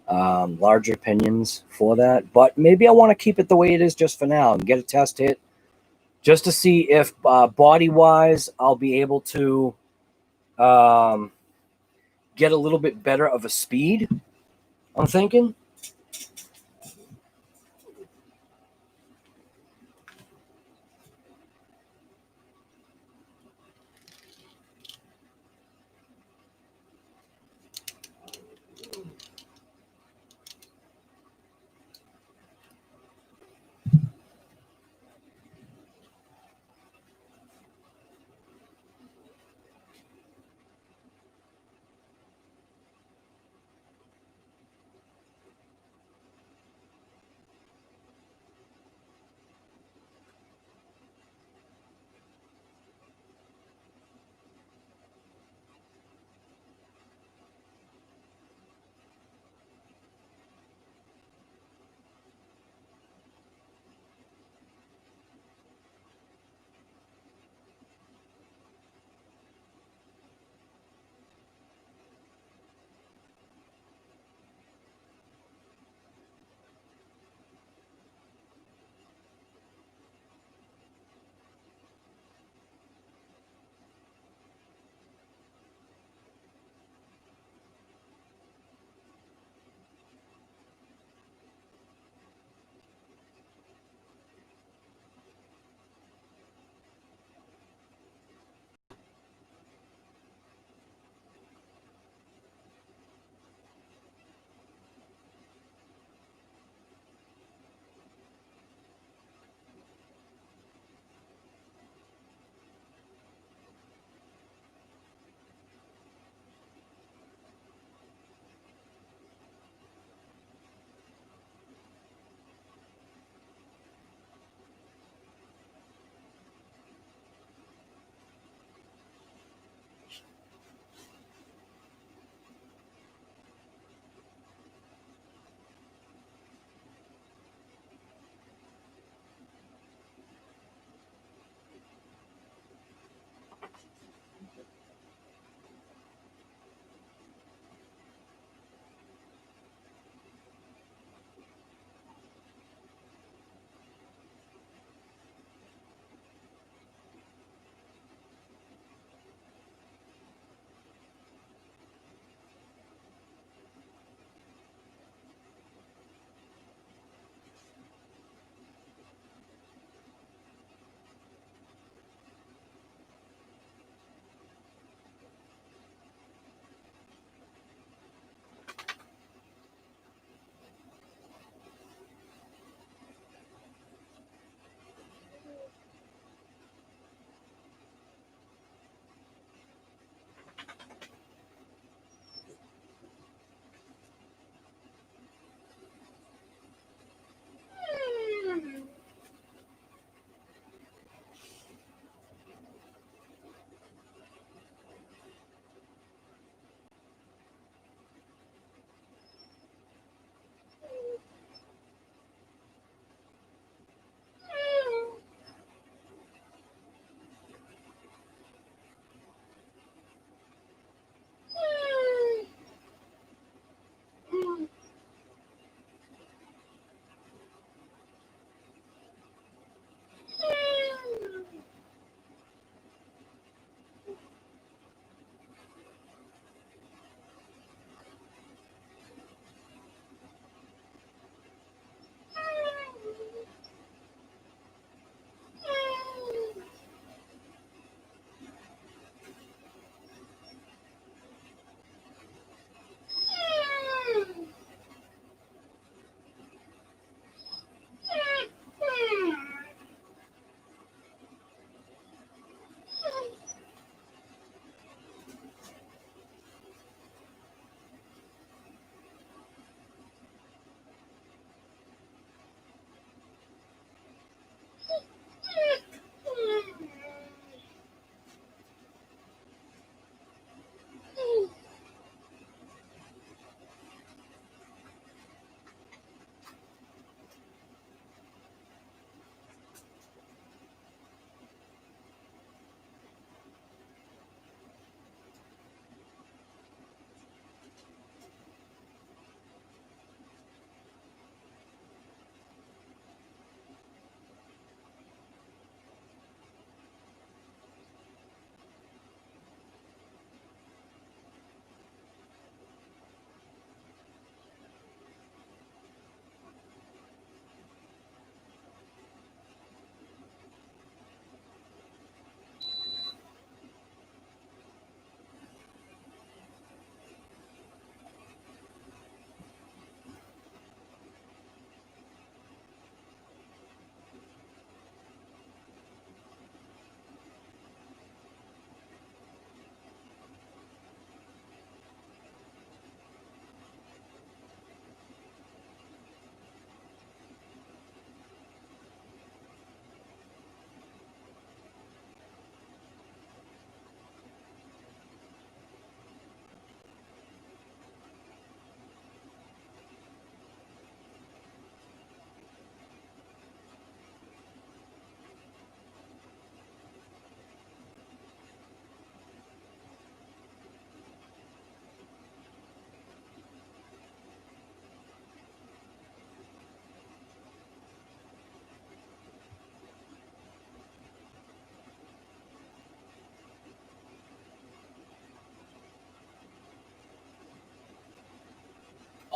larger pinions for that, but maybe I want to keep it the way it is just for now and get a test hit just to see if body-wise I'll be able to get a little bit better of a speed. I'm thinking.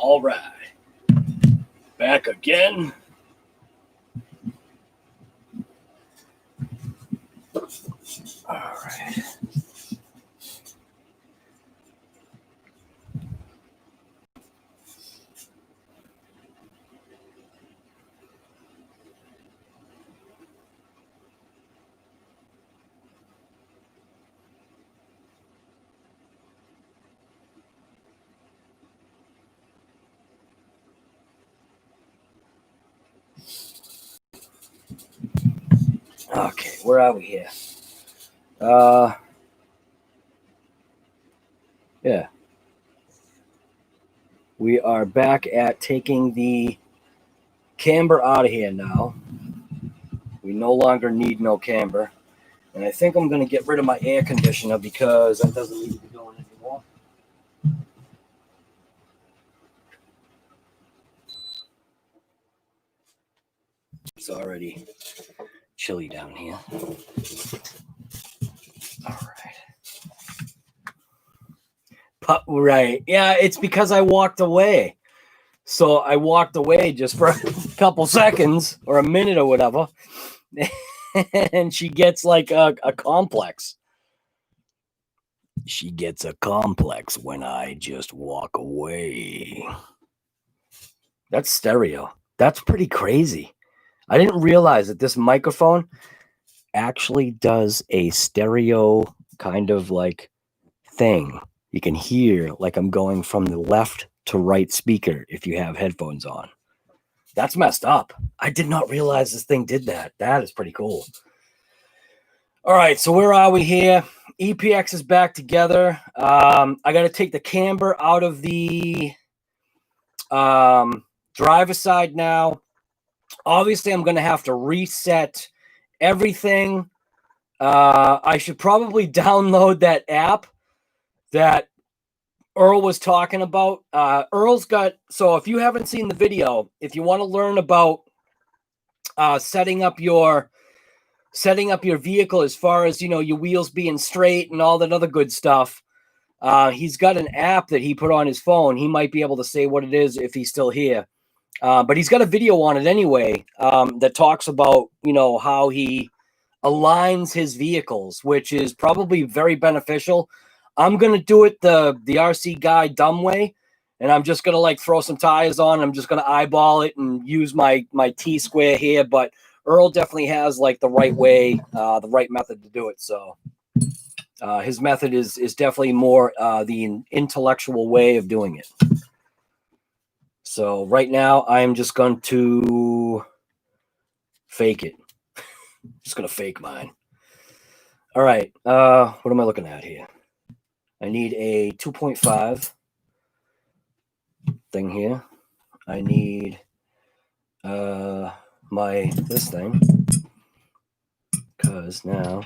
All right. Back again. All right. Okay, where are we here? Yeah. We are back at taking the camber out of here now. We no longer need no camber. And I think I'm going to get rid of my air conditioner because that doesn't need to be going anymore. It's already chilly down here. All right. Right. Yeah, it's because I walked away. So I walked away just for a couple seconds or a minute or whatever. And she gets like a complex. She gets a complex when I just walk away. That's stereo. That's pretty crazy. I didn't realize that this microphone actually does a stereo kind of like thing. You can hear like I'm going from the left to right speaker if you have headphones on. That's messed up. I did not realize this thing did that. That is pretty cool. All right, so where are we here? EPX is back together. I got to take the camber out of the driver side now. Obviously, I'm going to have to reset everything. I should probably download that app that Earl was talking about. Earl's got, so if you haven't seen the video, if you want to learn about setting up your vehicle as far as, you know, your wheels being straight and all that other good stuff, he's got an app that he put on his phone. He might be able to say what it is if he's still here. But he's got a video on it anyway that talks about, you know, how he aligns his vehicles, which is probably very beneficial. I'm going to do it the RC guy dumb way, and I'm just going to like throw some tires on. I'm just going to eyeball it and use my T-square here. But Earl definitely has like the right way, the right method to do it. So his method is definitely more the intellectual way of doing it. So right now I'm just going to fake it. Just going to fake mine. All right. What am I looking at here? I need a 2.5 thing here. I need this thing, because now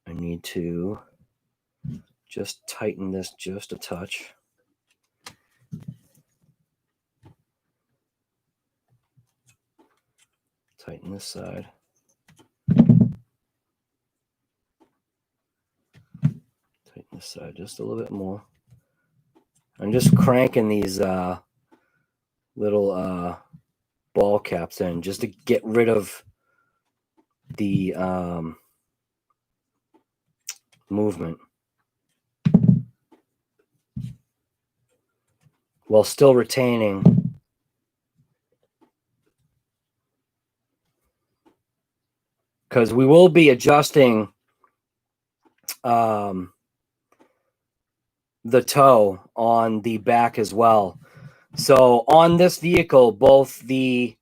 I need to just tighten this just a touch. Tighten this side. Tighten this side just a little bit more. I'm just cranking these little ball caps in just to get rid of the movement while still retaining because we will be adjusting the toe on the back as well. So on this vehicle, both the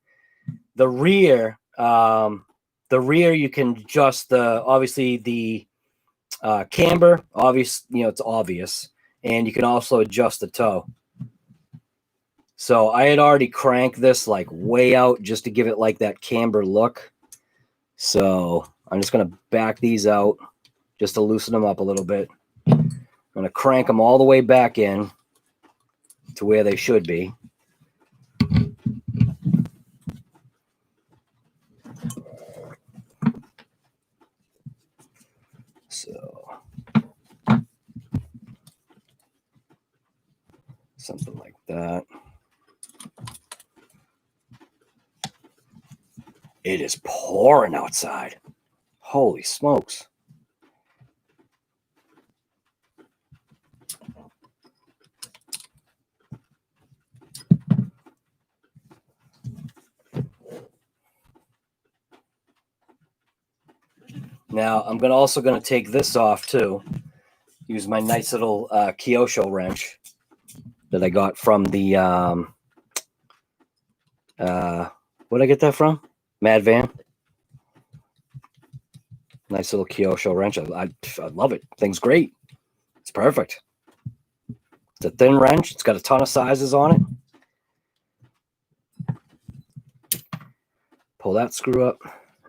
rear, you can adjust obviously the camber. Obvious, you know, it's obvious, and you can also adjust the toe. So I had already cranked this like way out just to give it like that camber look. So I'm just gonna back these out just to loosen them up a little bit. I'm going to crank them all the way back in to where they should be. So Something like that. It is pouring outside. Holy smokes. Now, I'm also going to take this off too. Use my nice little Kyosho wrench that I got from the, where'd I get that from? Mad Van. Nice little Kyosho wrench. I love it. Thing's great. It's perfect. It's a thin wrench. It's got a ton of sizes on it. Pull that screw up.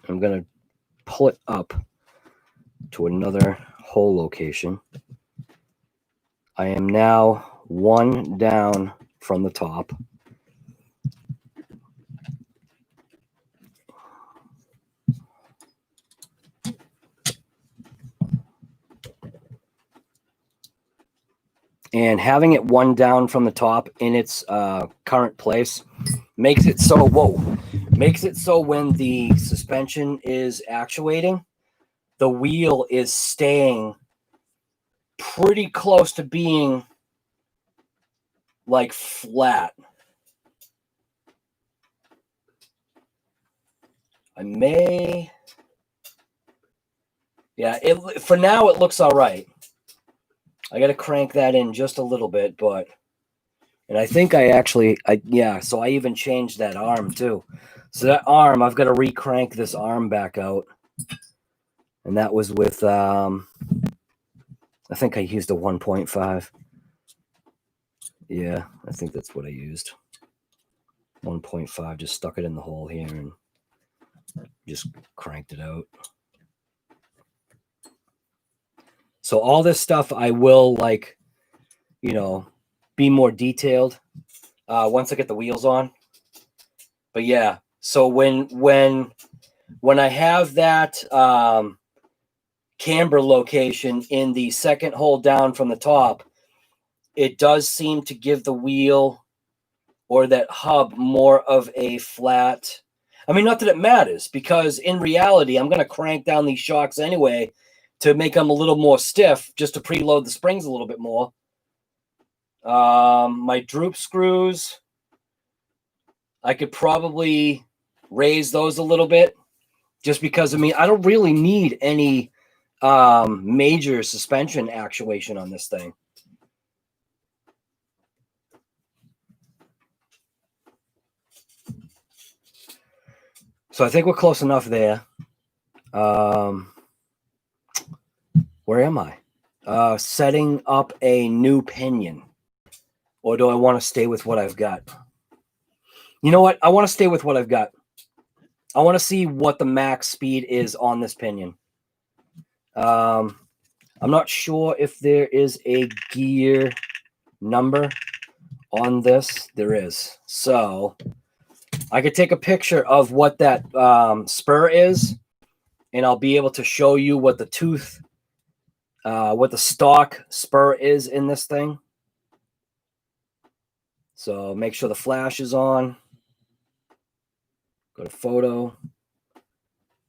I'm going to pull it up to another hole location. I am now one down from the top. And having it one down from the top in its current place makes it so, makes it so when the suspension is actuating, the wheel is staying pretty close to being like flat. I may, yeah, for now it looks all right. I got to crank that in just a little bit, but, and I think yeah, so I even changed that arm too. So that arm, I've got to re-crank this arm back out. And that was with, I think I used a 1.5. Yeah, I think that's what I used. 1.5, just stuck it in the hole here and just cranked it out. So all this stuff I will, like, you know, be more detailed once I get the wheels on. But yeah, so when I have that camber location in the second hole down from the top, it does seem to give the wheel or that hub more of a flat. I mean, not that it matters, because in reality, I'm going to crank down these shocks anyway to make them a little more stiff, just to preload the springs a little bit more. My droop screws, I could probably raise those a little bit, just because, I mean, I don't really need any major suspension actuation on this thing. So I think we're close enough there. Where am I? Setting up a new pinion. Or do I want to stay with what I've got? You know what? I want to stay with what I've got. I want to see what the max speed is on this pinion. I'm not sure if there is a gear number on this. There is. So I could take a picture of what that spur is, and I'll be able to show you what the tooth, what the stock spur is in this thing. So make sure the flash is on. Go to photo,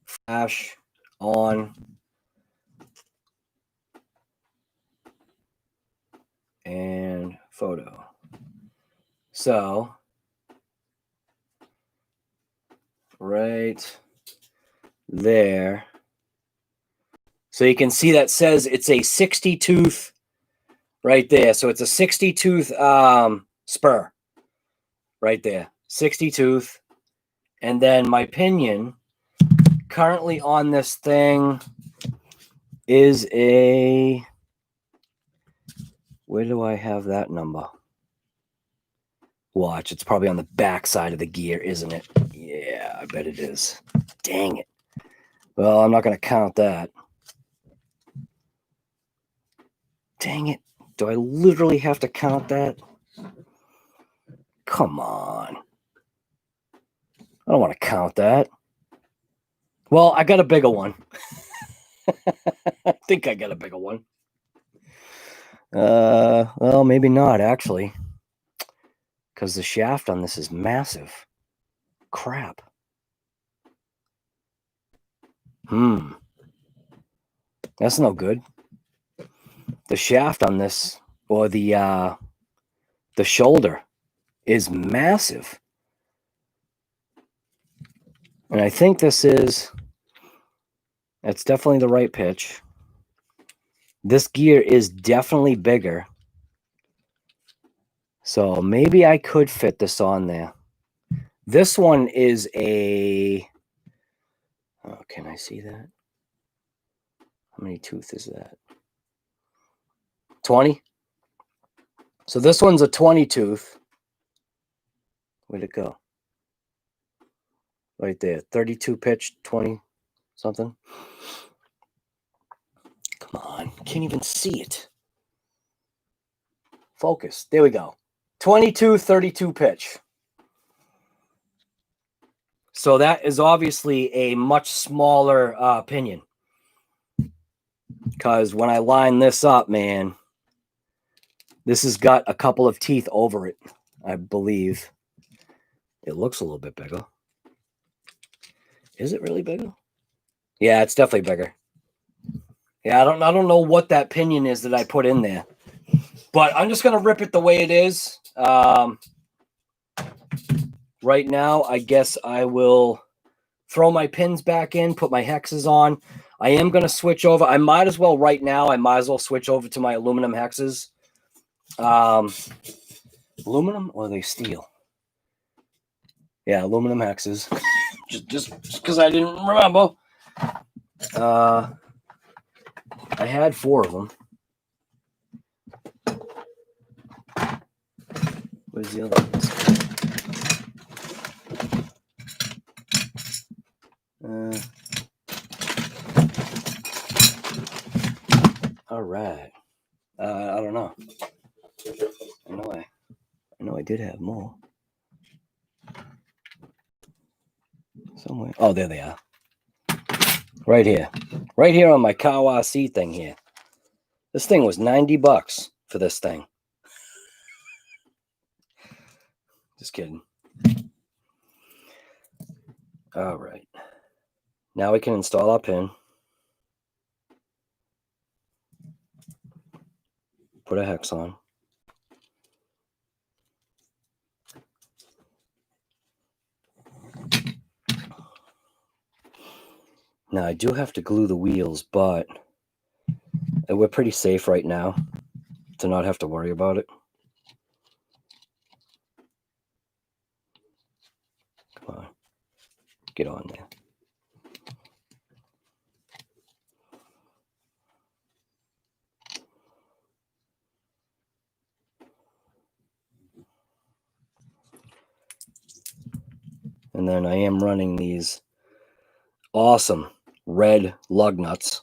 flash on, and photo. So right there. So you can see that says it's a 60 tooth right there. So it's a 60 tooth spur right there. 60 tooth. And then my pinion currently on this thing is a, where do I have that number? Watch, it's probably on the back side of the gear, isn't it? Yeah, I bet it is. Dang it. Well, I'm not going to count that. Dang it. Do I literally have to count that? Come on. I don't want to count that. Well, I got a bigger one. I think I got a bigger one. Well, maybe not, actually. because the shaft on this is massive. Crap. That's no good. The shaft on this, or the shoulder, is massive. And I think that's definitely the right pitch. This gear is definitely bigger. So maybe I could fit this on there. This one is a... Oh, can I see that? How many tooth is that? 20? So this one's a 20 tooth. Where'd it go? Right there. 32 pitch, 20 something. Come on. Can't even see it. Focus. There we go. 22, 32 pitch. So that is obviously a much smaller pinion. Because when I line this up, man, this has got a couple of teeth over it, I believe. It looks a little bit bigger. Is it really bigger? Yeah, it's definitely bigger. Yeah, I don't know what that pinion is that I put in there. But I'm just going to rip it the way it is. Right now, I guess I will throw my pins back in, put my hexes on. I am going to switch over. I might as well right now. I might as well switch over to my aluminum hexes. Aluminum or are they steel? Yeah, aluminum hexes. just because I didn't remember. I had 4 of them. Where's the other ones? All right. I don't know. I know I did have more. Somewhere. Oh, there they are. Right here. Right here on my Kawasi thing here. This thing was $90 for this thing. Just kidding. All right. Now we can install our pin. Put a hex on. Now I do have to glue the wheels, but we're pretty safe right now to not have to worry about it. Come on. Get on there. And then I am running these awesome red lug nuts.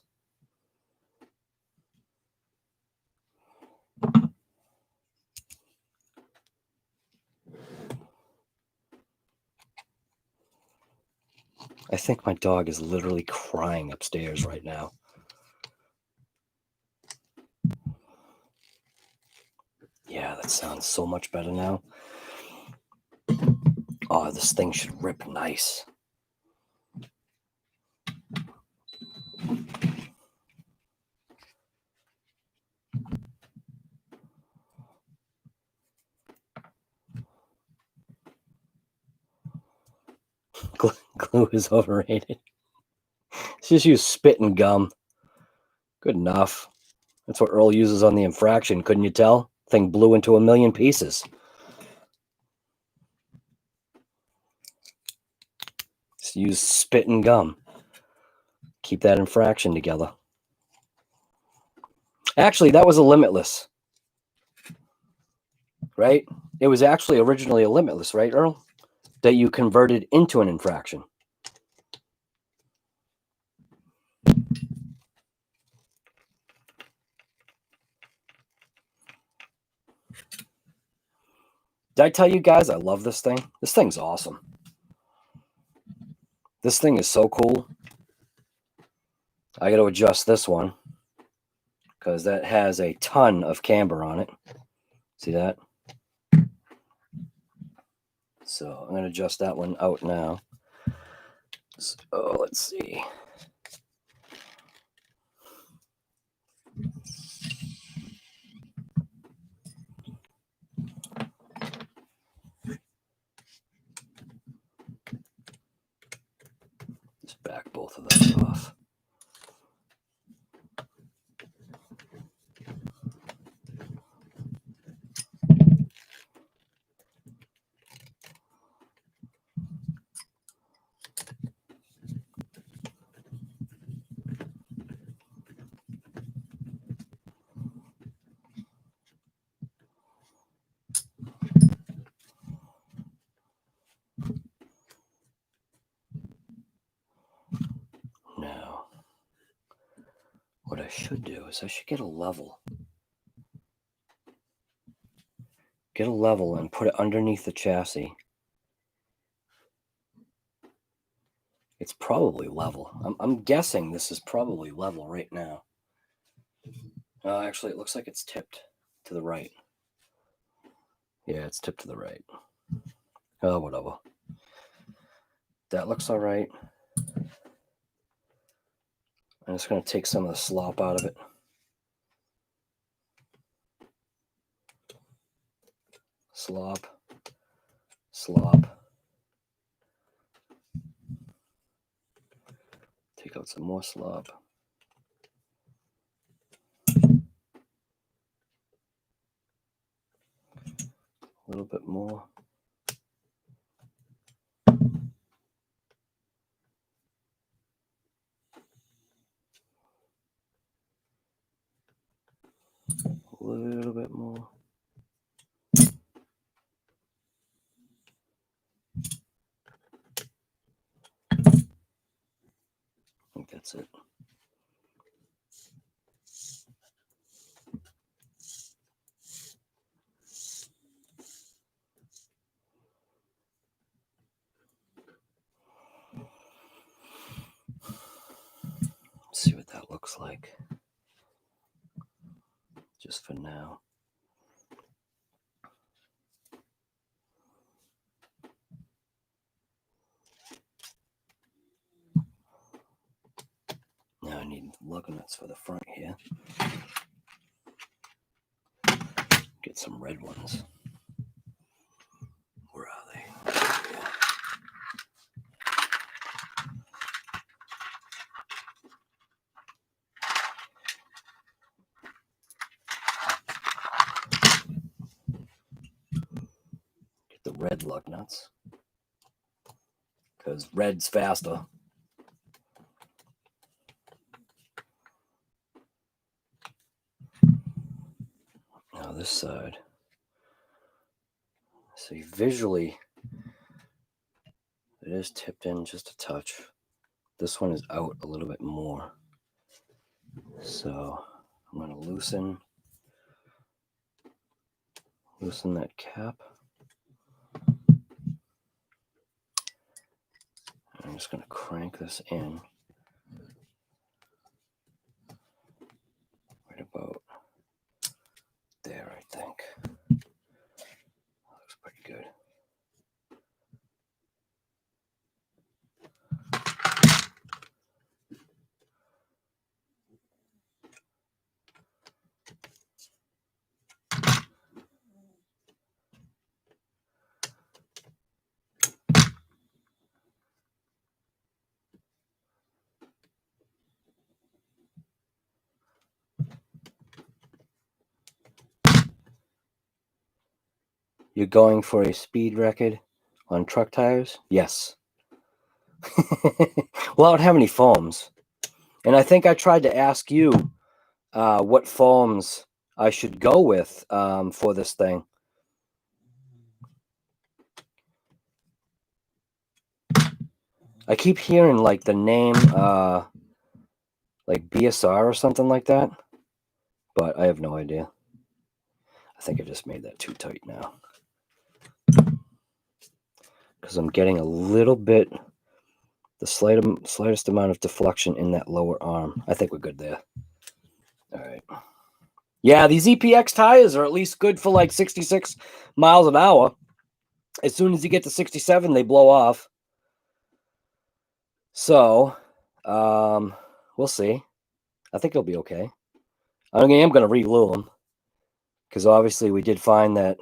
I think my dog is literally crying upstairs right now. Yeah, that sounds so much better now. Oh, this thing should rip nice. Glue is overrated. Just use spit and gum. Good enough. That's what Earl uses on the infraction. Couldn't you tell? Thing blew into a million pieces. Just use spit and gum. Keep that infraction together. Actually, that was a limitless. Right? It was actually originally a limitless, right, Earl? That you converted into an infraction. Did I tell you guys I love this thing? This thing's awesome. This thing is so cool. I got to adjust this one because that has a ton of camber on it. See that? So I'm going to adjust that one out now. So let's see. Just back both of those off. Now, what I should do is I should get a level. Get a level and put it underneath the chassis. It's probably level. I'm guessing this is probably level right now. Actually, it looks like it's tipped to the right. Yeah, it's tipped to the right. Oh, whatever. That looks all right. I'm just going to take some of the slop out of it. Slop. Slop. Take out some more slop. A little bit more. A little bit more. I think that's it. See what that looks like. Just for now. Now I need lug nuts for the front here. Get some red ones. Where are they? Yeah. Get the red lug nuts. Because red's faster. Now this side. See, visually, it is tipped in just a touch. This one is out a little bit more. So I'm going to loosen that cap. I'm just going to crank this in right about there, I think. Looks pretty good. You're going for a speed record on truck tires? Yes. Well, I don't have any foams. And I think I tried to ask you what foams I should go with for this thing. I keep hearing like the name like BSR or something like that. But I have no idea. I think I just made that too tight now. Because I'm getting a little bit, the slightest amount of deflection in that lower arm. I think we're good there. All right. Yeah, these EPX tires are at least good for like 66 miles an hour. As soon as you get to 67, they blow off. So, we'll see. I think it'll be okay. I am going to re-glue them because obviously we did find that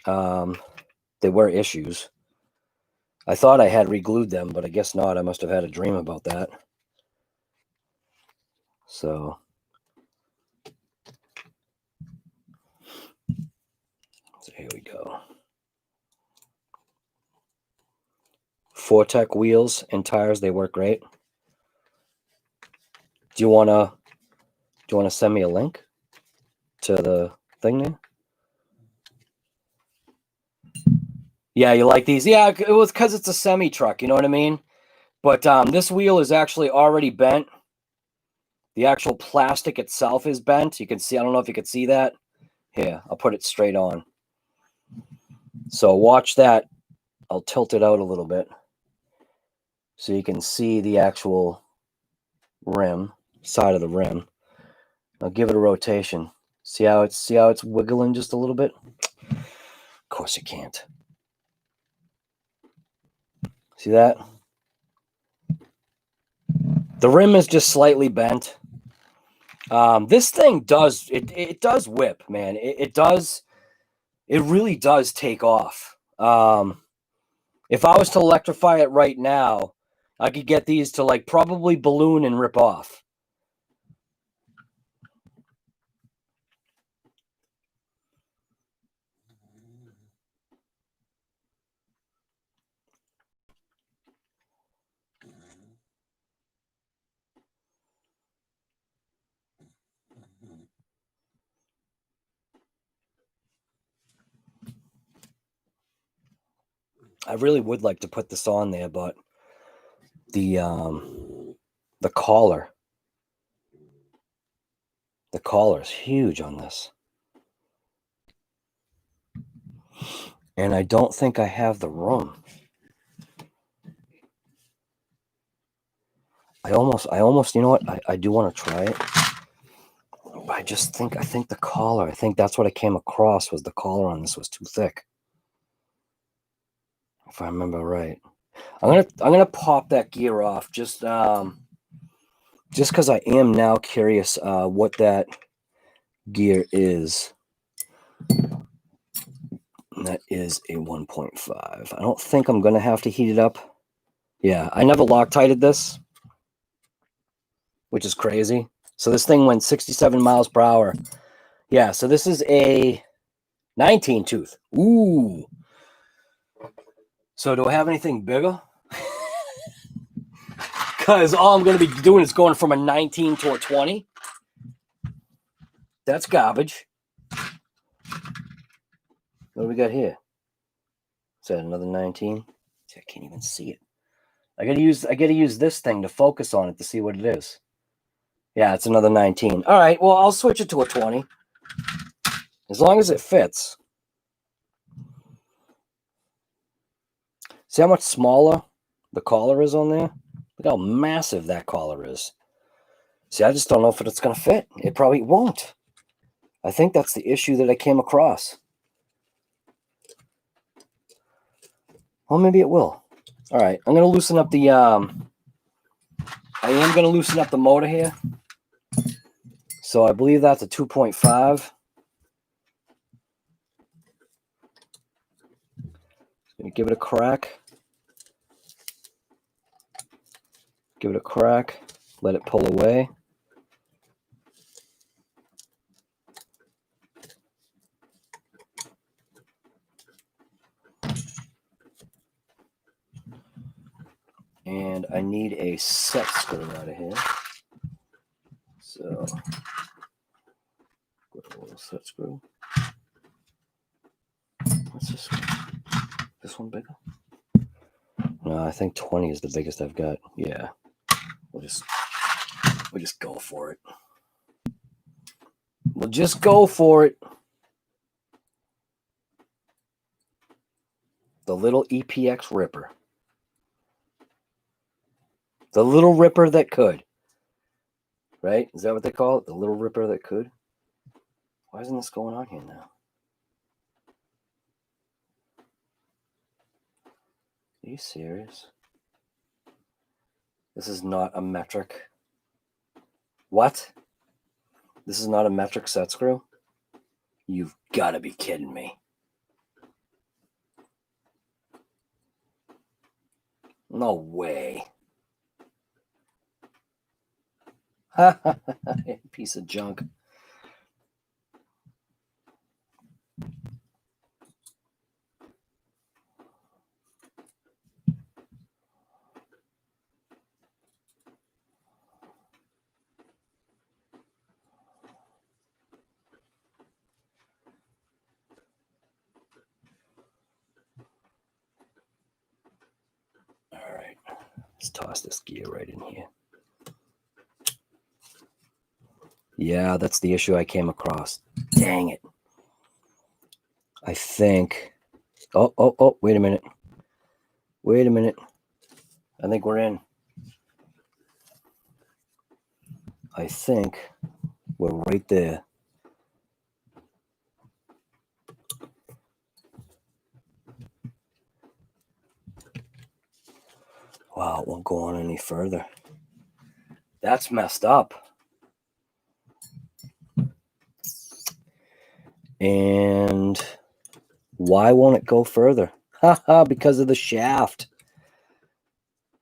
there were issues. I thought I had re-glued them, but I guess not. I must have had a dream about that. So, here we go. Fortec wheels and tires, they work great. Do you wanna send me a link to the thing there? Yeah, you like these? Yeah, it was because it's a semi truck, you know what I mean? But this wheel is actually already bent. The actual plastic itself is bent. You can see, I don't know if you can see that. Here, I'll put it straight on. So watch that. I'll tilt it out a little bit so you can see the actual rim, side of the rim. I'll give it a rotation. See how it's wiggling just a little bit? Of course you can't. See that? The rim is just slightly bent. This thing does it does whip, man. It really does take off. If I was to electrify it right now, I could get these to like probably balloon and rip off. I really would like to put this on there, but the collar is huge on this. And I don't think I have the room. I almost, you know what? I do want to try it. I think the collar, I think that's what I came across was the collar on this was too thick. If I remember right. I'm gonna pop that gear off just because I am now curious what that gear is. And that is a 1.5. I don't think I'm gonna have to heat it up. Yeah, I never Loctited this, which is crazy. So this thing went 67 miles per hour. Yeah, so this is a 19 tooth. Ooh. So do I have anything bigger? Because all I'm going to be doing is going from a 19 to a 20. That's garbage. What do we got here? Is that another 19? See, I can't even see it. I gotta use this thing to focus on it to see what it is. Yeah, it's another 19. All right, well, I'll switch it to a 20. As long as it fits. See how much smaller the collar is on there? Look how massive that collar is. See, I just don't know if it's going to fit. It probably won't. I think that's the issue that I came across. Well, maybe it will. All right, I'm going to loosen up the... I am going to loosen up the motor here. So I believe that's a 2.5. Going to give it a crack. Give it a crack. Let it pull away. And I need a set screw out of here. So, a little set screw. What's this one? This one bigger? No, I think 20 is the biggest I've got. Yeah. We'll just go for it. We'll just go for it. The little EPX ripper. The little ripper that could. Right? Is that what they call it? The little ripper that could? Why isn't this going on here now? Are you serious? This is not a metric. What? This is not a metric set screw? You've got to be kidding me. No way. Piece of junk. All right, let's toss this gear right in here. Yeah, that's the issue I came across. Dang it. I think... Oh, wait a minute. Wait a minute. I think we're in. I think we're right there. Wow, it won't go on any further. That's messed up. And why won't it go further? Haha, because of the shaft.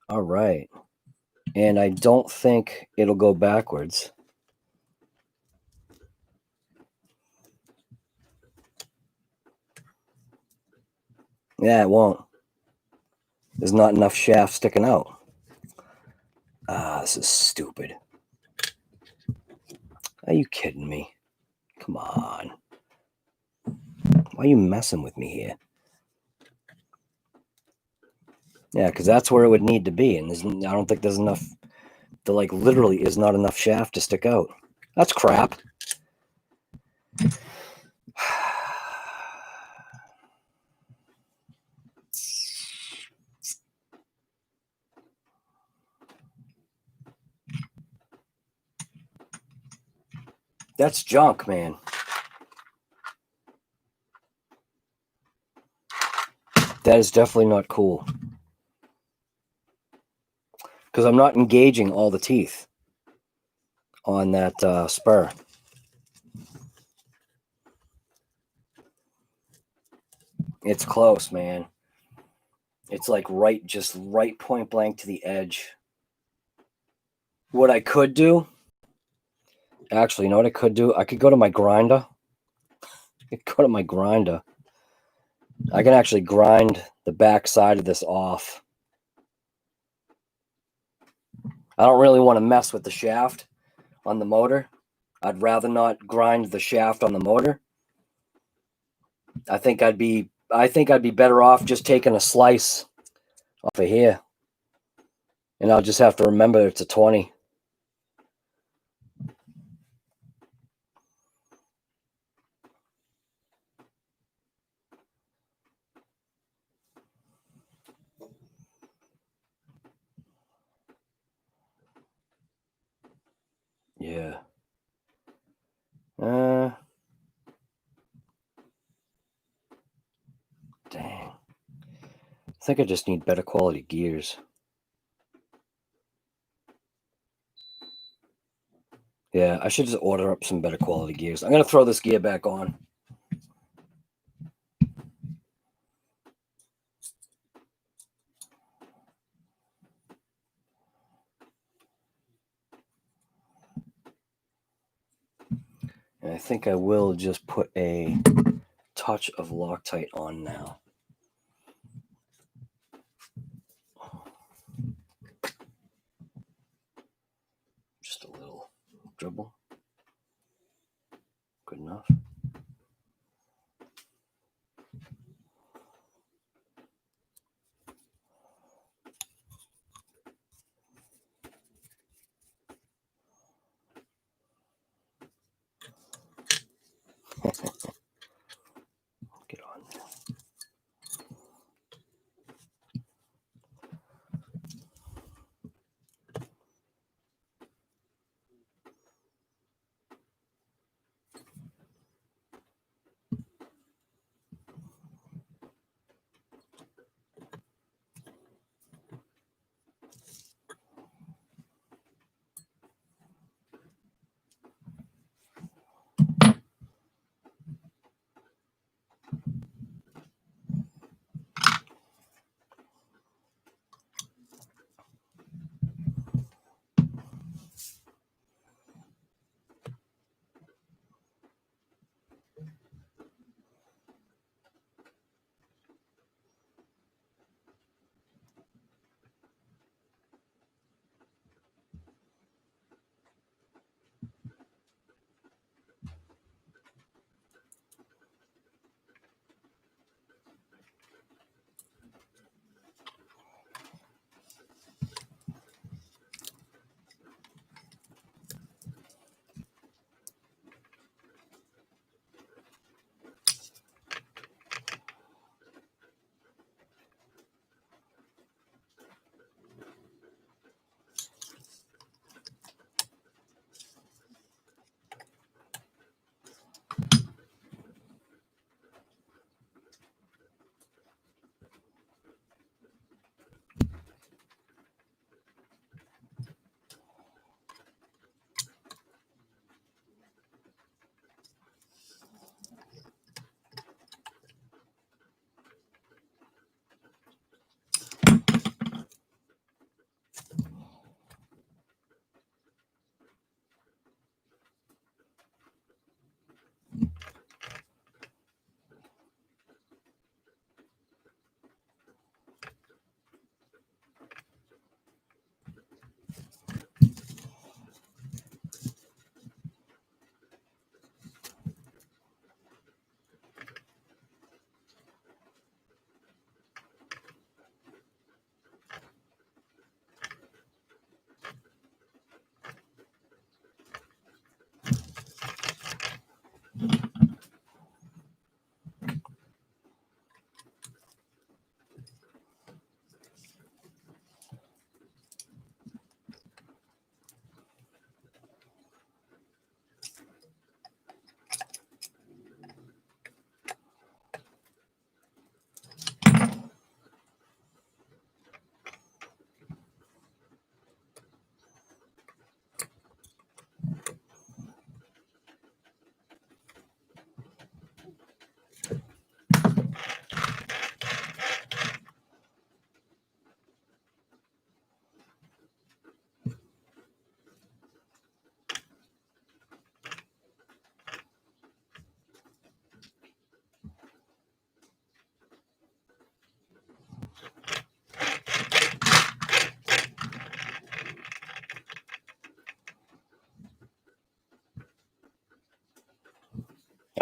All right. And I don't think it'll go backwards. Yeah, it won't. There's not enough shaft sticking out. Ah, this is stupid. Are you kidding me? Come on. Why are you messing with me here? Yeah, because that's where it would need to be. And I don't think there's enough. There, like, literally is not enough shaft to stick out. That's crap. That's junk, man. That is definitely not cool. Because I'm not engaging all the teeth on that spur. It's close, man. It's like just right point blank to the edge. What I could do, actually, you know what I could do? I could go to my grinder. I can actually grind the back side of this off. I don't really want to mess with the shaft on the motor. I'd rather not grind the shaft on the motor. I think I'd be better off just taking a slice off of here. And I'll just have to remember it's a 20. Yeah. Dang. I think I just need better quality gears. Yeah, I should just order up some better quality gears. I'm going to throw this gear back on. And I think I will just put a touch of Loctite on now. Just a little dribble. Good enough. Get on there.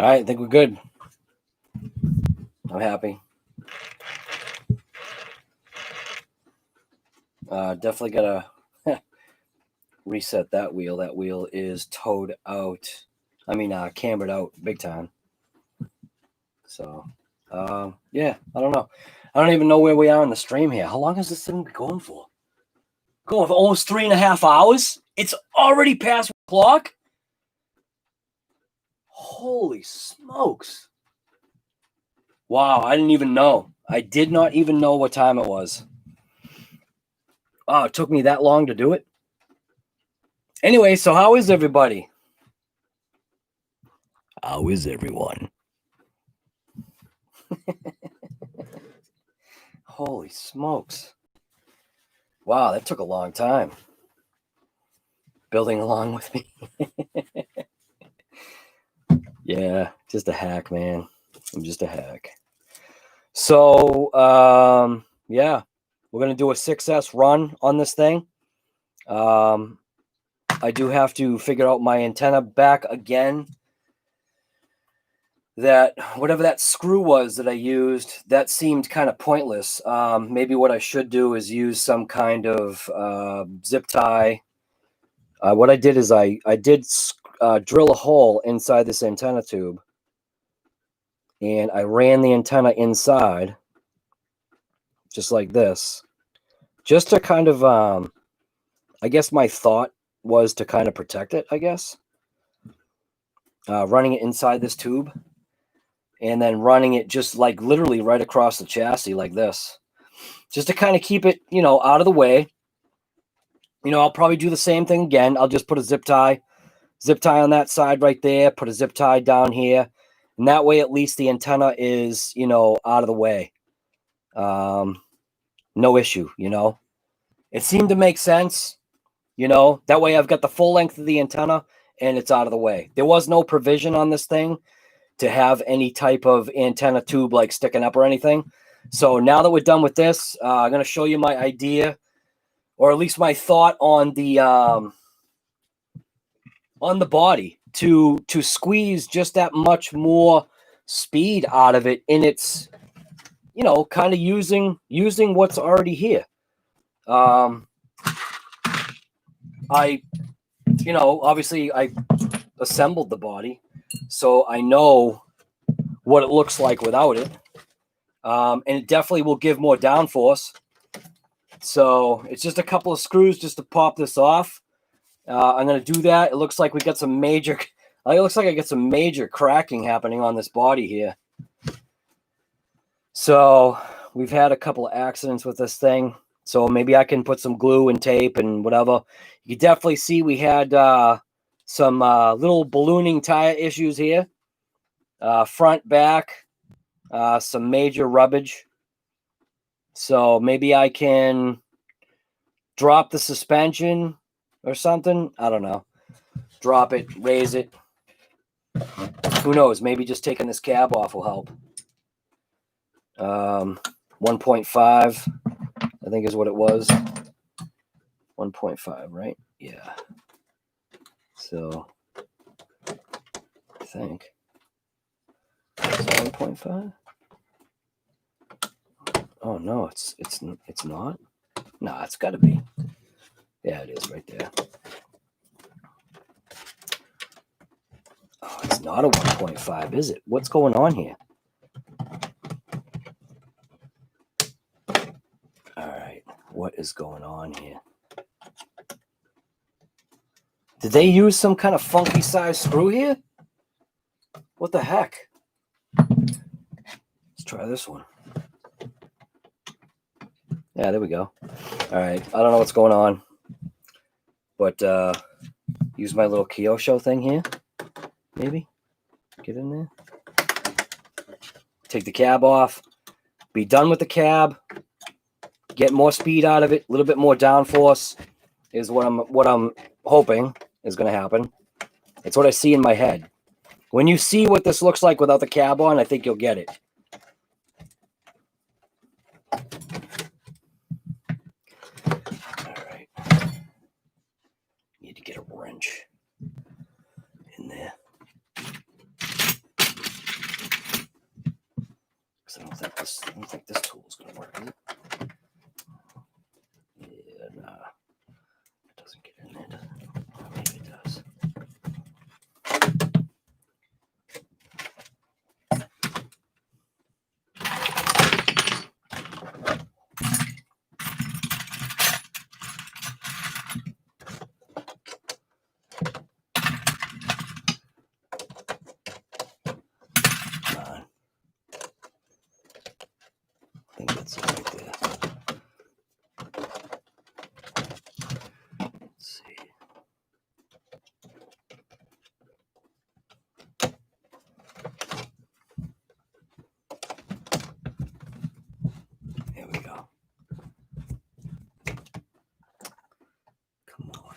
All right, I think we're good. I'm happy. Definitely gotta reset that wheel. That wheel is towed out. I mean, cambered out big time. So, yeah, I don't know. I don't even know where we are in the stream here. How long has this thing been going for? Going for almost 3.5 hours? It's already past o'clock? Holy smokes. Wow, I didn't even know. I did not even know what time it was. Oh, it took me that long to do it? Anyway, so how is everybody? How is everyone? Holy smokes. Wow, that took a long time. Building along with me. Yeah, just a hack, man. I'm just a hack. So, yeah, we're going to do a 6S run on this thing. I do have to figure out my antenna back again. That whatever that screw was that I used, that seemed kind of pointless. Maybe what I should do is use some kind of zip tie. What I did is I did drill a hole inside this antenna tube, and I ran the antenna inside, just like this, just to kind of, I guess my thought was to kind of protect it, I guess. Running it inside this tube, and then running it just like literally right across the chassis like this, just to kind of keep it, out of the way. I'll probably do the same thing again. I'll just put a zip tie on that side right there, put a zip tie down here, and that way at least the antenna is, out of the way. No issue, It seemed to make sense, That way I've got the full length of the antenna and it's out of the way. There was no provision on this thing to have any type of antenna tube like sticking up or anything. So now that we're done with this, I'm going to show you my idea, or at least my thought on the body to squeeze just that much more speed out of it in its, kind of using what's already here. Obviously I assembled the body, so I know what it looks like without it. And it definitely will give more downforce. So it's just a couple of screws just to pop this off. I'm going to do that. It looks like we got some major, it looks like I got some major cracking happening on this body here. So we've had a couple of accidents with this thing. So maybe I can put some glue and tape and whatever. You can definitely see we had some little ballooning tire issues here. Front, back, some major rubbage. So maybe I can drop the suspension or something. I don't know. Drop it, raise it. Who knows? Maybe just taking this cab off will help. 1.5, I think is what it was. 1.5, right? Yeah. So I think it's 1.5. Oh no, it's not. No, it's got to be. Yeah, it is right there. Oh, it's not a 1.5, is it? What's going on here? All right, what is going on here? Did they use some kind of funky size screw here? What the heck? Let's try this one. Yeah, there we go. All right, I don't know what's going on, but use my little Kyosho thing here. Maybe get in there. Take the cab off. Be done with the cab. Get more speed out of it. A little bit more downforce is what I'm hoping is going to happen. It's what I see in my head. When you see what this looks like without the cab on, I think you'll get it. All right. Need to get a wrench in there. don't think this tool is going to work, is it? Yeah, nah. It doesn't get in there, does it? Maybe it does. I think that's it right there. Let's see. There we go. Come on.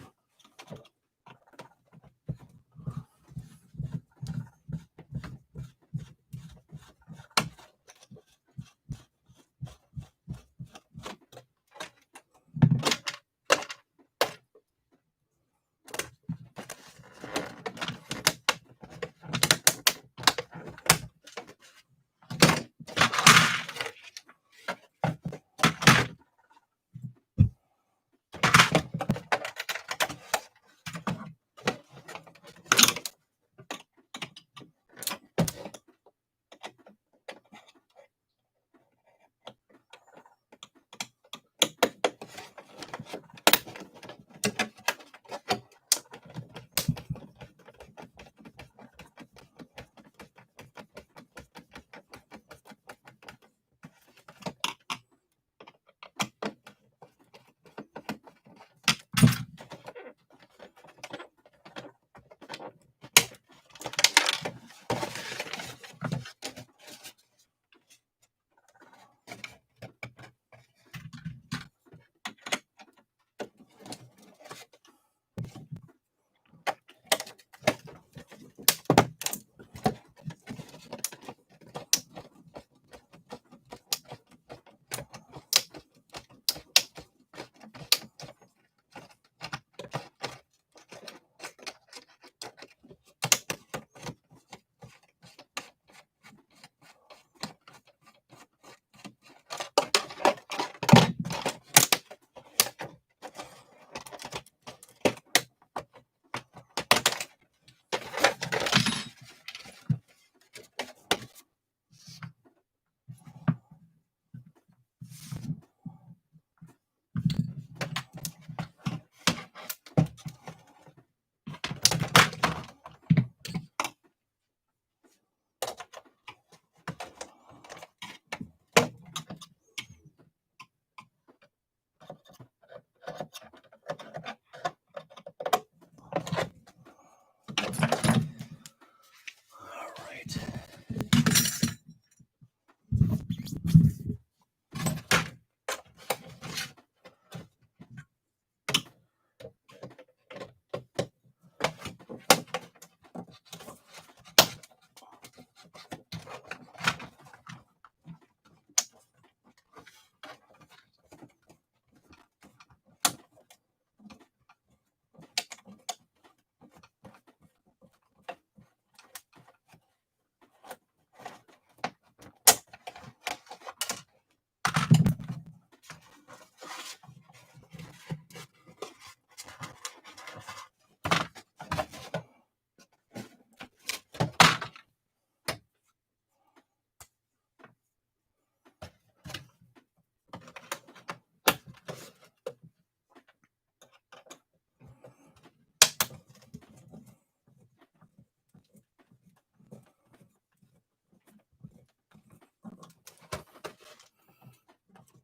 All right.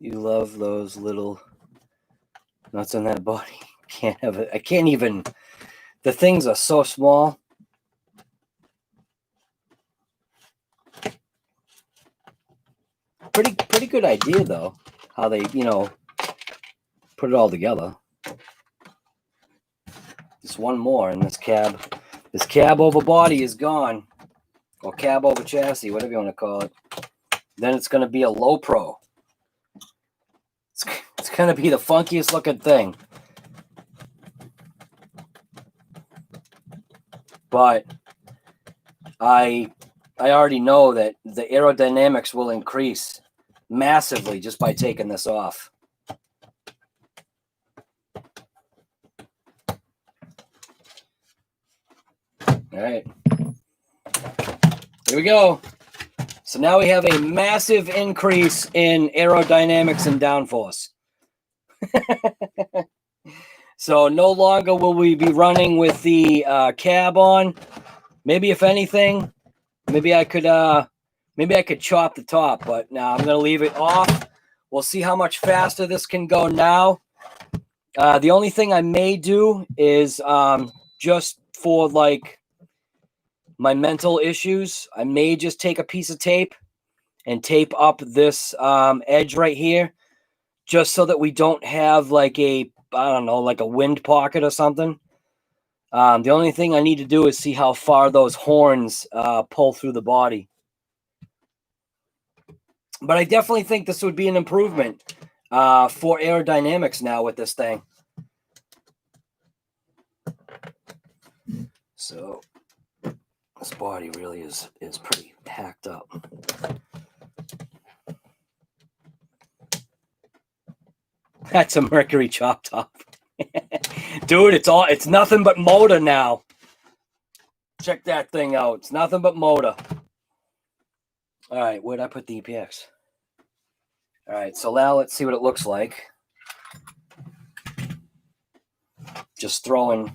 You love those little nuts on that body. Can't have it. I can't even. The things are so small. Pretty good idea though. How they, put it all together. Just one more, and this cab over body is gone, or cab over chassis, whatever you want to call it. Then it's going to be a low pro. It's going to be the funkiest looking thing. But I already know that the aerodynamics will increase massively just by taking this off. All right. Here we go. So now we have a massive increase in aerodynamics and downforce. So no longer will we be running with the cab on. Maybe if anything, maybe I could chop the top, but now I'm gonna leave it off. We'll see how much faster this can go now. The only thing I may do is just for like my mental issues, I may just take a piece of tape and tape up this edge right here, just so that we don't have like a, I don't know, like a wind pocket or something. The only thing I need to do is see how far those horns pull through the body. But I definitely think this would be an improvement for aerodynamics now with this thing. So this body really is pretty hacked up. That's a Mercury chop top. Dude, it's nothing but motor now. Check that thing out. It's nothing but motor. All right, where'd I put the EPX? All right, so now let's see what it looks like. Just throwing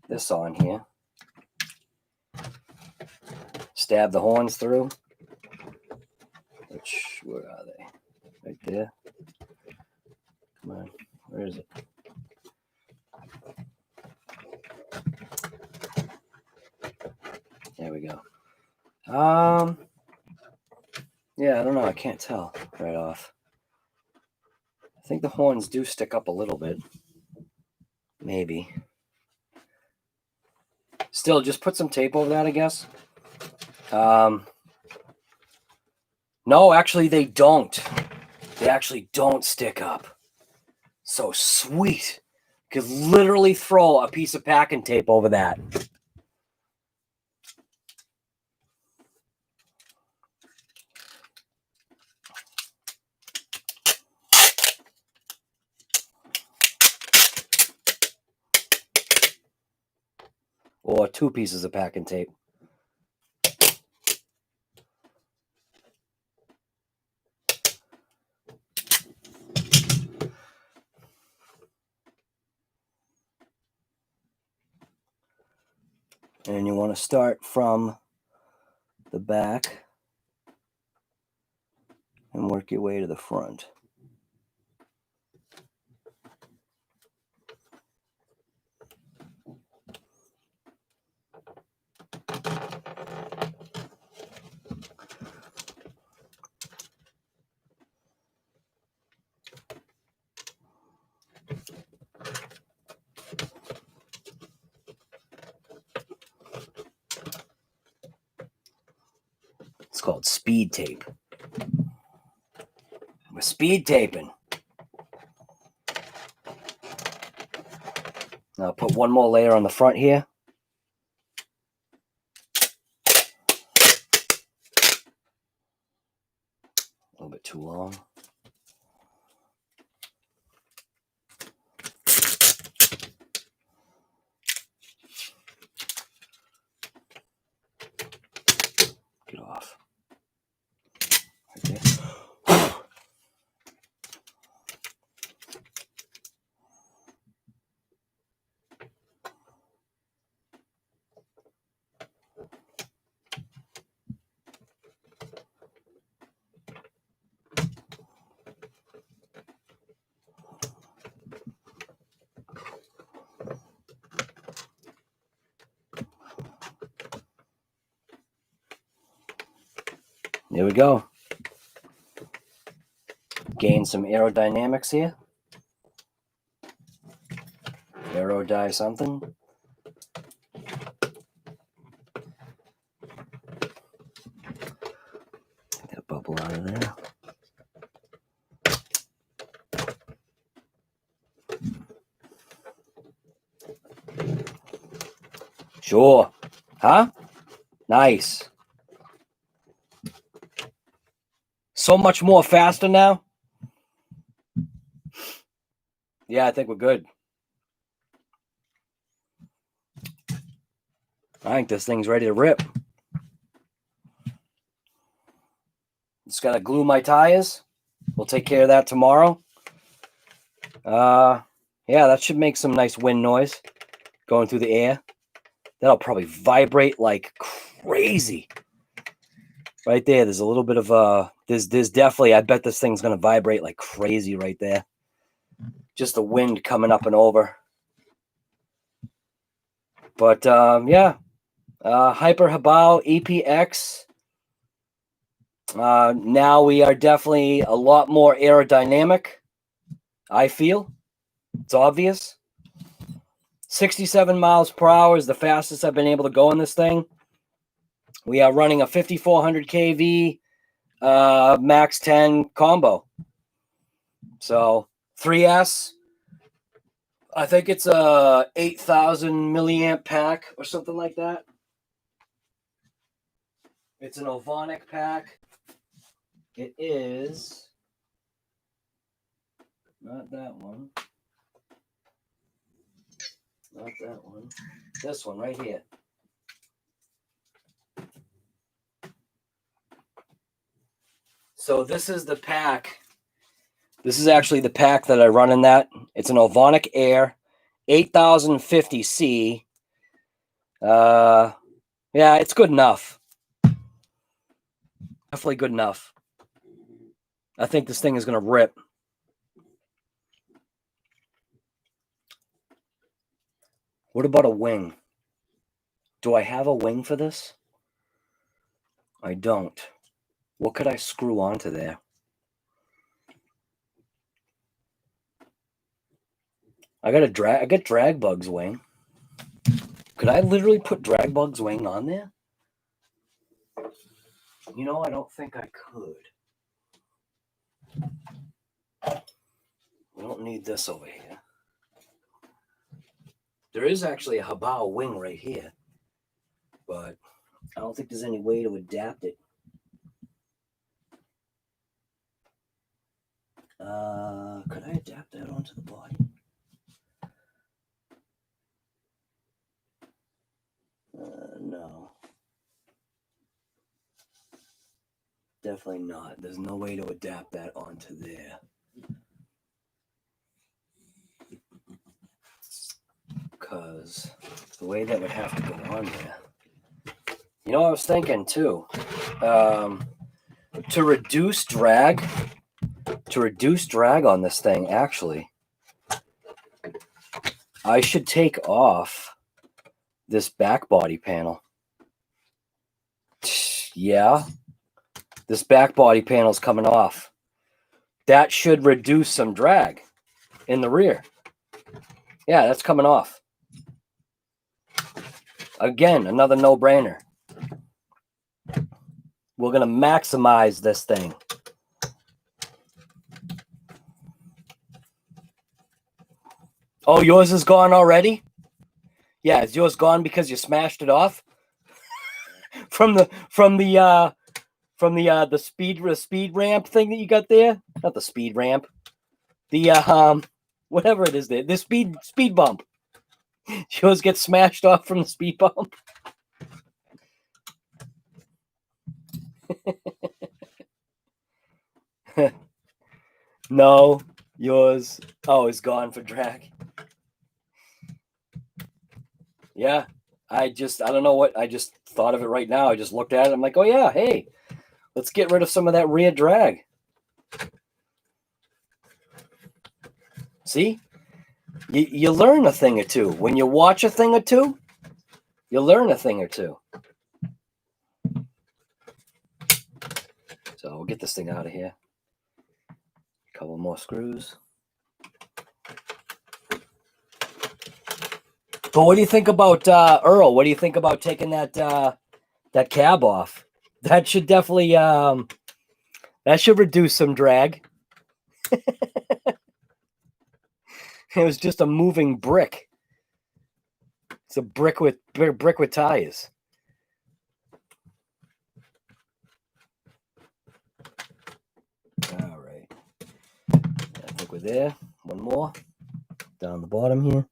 this on here. Stab the horns through. Where are they? Right there. Come on, where is it? There we go. Yeah, I don't know. I can't tell right off. I think the horns do stick up a little bit. Maybe. Still, just put some tape over that, I guess. No, actually, they don't. They actually don't stick up. So sweet. Could literally throw a piece of packing tape over that. Or 2 pieces of packing tape. And you want to start from the back and work your way to the front. It's called speed tape. We're speed taping. Now I'll put one more layer on the front here. A little bit too long. Get off. Right there. There we go. Gain some aerodynamics here. Aero dye something. Get that bubble out of there. Sure. Huh? Nice. so much more faster now. Yeah, I think we're good. I think this thing's ready to rip. Just got to glue my tires. We'll take care of that tomorrow. Yeah, that should make some nice wind noise going through the air. That'll probably vibrate like crazy. Right there, there's a little bit of there's definitely, I bet this thing's going to vibrate like crazy right there. Just the wind coming up and over. But yeah, Hyper Hobao EPX. Now we are definitely a lot more aerodynamic, I feel. It's obvious. 67 miles per hour is the fastest I've been able to go in this thing. We are running a 5400 kV max 10 combo. So 3S, I think it's a 8,000 milliamp pack or something like that. It's an Ovonic pack. It is not that one. Not that one. This one right here. So this is the pack. This is actually the pack that I run in that. It's an Ovonic Air 8050C. Yeah, it's good enough. Definitely good enough. I think this thing is going to rip. What about a wing? Do I have a wing for this? I don't. What could I screw onto there? I got Dragbug's wing. Could I literally put Dragbug's wing on there? You know, I don't think I could. We don't need this over here. There is actually a Hobao wing right here, but I don't think there's any way to adapt it. Could I adapt that onto the body? No. Definitely not. There's no way to adapt that onto there. Because the way that would have to go on there. You know, I was thinking too. To reduce drag on this thing, actually, I should take off this back body panel. Yeah, this back body panel is coming off. That should reduce some drag in the rear. Yeah, that's coming off. Again, another no-brainer. We're going to maximize this thing. Oh, yours is gone already? Yeah, is yours gone because you smashed it off? from the speed ramp thing that you got there? Not the speed ramp. The whatever it is there. The speed bump. Yours gets smashed off from the speed bump. No, yours. Oh, it's gone for drag. Yeah, I don't know what, I just thought of it right now. I just looked at it. I'm like, oh yeah, hey, let's get rid of some of that rear drag. See, you learn a thing or two. When you watch a thing or two, you learn a thing or two. So we'll get this thing out of here. A couple more screws. But what do you think about Earl? What do you think about taking that cab off? That should definitely that should reduce some drag. It was just a moving brick. It's a brick with tires. there. One more down the bottom here.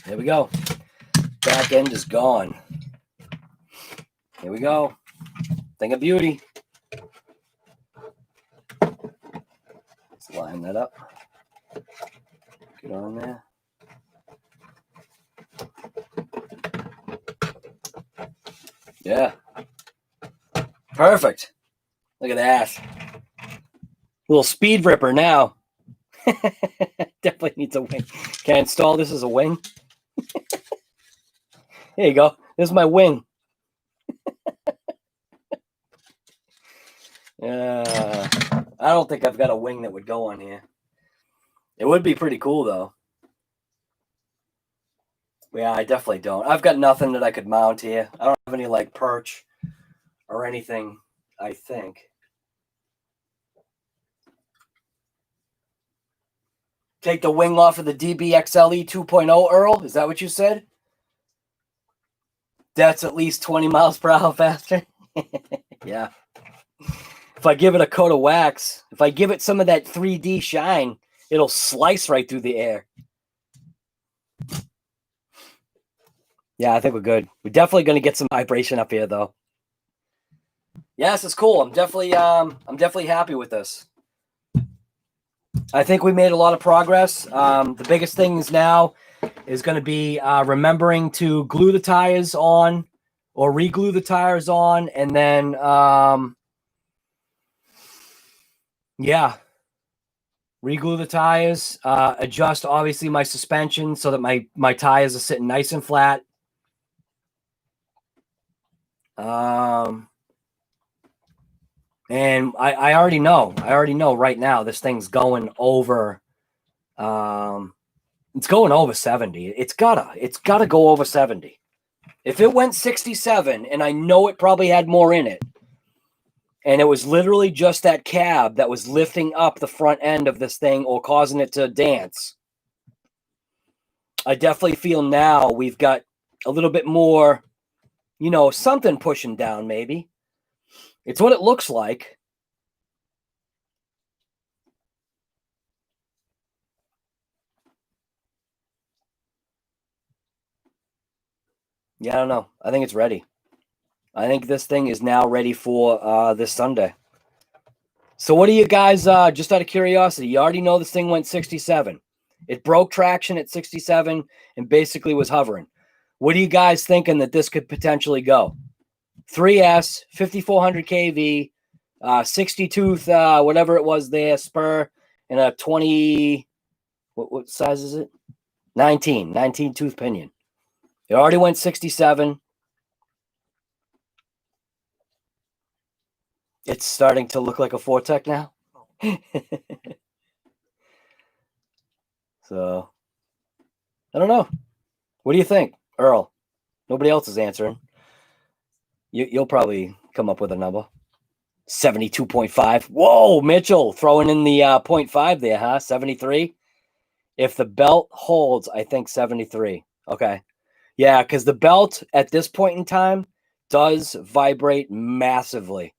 There we go. Back end is gone. Here we go. Thing of beauty. Let's line that up. Get on there. Yeah. Perfect. Look at that. Little speed ripper now. Definitely needs a wing. Can I install this as a wing? There you go. This is my wing. I don't think I've got a wing that would go on here. It would be pretty cool, though. Yeah, I definitely don't. I've got nothing that I could mount here. I don't have any, like, perch or anything, I think. Take the wing off of the DBXLE 2.0, Earl? Is that what you said? That's at least 20 miles per hour faster. Yeah. If I give it a coat of wax, if I give it some of that 3D shine, it'll slice right through the air. Yeah, I think we're good. We're definitely going to get some vibration up here, though. Yes, it's cool. I'm definitely happy with this. I think we made a lot of progress. The biggest things now is going to be remembering to glue the tires on or re-glue the tires on, and then yeah, re-glue the tires, adjust obviously my suspension so that my tires are sitting nice and flat. And I already know right now this thing's going over it's going over 70. It's gotta go over 70. If it went 67, and I know it probably had more in it, and it was literally just that cab that was lifting up the front end of this thing or causing it to dance, I definitely feel now we've got a little bit more, something pushing down maybe. It's what it looks like. Yeah, I don't know. I think it's ready. I think this thing is now ready for this Sunday. So what do you guys, just out of curiosity, you already know this thing went 67. It broke traction at 67 and basically was hovering. What are you guys thinking that this could potentially go? 3S, 5400 kV, 60 tooth, whatever it was there, spur, and a 20, what size is it? 19 tooth pinion. It already went 67. It's starting to look like a Fortec now. So, I don't know. What do you think, Earl? Nobody else is answering. You'll probably come up with a number. 72.5. Whoa, Mitchell, throwing in the 0.5 there, huh? 73. If the belt holds, I think 73. Okay. Yeah, because the belt at this point in time does vibrate massively.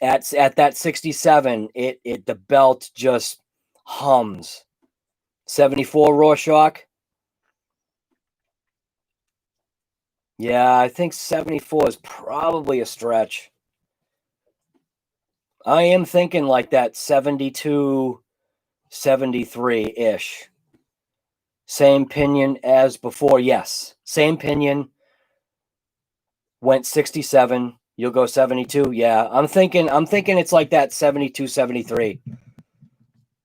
At that 67, the belt just hums. 74 Rorschach. Yeah, I think 74 is probably a stretch. I am thinking like that 72, 73-ish. Same pinion as before. Yes, same pinion. Went 67. You'll go 72. Yeah, I'm thinking it's like that 72, 73.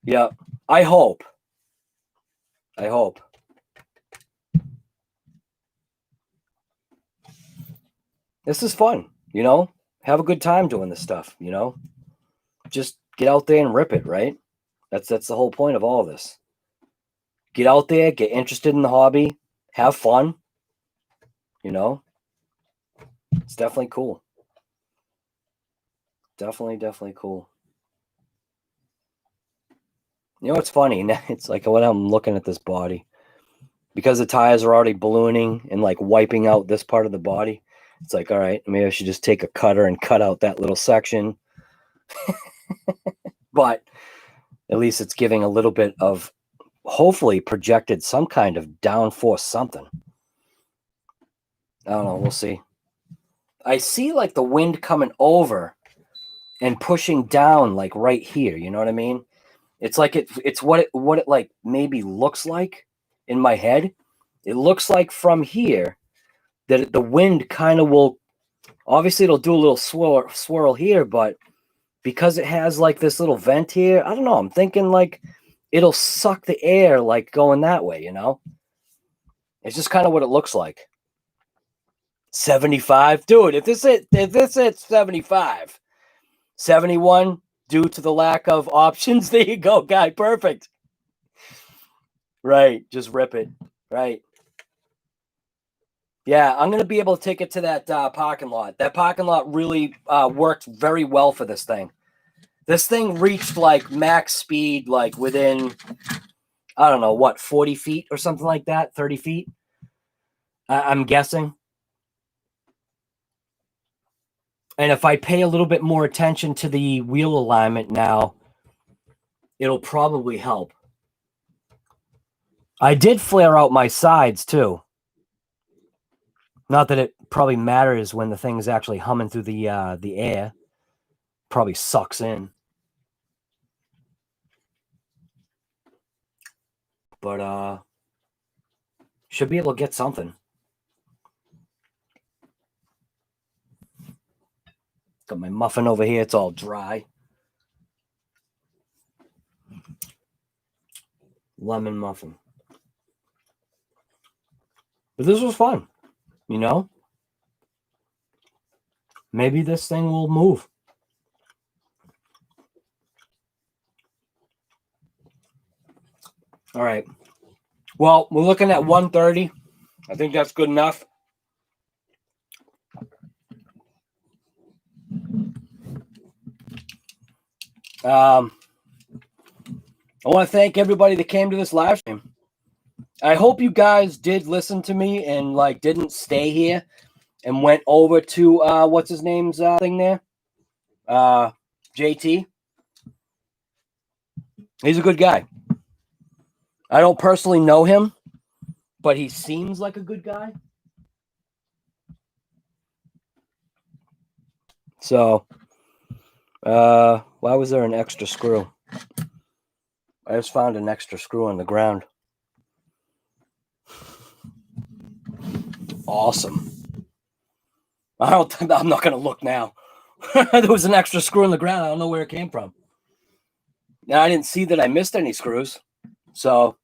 Yeah, I hope. This is fun, Have a good time doing this stuff, Just get out there and rip it, right? That's the whole point of all of this. Get out there, get interested in the hobby, have fun. you know? It's definitely cool. Definitely cool. You know what's funny? It's like when I'm looking at this body, because the tires are already ballooning and like wiping out this part of the body, it's like, all right, maybe I should just take a cutter and cut out that little section. But at least it's giving a little bit of, hopefully projected some kind of downforce something. I don't know. We'll see. I see like the wind coming over and pushing down like right here. You know what I mean? It's like it's what it like maybe looks like in my head. It looks like from here that the wind kind of will, obviously it'll do a little swirl here, but because it has like this little vent here, I don't know. I'm thinking like it'll suck the air like going that way, you know? It's just kind of what it looks like. 75. Dude, if this hits 75, 71 due to the lack of options. There you go, guy. Perfect. Right. Just rip it. Right. Yeah, I'm going to be able to take it to that parking lot. That parking lot really worked very well for this thing. This thing reached like max speed, like within, I don't know, what, 40 feet or something like that, 30 feet, I'm guessing. And if I pay a little bit more attention to the wheel alignment now, it'll probably help. I did flare out my sides too. Not that it probably matters when the thing's actually humming through the air. Probably sucks in. But should be able to get something. Got my muffin over here. It's all dry. Lemon muffin. But this was fun, you know? Maybe this thing will move. All right. Well, we're looking at 130. I think that's good enough. I want to thank everybody that came to this live stream. I hope you guys did listen to me and like didn't stay here and went over to what's his name's thing there? JT. He's a good guy. I don't personally know him, but he seems like a good guy. So, why was there an extra screw? I just found an extra screw on the ground. Awesome. I'm not going to look now. There was an extra screw on the ground. I don't know where it came from. Now, I didn't see that I missed any screws. So,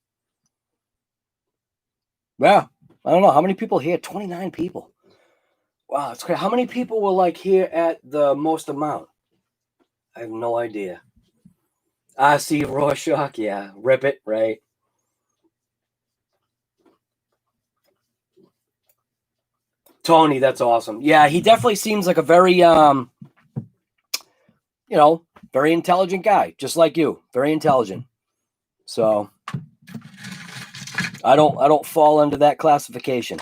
yeah, I don't know. How many people here? 29 people. Wow, it's crazy. How many people were like here at the most amount? I have no idea. I see Rorschach. Yeah, rip it, right? Tony, that's awesome. Yeah, he definitely seems like a very, very intelligent guy, just like you. Very intelligent. So I don't fall into that classification.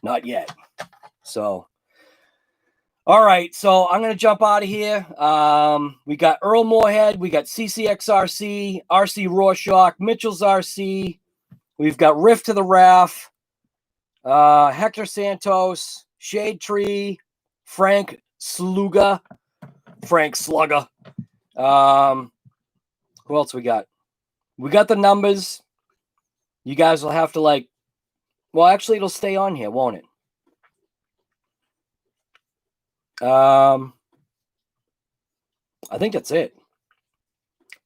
Not yet. So, all right. So I'm gonna jump out of here. We got Earl Moorhead, we got CCXRC, RC Rorschach, Mitchell's RC. We've got Riff to the Raff, Hector Santos, Shade Tree, Frank Slugger. Who else we got? We got the numbers. You guys will have to well, actually it'll stay on here, won't it? I think that's it.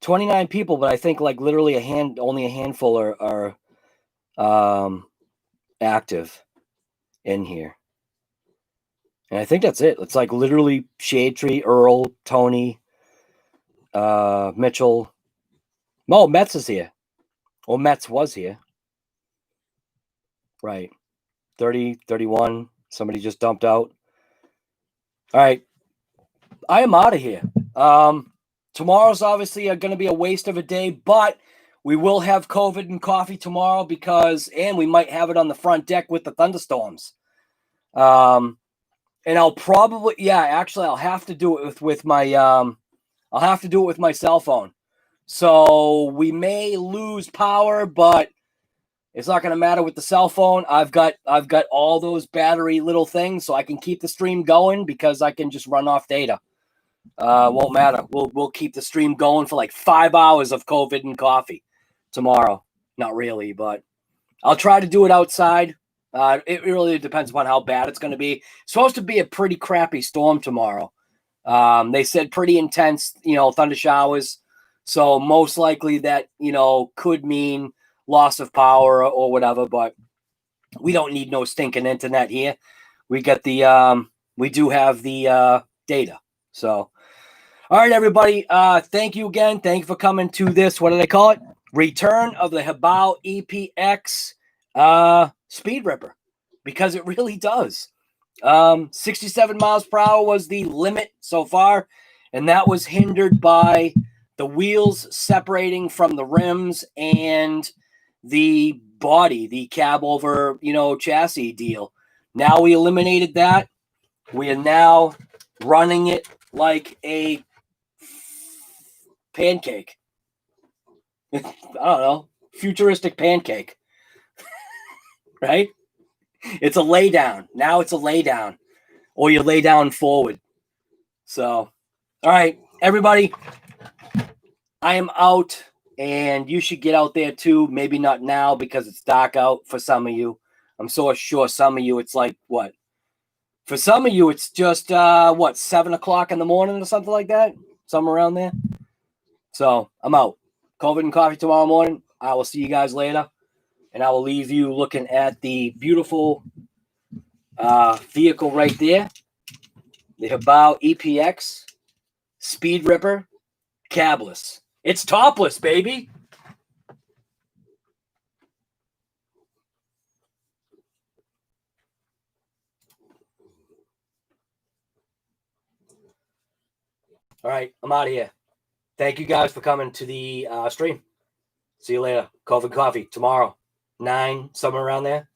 29 people, but I think literally only a handful are active in here. And I think that's it. It's literally Shade Tree, Earl, Tony, Mitchell. No, Metz is here. Well, Metz was here. Right. 30, 31. Somebody just dumped out. All right. I am out of here. Tomorrow's obviously going to be a waste of a day, but we will have COVID and coffee tomorrow and we might have it on the front deck with the thunderstorms. And I'll probably, I'll have to do it with my, I'll have to do it with my cell phone. So we may lose power, but it's not going to matter with the cell phone. I've got all those battery little things, so I can keep the stream going because I can just run off data. Won't matter. We'll keep the stream going for like 5 hours of COVID and coffee tomorrow. Not really, but I'll try to do it outside. It really depends upon how bad it's going to be. It's supposed to be a pretty crappy storm tomorrow. They said pretty intense, thunder showers. So most likely that, could mean loss of power or whatever, but we don't need no stinking internet here. We got we do have the data. So, all right, everybody. Thank you again. Thank you for coming to this. What do they call it? Return of the Hobao EPX Speed Ripper, because it really does. 67 miles per hour was the limit so far, and that was hindered by the wheels separating from the rims and the body, the cab over, chassis deal. Now we eliminated that. We are now running it like a pancake. I don't know, futuristic pancake. Right? It's a lay down. Now it's a lay down, or you lay down forward. So, all right, everybody, I am out, and you should get out there too. Maybe not now because it's dark out for some of you. I'm so sure some of you, it's like what? For some of you, it's just 7 o'clock in the morning or something like that, somewhere around there. So I'm out. COVID and coffee tomorrow morning. I will see you guys later. And I will leave you looking at the beautiful vehicle right there. The Hobao EPX Speed Ripper cabless. It's topless, baby. All right, I'm out of here. Thank you guys for coming to the stream. See you later. COVID Coffee tomorrow, 9, somewhere around there.